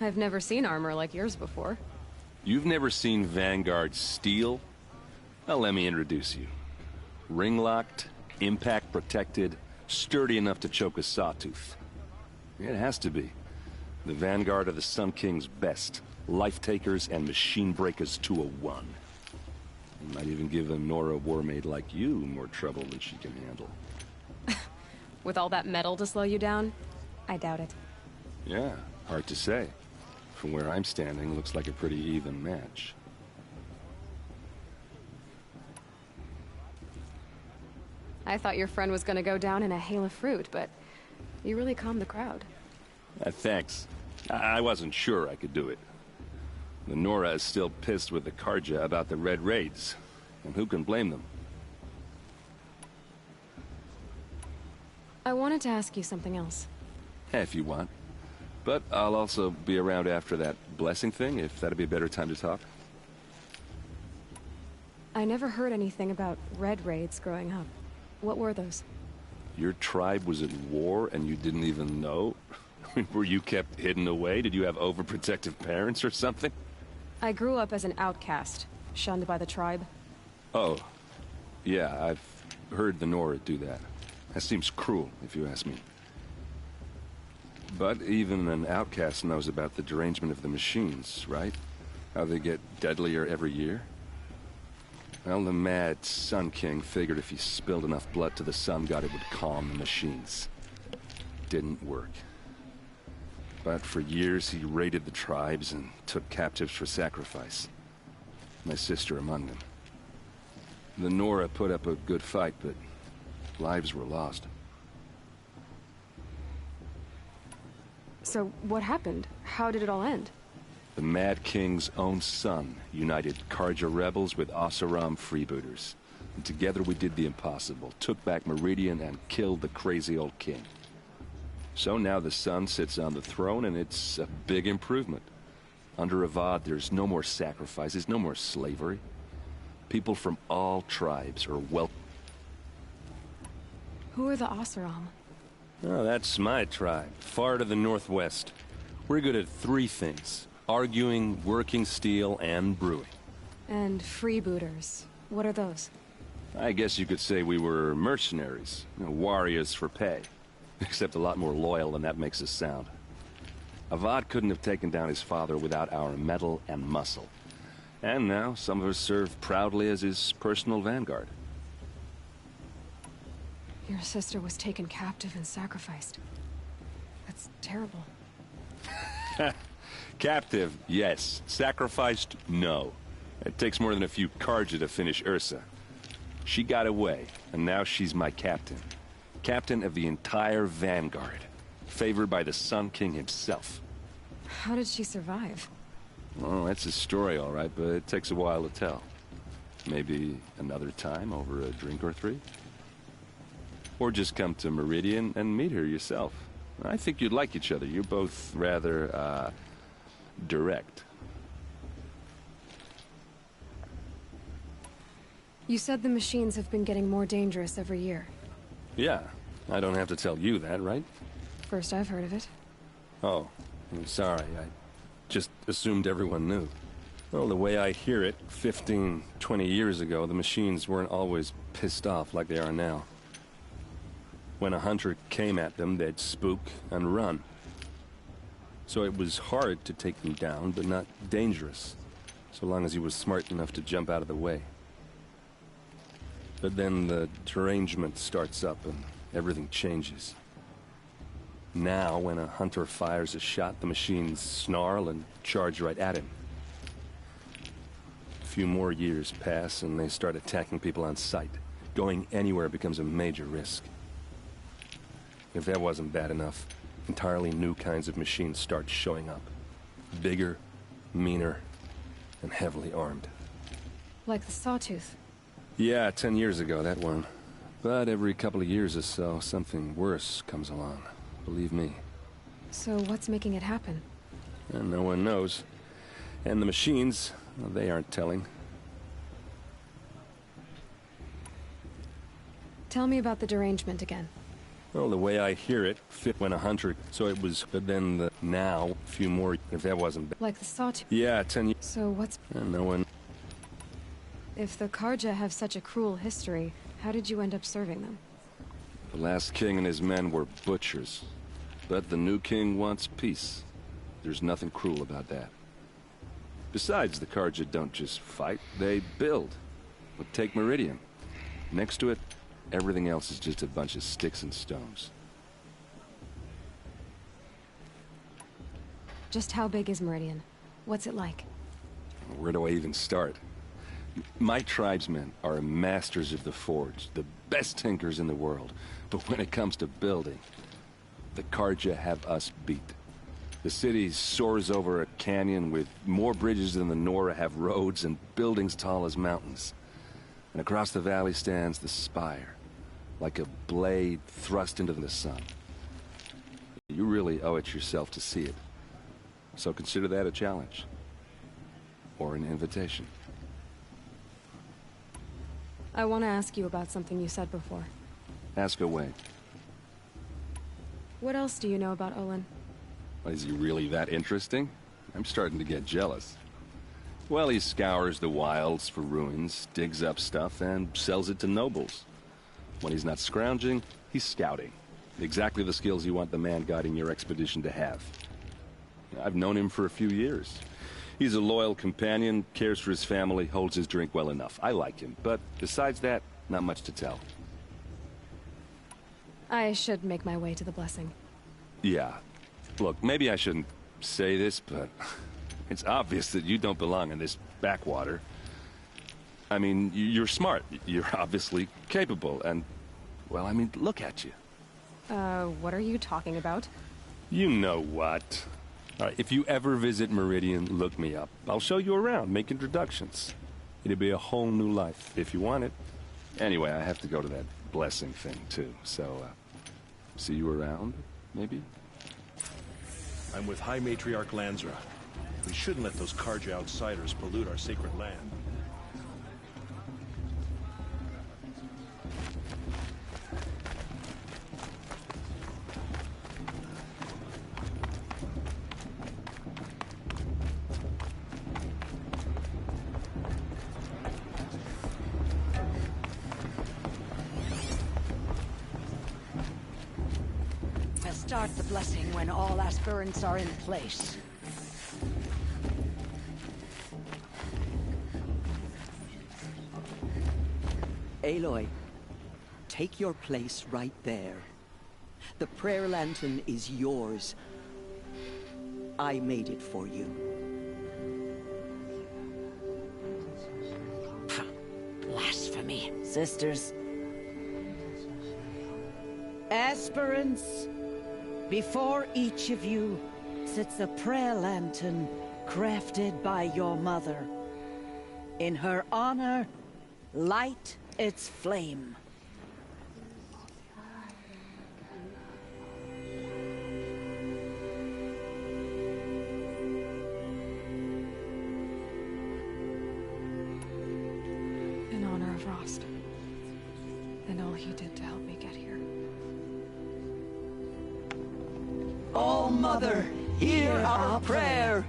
I've never seen armor like yours before. You've never seen Vanguard steel? Well, let me introduce you. Ring-locked, impact-protected, sturdy enough to choke a sawtooth. It has to be. The Vanguard of the Sun King's best. Life-takers and machine-breakers to a one. You might even give a Nora Warmaid like you more trouble than she can handle. With all that metal to slow you down? I doubt it. Yeah, hard to say. From where I'm standing, looks like a pretty even match. I thought your friend was gonna go down in a hail of fruit, but you really calmed the crowd. Thanks. I wasn't sure I could do it. The Nora is still pissed with the Karja about the Red Raids, and who can blame them? I wanted to ask you something else. If you want. But I'll also be around after that blessing thing, if that'd be a better time to talk. I never heard anything about Red Raids growing up. What were those? Your tribe was at war and you didn't even know? Were you kept hidden away? Did you have overprotective parents or something? I grew up as an outcast, shunned by the tribe. Oh. Yeah, I've heard the Nora do that. That seems cruel, if you ask me. But even an outcast knows about the derangement of the machines, right? How they get deadlier every year? Well, the mad Sun King figured if he spilled enough blood to the Sun God, it would calm the machines. Didn't work. But for years he raided the tribes and took captives for sacrifice. My sister among them. The Nora put up a good fight, but lives were lost. So, what happened? How did it all end? The Mad King's own son united Carja rebels with Oseram freebooters. And together we did the impossible, took back Meridian and killed the crazy old king. So now the son sits on the throne, and it's a big improvement. Under Avad, there's no more sacrifices, no more slavery. People from all tribes are welcome. Who are the Oseram? Oh, that's my tribe, far to the northwest. We're good at three things: arguing, working steel, and brewing. And freebooters. What are those? I guess you could say we were mercenaries, warriors for pay. Except a lot more loyal than that makes us sound. Avad couldn't have taken down his father without our metal and muscle. And now some of us serve proudly as his personal vanguard. Your sister was taken captive and sacrificed. That's terrible. Captive, yes. Sacrificed, no. It takes more than a few Carja to finish Ursa. She got away, and now she's my captain. Captain of the entire Vanguard. Favored by the Sun King himself. How did she survive? Well, that's a story, all right, but it takes a while to tell. Maybe another time over a drink or three? Or just come to Meridian and meet her yourself. I think you'd like each other. You're both rather, direct. You said the machines have been getting more dangerous every year. Yeah, I don't have to tell you that, right? First I've heard of it. Oh, I'm sorry. I just assumed everyone knew. Well, the way I hear it, 15, 20 years ago, the machines weren't always pissed off like they are now. When a hunter came at them, they'd spook and run. So it was hard to take them down, but not dangerous, so long as he was smart enough to jump out of the way. But then the derangement starts up and everything changes. Now, when a hunter fires a shot, the machines snarl and charge right at him. A few more years pass and they start attacking people on sight. Going anywhere becomes a major risk. If that wasn't bad enough, entirely new kinds of machines start showing up. Bigger, meaner, and heavily armed. Like the Sawtooth. Yeah, 10 years ago, that one. But every couple of years or so, something worse comes along. Believe me. So what's making it happen? And no one knows. And the machines, well, they aren't telling. Tell me about the derangement again. Well, the way I hear it, fit when a hunter... So it was... But then the... Now, a few more... If that wasn't... Like the Sawtooth? Yeah, 10 years... So what's... And no one... If the Carja have such a cruel history, how did you end up serving them? The last king and his men were butchers. But the new king wants peace. There's nothing cruel about that. Besides, the Carja don't just fight, they build. But take Meridian. Next to it, everything else is just a bunch of sticks and stones. Just how big is Meridian? What's it like? Where do I even start? My tribesmen are masters of the forge, the best tinkers in the world. But when it comes to building, the Carja have us beat. The city soars over a canyon with more bridges than the Nora have roads and buildings tall as mountains. And across the valley stands the spire, like a blade thrust into the sun. You really owe it yourself to see it. So consider that a challenge. Or an invitation. I want to ask you about something you said before. Ask away. What else do you know about Olin? Is he really that interesting? I'm starting to get jealous. Well, he scours the wilds for ruins, digs up stuff, and sells it to nobles. When he's not scrounging, he's scouting. Exactly the skills you want the man guiding your expedition to have. I've known him for a few years. He's a loyal companion, cares for his family, holds his drink well enough. I like him, but besides that, not much to tell. I should make my way to the blessing. Yeah. Look, maybe I shouldn't say this, but it's obvious that you don't belong in this backwater. I mean, you're smart. You're obviously capable, and, well, I mean, look at you. What are you talking about? You know what. All right, if you ever visit Meridian, look me up. I'll show you around, make introductions. It'll be a whole new life, if you want it. Anyway, I have to go to that blessing thing, too, so, see you around, maybe? I'm with High Matriarch Lansra. We shouldn't let those Carja outsiders pollute our sacred land. Start the blessing when all aspirants are in place. Aloy, take your place right there. The prayer lantern is yours. I made it for you. Blasphemy. Sisters. Aspirants, before each of you sits a prayer lantern crafted by your mother. In her honor, light its flame. In honor of Rost, and all he did to help me get here. Oh, Mother, hear our prayer.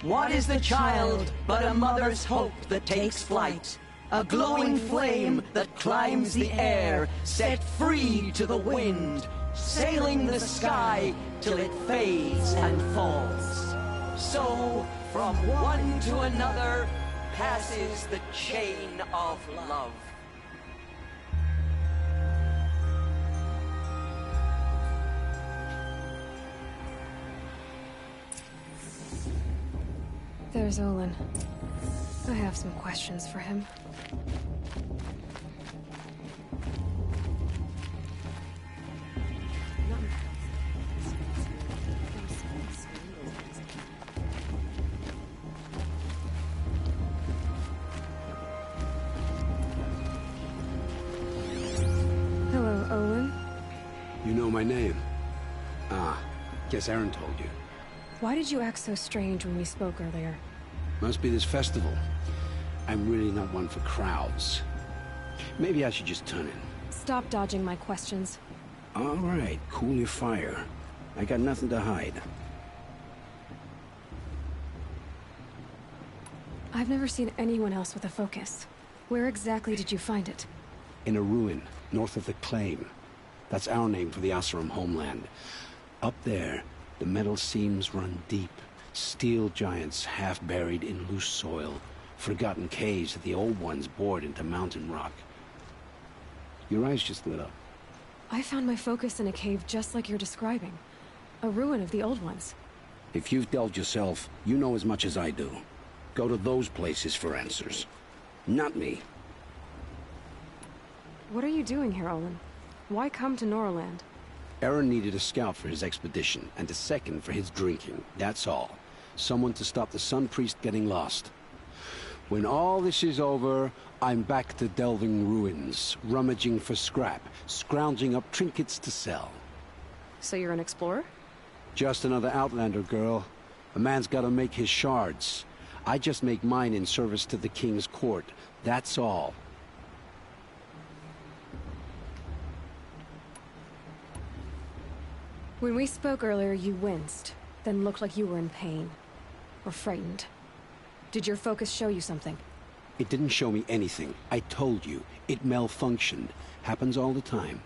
What is the child but a mother's hope that takes flight? A glowing flame that climbs the air, set free to the wind, sailing the sky till it fades and falls. So, from one to another, passes the chain of love. There's Olin. I have some questions for him. Hello, Olin. You know my name? Ah, guess Aaron told you. Why did you act so strange when we spoke earlier? Must be this festival. I'm really not one for crowds. Maybe I should just turn in. Stop dodging my questions. All right, cool your fire. I got nothing to hide. I've never seen anyone else with a focus. Where exactly did you find it? In a ruin, north of the Claim. That's our name for the Oseram homeland. Up there, the metal seams run deep. Steel giants half buried in loose soil. Forgotten caves that the old ones bored into mountain rock. Your eyes just lit up. I found my focus in a cave just like you're describing. A ruin of the old ones. If you've delved yourself, you know as much as I do. Go to those places for answers. Not me. What are you doing here, Olin? Why come to Norland? Aaron needed a scout for his expedition, and a second for his drinking. That's all. Someone to stop the Sun Priest getting lost. When all this is over, I'm back to delving ruins, rummaging for scrap, scrounging up trinkets to sell. So you're an explorer? Just another Outlander, girl. A man's gotta make his shards. I just make mine in service to the King's court. That's all. When we spoke earlier, you winced, then looked like you were in pain. Or frightened. Did your focus show you something? It didn't show me anything. I told you. It malfunctioned. Happens all the time.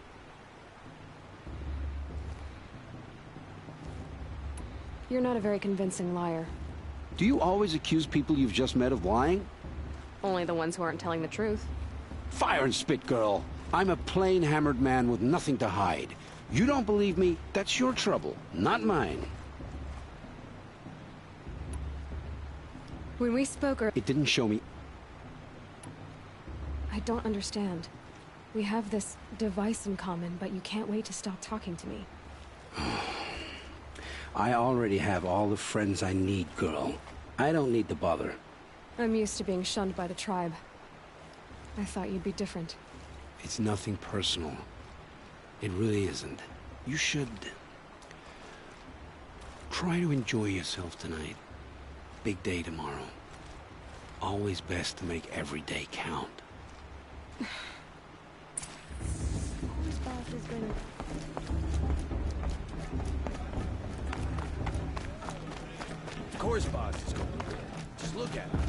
You're not a very convincing liar. Do you always accuse people you've just met of lying? Only the ones who aren't telling the truth. Fire and spit, girl. I'm a plain hammered man with nothing to hide. You don't believe me? That's your trouble, not mine. When we spoke It didn't show me. I don't understand. We have this device in common, but you can't wait to stop talking to me. I already have all the friends I need, girl. I don't need to bother. I'm used to being shunned by the tribe. I thought you'd be different. It's nothing personal. It really isn't. You should try to enjoy yourself tonight. Big day tomorrow. Always best to make every day count. Of course Boss is going to win. Just look at him.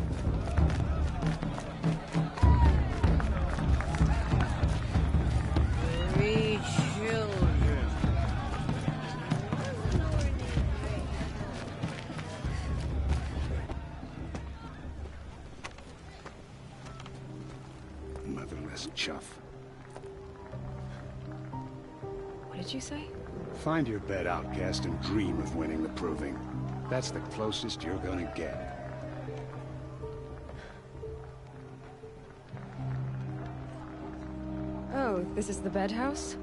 Three children. Motherless chuff. What did you say? Find your bed, outcast, and dream of winning the Proving. That's the closest you're gonna get. Oh, this is the bed house?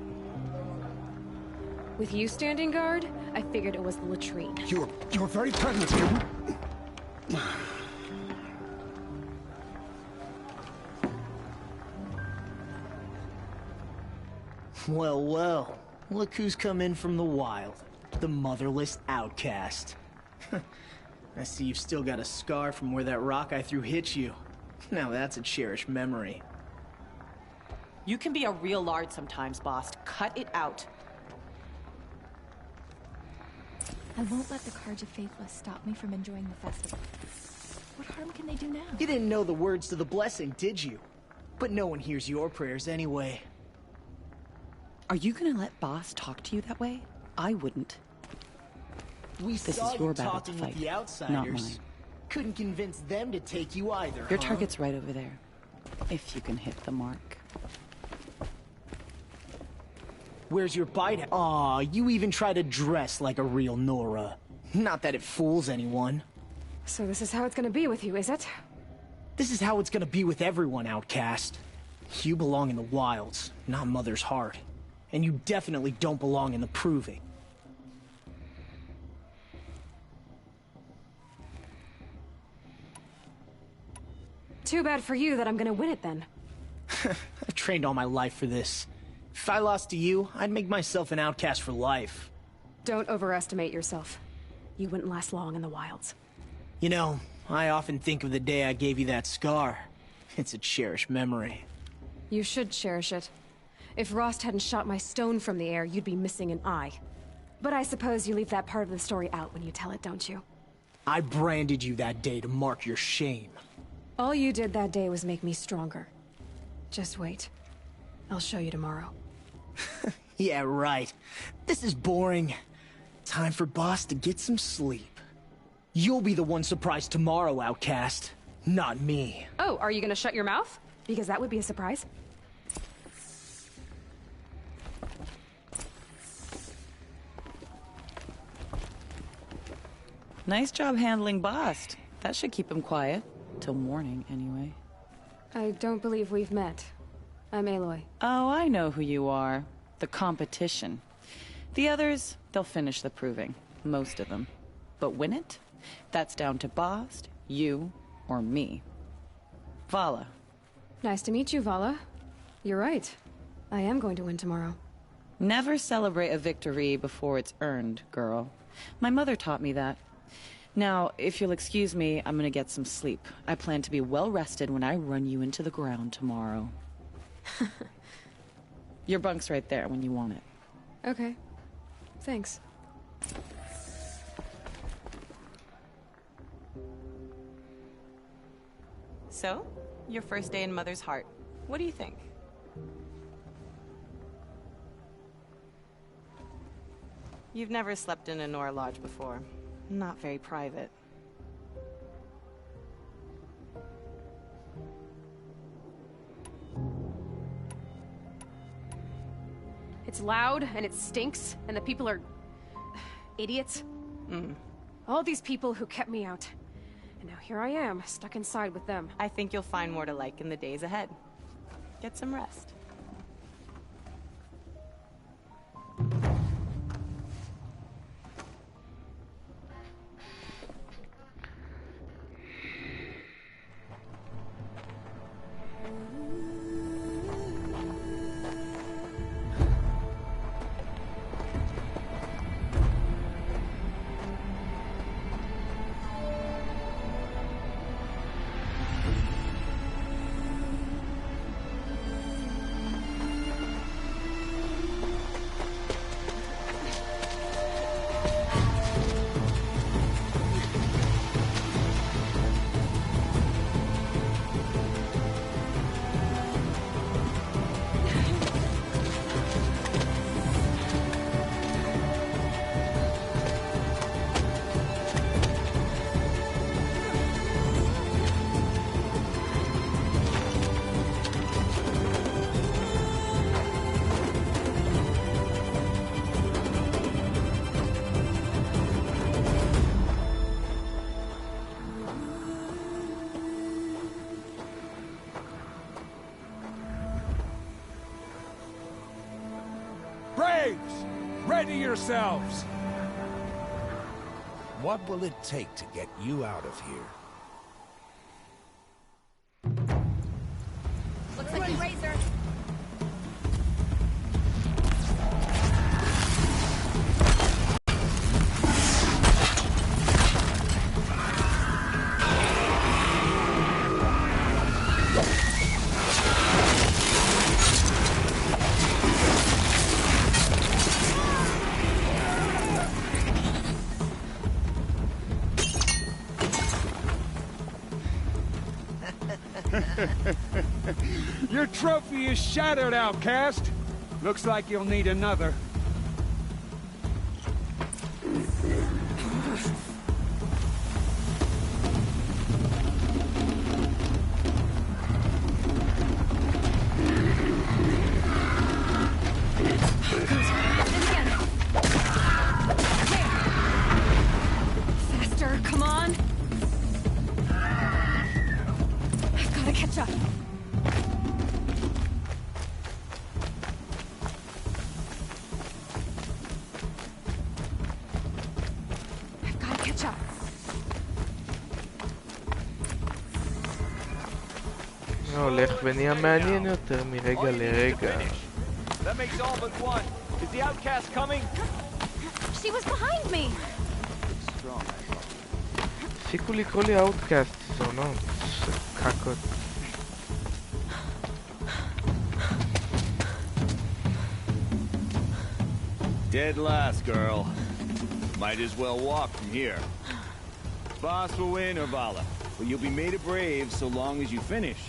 With you standing guard, I figured it was the latrine. You're very pregnant here. Well, well. Look who's come in from the wild. The motherless outcast. I see you've still got a scar from where that rock I threw hit you. Now that's a cherished memory. You can be a real lard sometimes, boss. Cut it out. I won't let the Carja Faithless stop me from enjoying the festival. What harm can they do now? You didn't know the words to the blessing, did you? But no one hears your prayers anyway. Are you gonna let Boss talk to you that way? I wouldn't. We This saw is your you battle to talking fight, with the not outsiders. mine. Couldn't convince them to take you either, Your huh? target's right over there. If you can hit the mark. Where's your bite? Aw, you even try to dress like a real Nora. Not that it fools anyone. So this is how it's gonna be with you, is it? This is how it's gonna be with everyone, outcast. You belong in the wilds, not Mother's Heart. And you definitely don't belong in the Proving. Too bad for you that I'm gonna win it then. I've trained all my life for this. If I lost to you, I'd make myself an outcast for life. Don't overestimate yourself. You wouldn't last long in the wilds. You know, I often think of the day I gave you that scar. It's a cherished memory. You should cherish it. If Rost hadn't shot my stone from the air, you'd be missing an eye. But I suppose you leave that part of the story out when you tell it, don't you? I branded you that day to mark your shame. All you did that day was make me stronger. Just wait. I'll show you tomorrow. Yeah, right. This is boring. Time for Boss to get some sleep. You'll be the one surprised tomorrow, outcast. Not me. Oh, are you gonna shut your mouth? Because that would be a surprise. Nice job handling Bast. That should keep him quiet. Till morning, anyway. I don't believe we've met. I'm Aloy. Oh, I know who you are. The competition. The others, they'll finish the Proving. Most of them. But win it? That's down to Bast, you, or me. Vala. Nice to meet you, Vala. You're right. I am going to win tomorrow. Never celebrate a victory before it's earned, girl. My mother taught me that. Now, if you'll excuse me, I'm gonna get some sleep. I plan to be well rested when I run you into the ground tomorrow. Your bunk's right there when you want it. Okay. Thanks. So, your first day in Mother's Heart. What do you think? You've never slept in a Nora Lodge before. Not very private. It's loud, and it stinks, and the people are... idiots. All these people who kept me out. And now here I am, stuck inside with them. I think you'll find more to like in the days ahead. Get some rest. Braves! Ready yourselves! What will it take to get you out of here? Looks like a razor. Your trophy is shattered, outcast. Looks like you'll need another. Faster, come on! I've gotta catch up. I've gotta catch up. זה הולך ונהיה מעניין יותר מרגע לרגע. That makes all but one. Is the outcast coming? She was behind me. Strong. הפסיקו לקרוא לי אאוטקאסט, זונות, קקות. Dead last, girl. Might as well walk from here. Boss will win, or Vala, but you'll be made a brave so long as you finish.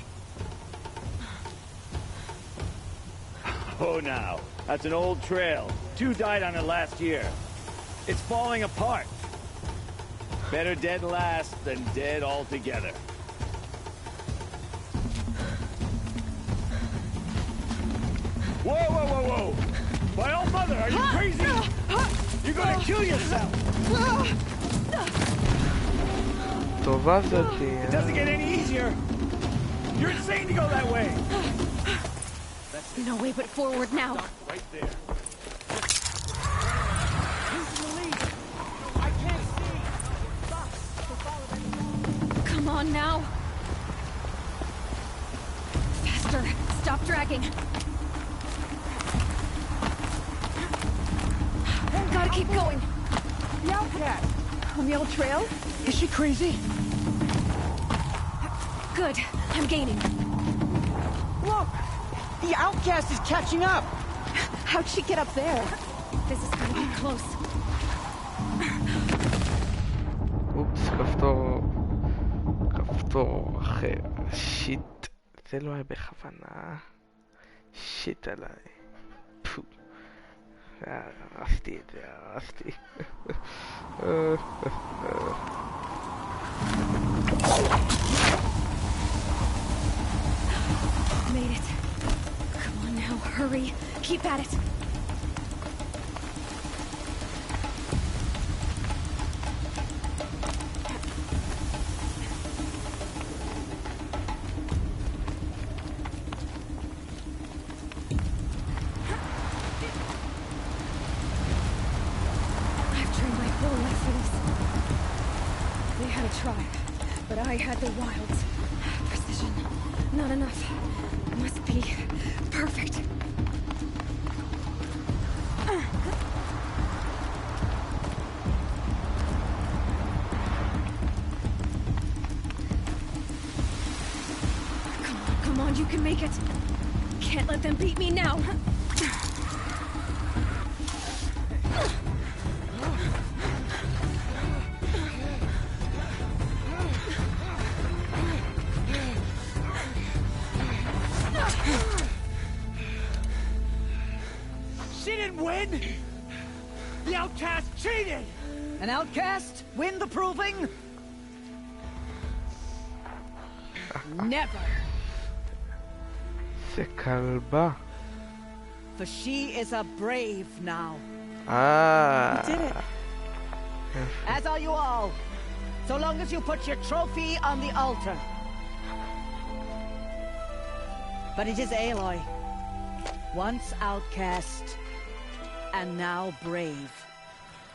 Oh, now. That's an old trail. 2 died on it last year. It's falling apart. Better dead last than dead altogether. Whoa, whoa, whoa, whoa! My old mother, are you crazy? You're gonna kill yourself! טובה זאתי. It doesn't get any easier! You're insane to go that way! No way but forward now. Right there. Come on now. Faster. Stop dragging. Gotta keep going. The outcast! On the old trail? Is she crazy? Good. I'm gaining. Look! The outcast is catching up! How'd she get up there? This is gonna be close. אופס, כפתור אחר. שיט. זה לא היה בכוונה. שיט עליי. פו. הרסתי את זה, הרסתי. Made it. Come on now, hurry. Keep at it. born late for this. They had a tribe, but I had the wilds. Precision. Not enough. Must be perfect. Come on, you can make it. Can't let them beat me now. She didn't win! The outcast cheated! An outcast win the proving? Never! Se kalba. For she is a brave now. Ah. You did it. As are you all. So long as you put your trophy on the altar. But it is Aloy. Once outcast, and now brave,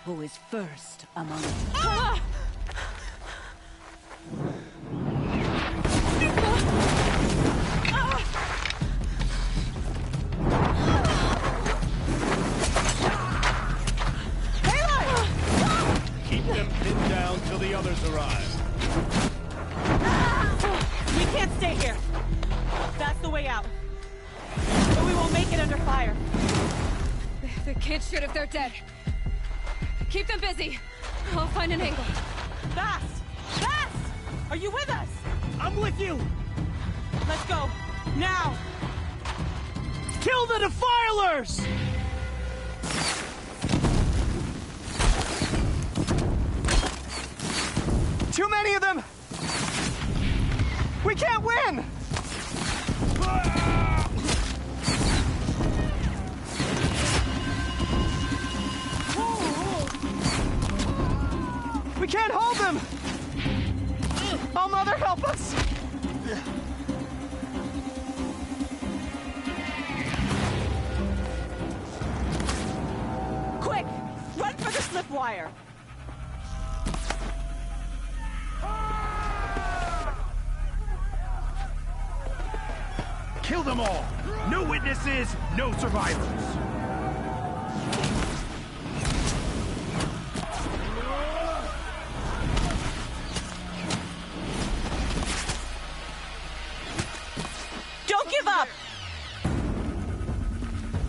who is first among you. Ah! Keep them pinned down till the others arrive. We can't stay here. That's the way out. But we won't make it under fire. They can't shoot if they're dead. Keep them busy. I'll find an angle. Fast! Fast! Are you with us? I'm with you! Let's go. Now! Kill the Defilers! Too many of them! We can't win! We can't hold them! Oh, Mother, help us! Quick! Run for the slip wire! Kill them all! No witnesses, no survivors! Don't give up!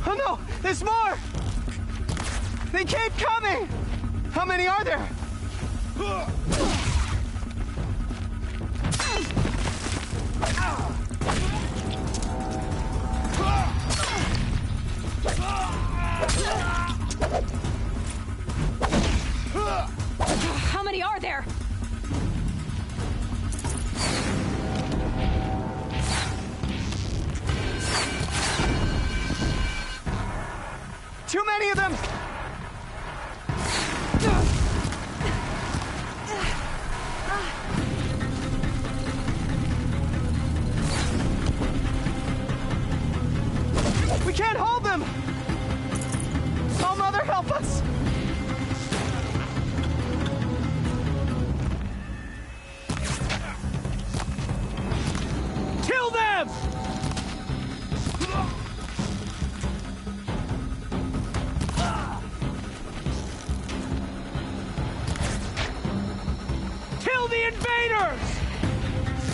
Oh no! There's more! They keep coming! How many are there? How many are there? Too many of them! We can't hold them! Oh, Mother, help us! Kill them! Kill the invaders!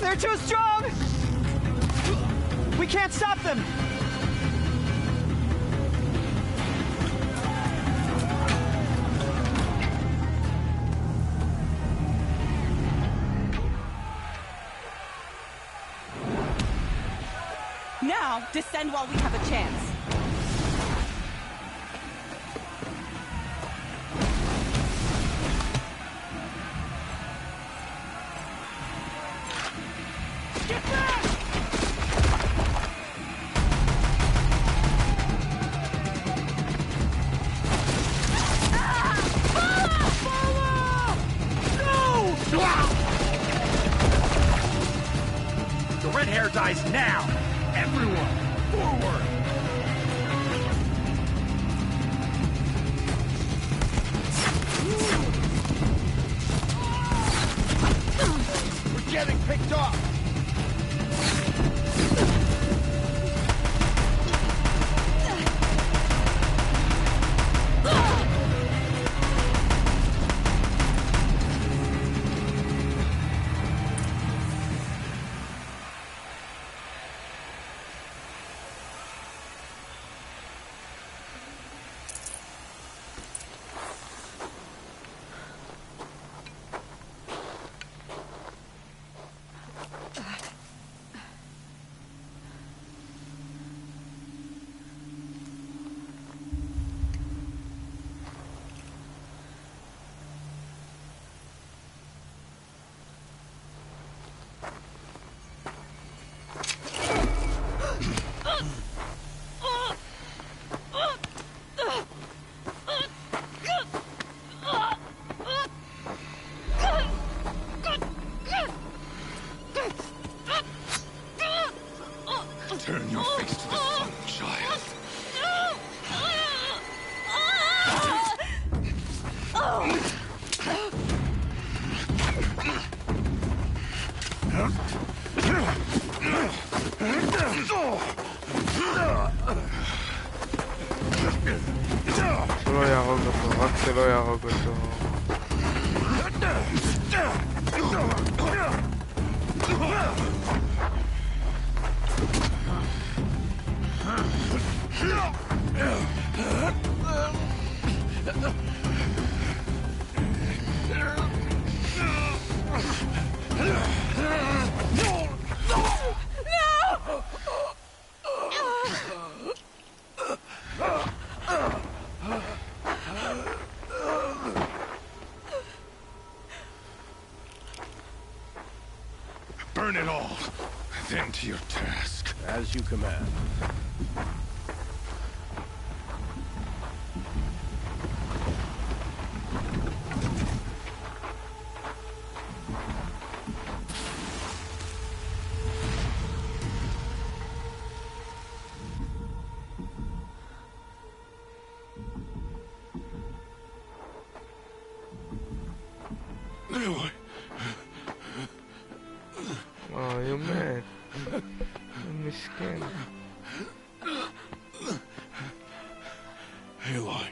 They're too strong! We can't stop them! Now, descend while we have a chance. Get back! The red hair dies now! Everyone, forward! getting picked off! Turn your face to the sun, child. שלא יהרוג אותו, רק שלא יהרוג אותו. Burn it all, then to your task. As you command. You mad? Miskin. Aloy.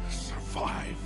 Survive.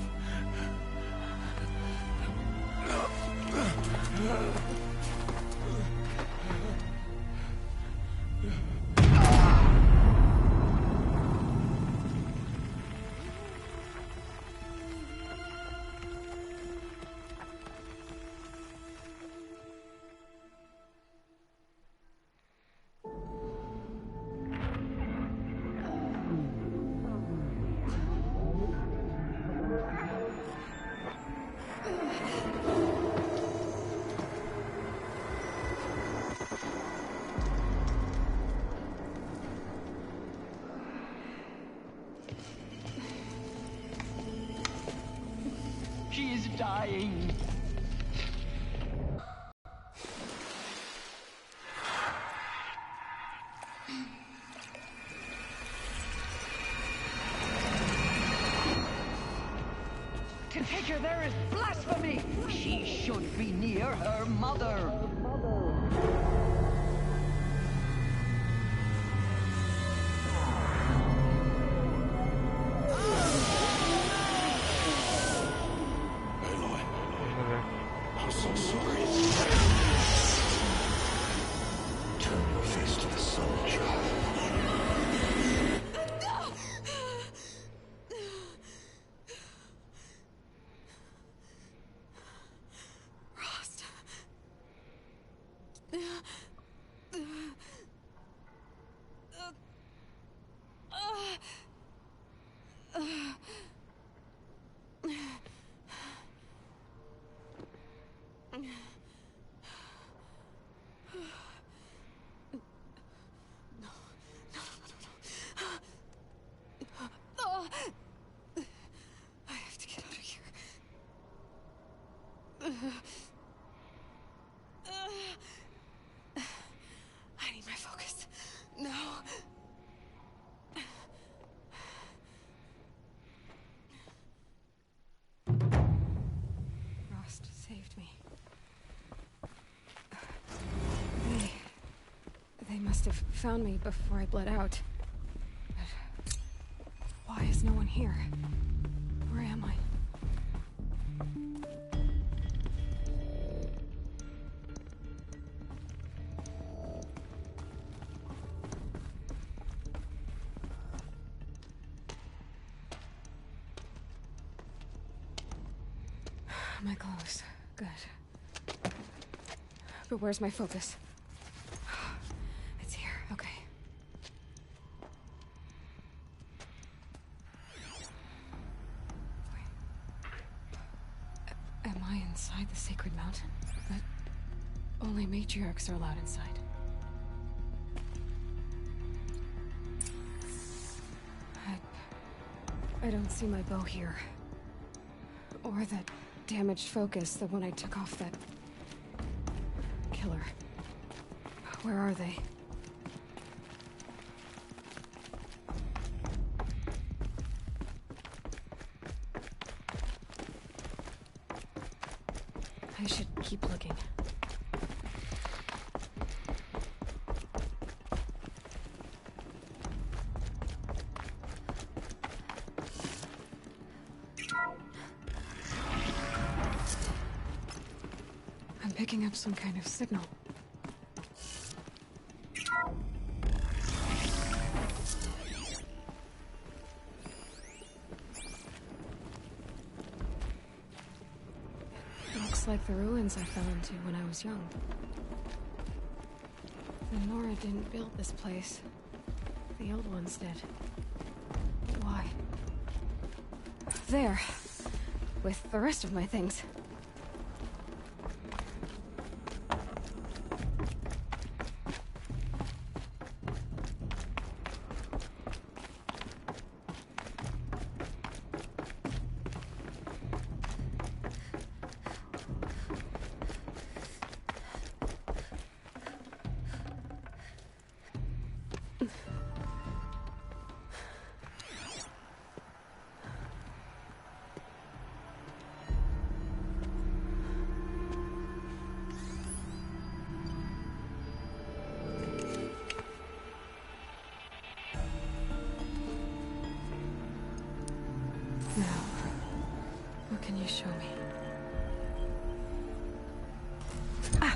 She is dying. To take her there is blasphemy. She should be near her mother. I'm so sorry. Turn your face to the sun, child. have found me before I bled out. But why is no one here? Where am I? My clothes. Good. But where's my focus? It's here. Okay. Wait. Am I inside the sacred mountain? But only matriarchs are allowed inside. I don't see my bow here. Or that damaged focus, the one I took off that killer. Where are they? I should keep looking. I'm picking up some kind of signal. Looks like the ruins I fell into when I was young. The Nora didn't build this place. The old ones did. But why? There. With the rest of my things. Now, what can you show me? Ah!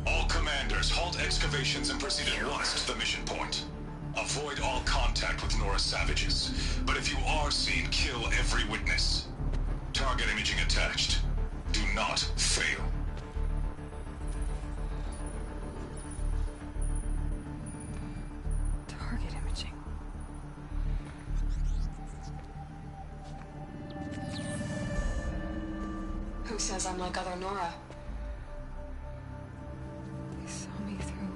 All commanders, halt excavations and proceed at once to the mission point. Avoid all contact with Nora savages, but if you are seen, kill every witness. Target imaging attached. Do not fail. Target imaging. Who says I'm like other Nora? They saw me through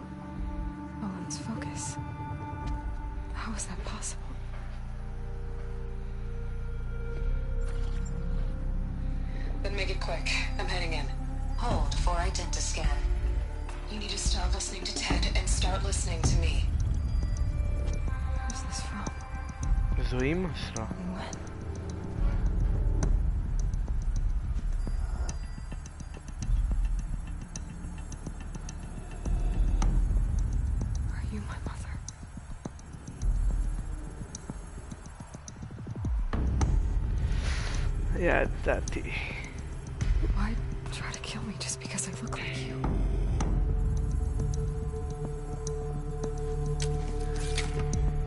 Owen's focus. How is that possible? Then make it quick. I'm heading in. Hold for identiscan. You need to stop listening to Ted and start listening to me. Who's this from? זו אמא שלו. Are you my mother? ידעתי. Why try to kill me just because I look like you?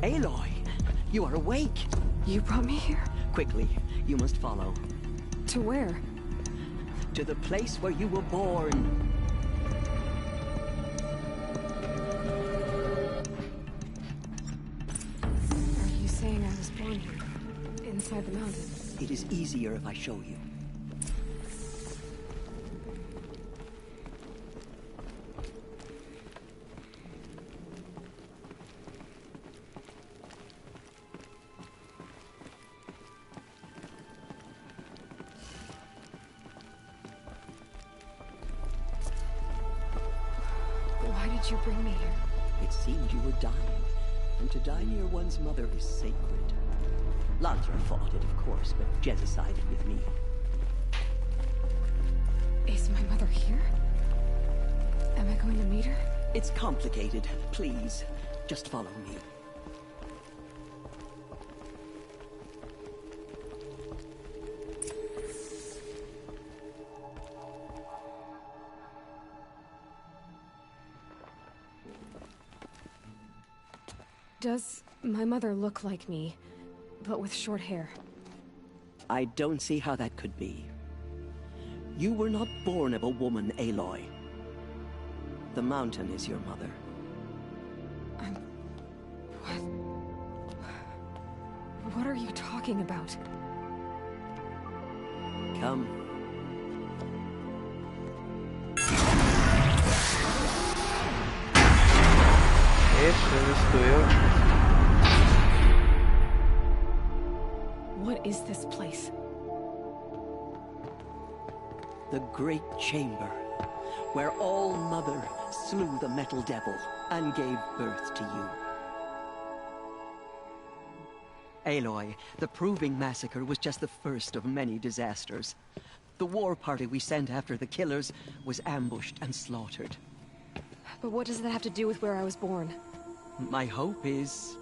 Aloy, you are awake. You brought me here? Quickly, you must follow. To where? To the place where you were born. Are you saying I was born here? Inside the mountain? It is easier if I show you. Why did you bring me here? It seemed you were dying. and to die near one's mother is sacred. Lansra fought it, of course, but Jezza sided with me. Is my mother here? Am I going to meet her? It's complicated. Please, just follow me. Does my mother look like me, but with short hair? I don't see how that could be. You were not born of a woman, Aloy. The mountain is your mother. What are you talking about? Come. What is this place? The Great Chamber, where All-Mother slew the Metal Devil and gave birth to you. Aloy, the Proving Massacre was just the first of many disasters. The war party we sent after the killers was ambushed and slaughtered. But what does that have to do with where I was born? My hope is...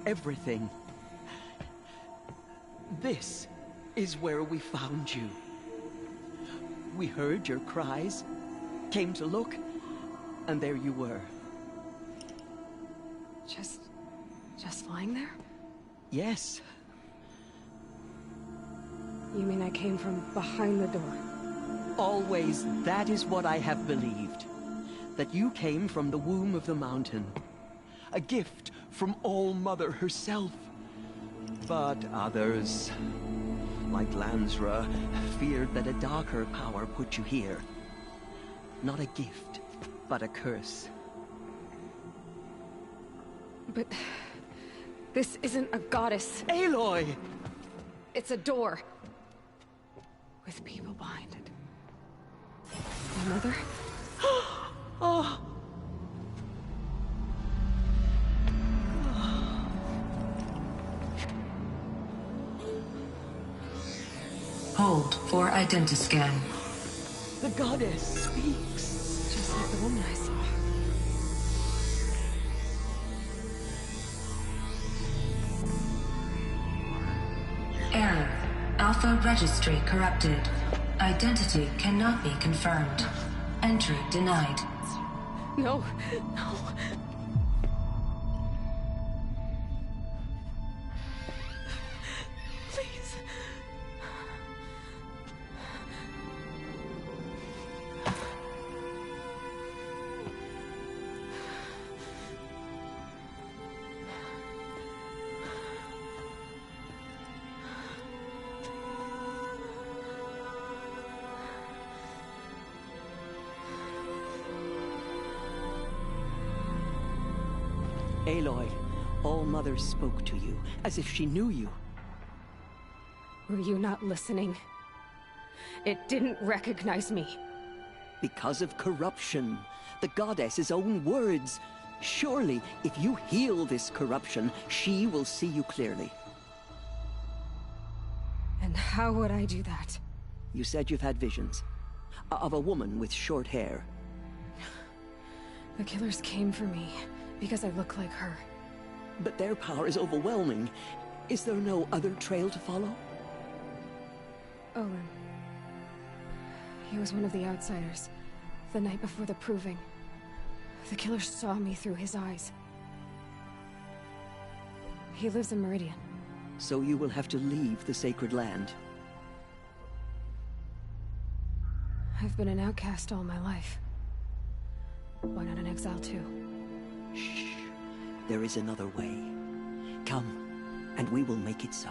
everything. This is where we found you. We heard your cries, came to look, and there you were. Just lying there? Yes. You mean I came from behind the door? Always, that is what I have believed. That you came from the womb of the mountain. A gift from All-Mother herself. But others, like Lansra, feared that a darker power put you here. Not a gift, but a curse. But... this isn't a goddess. Aloy! It's a door. With people behind it. My mother? Oh! Hold for identiscan. The goddess speaks. Just like the woman I saw. Error. Alpha registry corrupted. Identity cannot be confirmed. Entry denied. No, no. Please. Aloy, All-Mother spoke to you, as if she knew you. Were you not listening? It didn't recognize me. Because of corruption. The goddess's own words. Surely, if you heal this corruption, she will see you clearly. And how would I do that? You said you've had visions. Of a woman with short hair. The killers came for me, because I look like her. But their power is overwhelming. Is there no other trail to follow? Olin. He was one of the outsiders. The night before the Proving. The killers saw me through his eyes. He lives in Meridian. So you will have to leave the sacred land. I've been an outcast all my life. Why not an exile too? Shh. There is another way. Come, and we will make it so.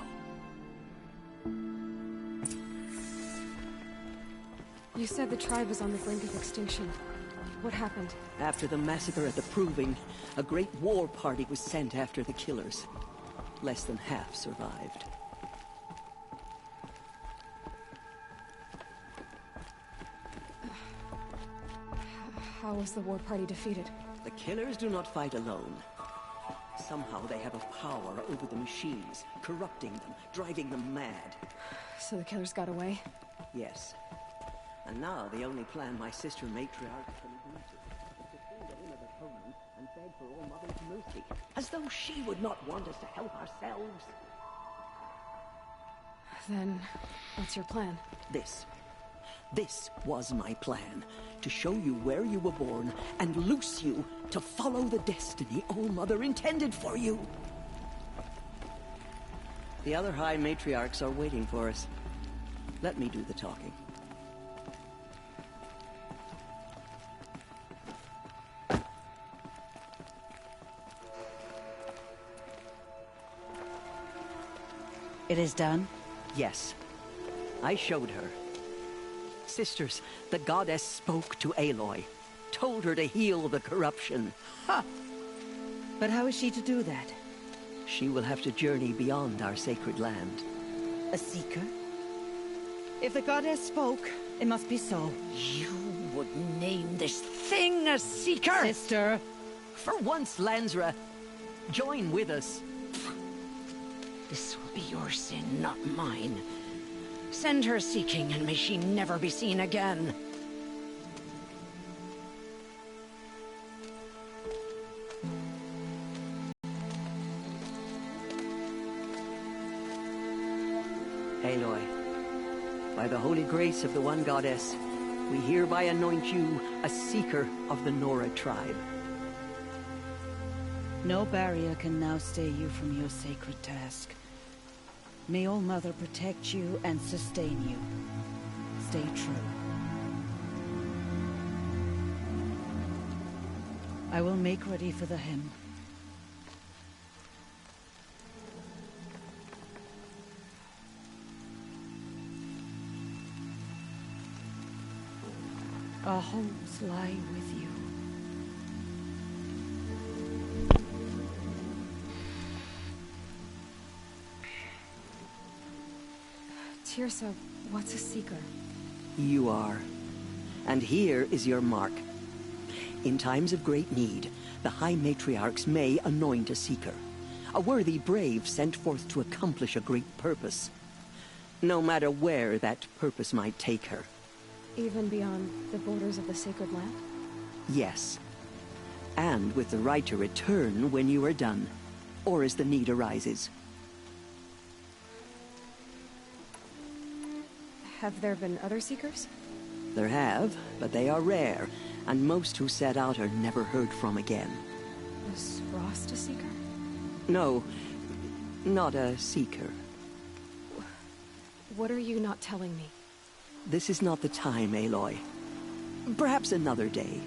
You said the tribe was on the brink of extinction. What happened? After the massacre at the Proving, a great war party was sent after the killers. Less than half survived. How was the war party defeated? The killers do not fight alone. Somehow they have a power over the machines, corrupting them, driving them mad. So the killers got away? Yes. And now the only plan my sister matriarch can agree to is to stand in of atonement and beg for All Mother's mercy, as though she would not want us to help ourselves. Then, what's your plan? This was my plan. To show you where you were born and loose you to follow the destiny All Mother intended for you. The other High Matriarchs are waiting for us. Let me do the talking. It is done? Yes. I showed her. Sisters, the goddess spoke to Aloy. Told her to heal the corruption. Ha! But how is she to do that? She will have to journey beyond our sacred land. A seeker? If the goddess spoke, it must be so. You would name this thing a seeker? Sister! For once, Lansra, join with us. This will be your sin, not mine. Send her seeking, and may she never be seen again. Aloy, by the holy grace of the One Goddess, we hereby anoint you a seeker of the Nora tribe. No barrier can now stay you from your sacred task. May All Mother protect you and sustain you. Stay true. I will make ready for the hymn. Our hopes lie with you. Teersa, what's a seeker? You are. And here is your mark. In times of great need, the High Matriarchs may anoint a seeker. A worthy brave sent forth to accomplish a great purpose. No matter where that purpose might take her. Even beyond the borders of the sacred land? Yes. And with the right to return when you are done, or as the need arises. Have there been other seekers? There have, but they are rare, and most who set out are never heard from again. Was Rost a seeker? No, not a seeker. What are you not telling me? This is not the time, Aloy. Perhaps another day.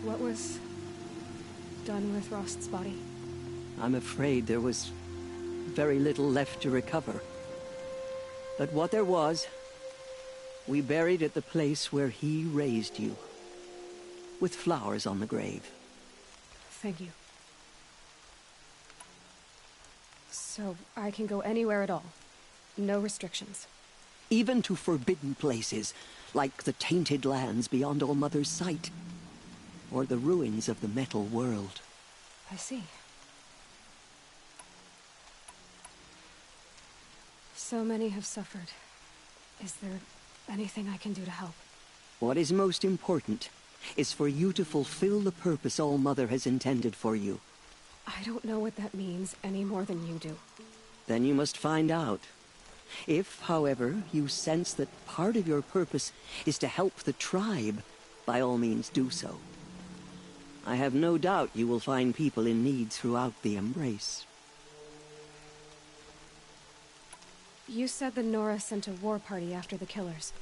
What was done with Rost's body? I'm afraid there was very little left to recover. But what there was, we buried at the place where he raised you, with flowers on the grave. Thank you. So I can go anywhere at all? No restrictions? Even to forbidden places, like the tainted lands beyond All Mother's sight, or the ruins of the metal world. I see. So many have suffered. Is there anything I can do to help? What is most important is for you to fulfill the purpose All Mother has intended for you. I don't know what that means any more than you do. Then you must find out. If, however, you sense that part of your purpose is to help the tribe, by all means do so. I have no doubt you will find people in need throughout the Embrace. You said the Nora sent a war party after the killers.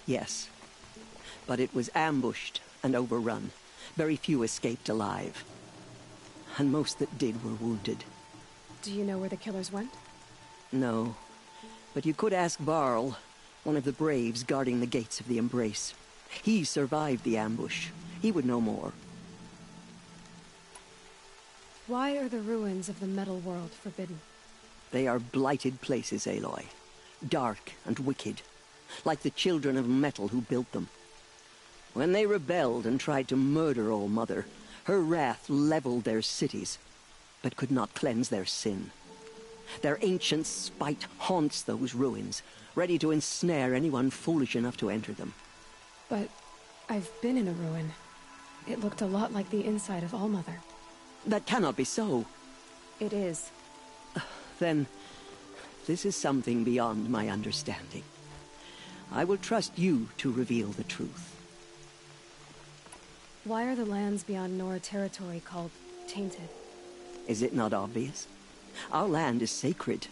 Yes. But it was ambushed and overrun. Very few escaped alive. And most that did were wounded. Do you know where the killers went? No. But you could ask Varl, one of the braves guarding the gates of the Embrace. He survived the ambush. He would know more. Why are the ruins of the metal world forbidden? They are blighted places, Aloy. Dark and wicked. Like the children of metal who built them. When they rebelled and tried to murder All Mother, Her wrath leveled their cities, but could not cleanse their sin. Their ancient spite haunts those ruins, ready to ensnare anyone foolish enough to enter them. But I've been in a ruin. It looked a lot like the inside of Allmother. That cannot be so. It is. Then, this is something beyond my understanding. I will trust you to reveal the truth. Why are the lands beyond Nora territory called tainted? Is it not obvious? Our land is sacred.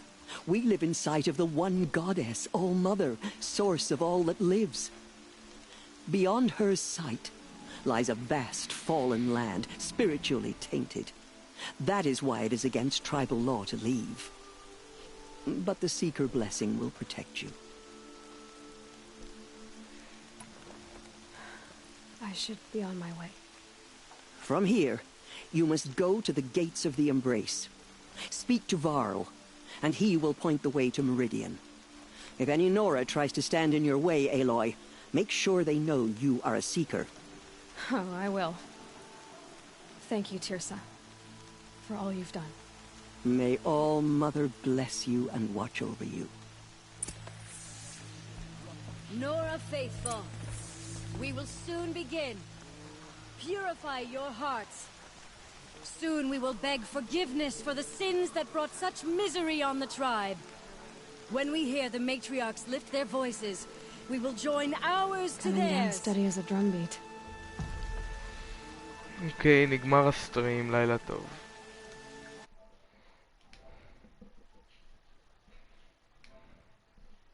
We live in sight of the one goddess, All-Mother, source of all that lives. Beyond her sight lies a vast fallen land, spiritually tainted. That is why it is against tribal law to leave. But the Seeker blessing will protect you. I should be on my way. From here, you must go to the Gates of the Embrace. Speak to Varl, and he will point the way to Meridian. If any Nora tries to stand in your way, Aloy, make sure they know you are a Seeker. Oh, I will. Thank you, Teersa, for all you've done. May All-Mother bless you and watch over you. Nora Faithful, we will soon begin. Purify your hearts. Soon we will beg forgiveness for the sins that brought such misery on the tribe. When we hear the matriarchs lift their voices, we will join ours to Coming down theirs. steady as a drumbeat. אוקיי, נגמר הסטרים, לילה טוב.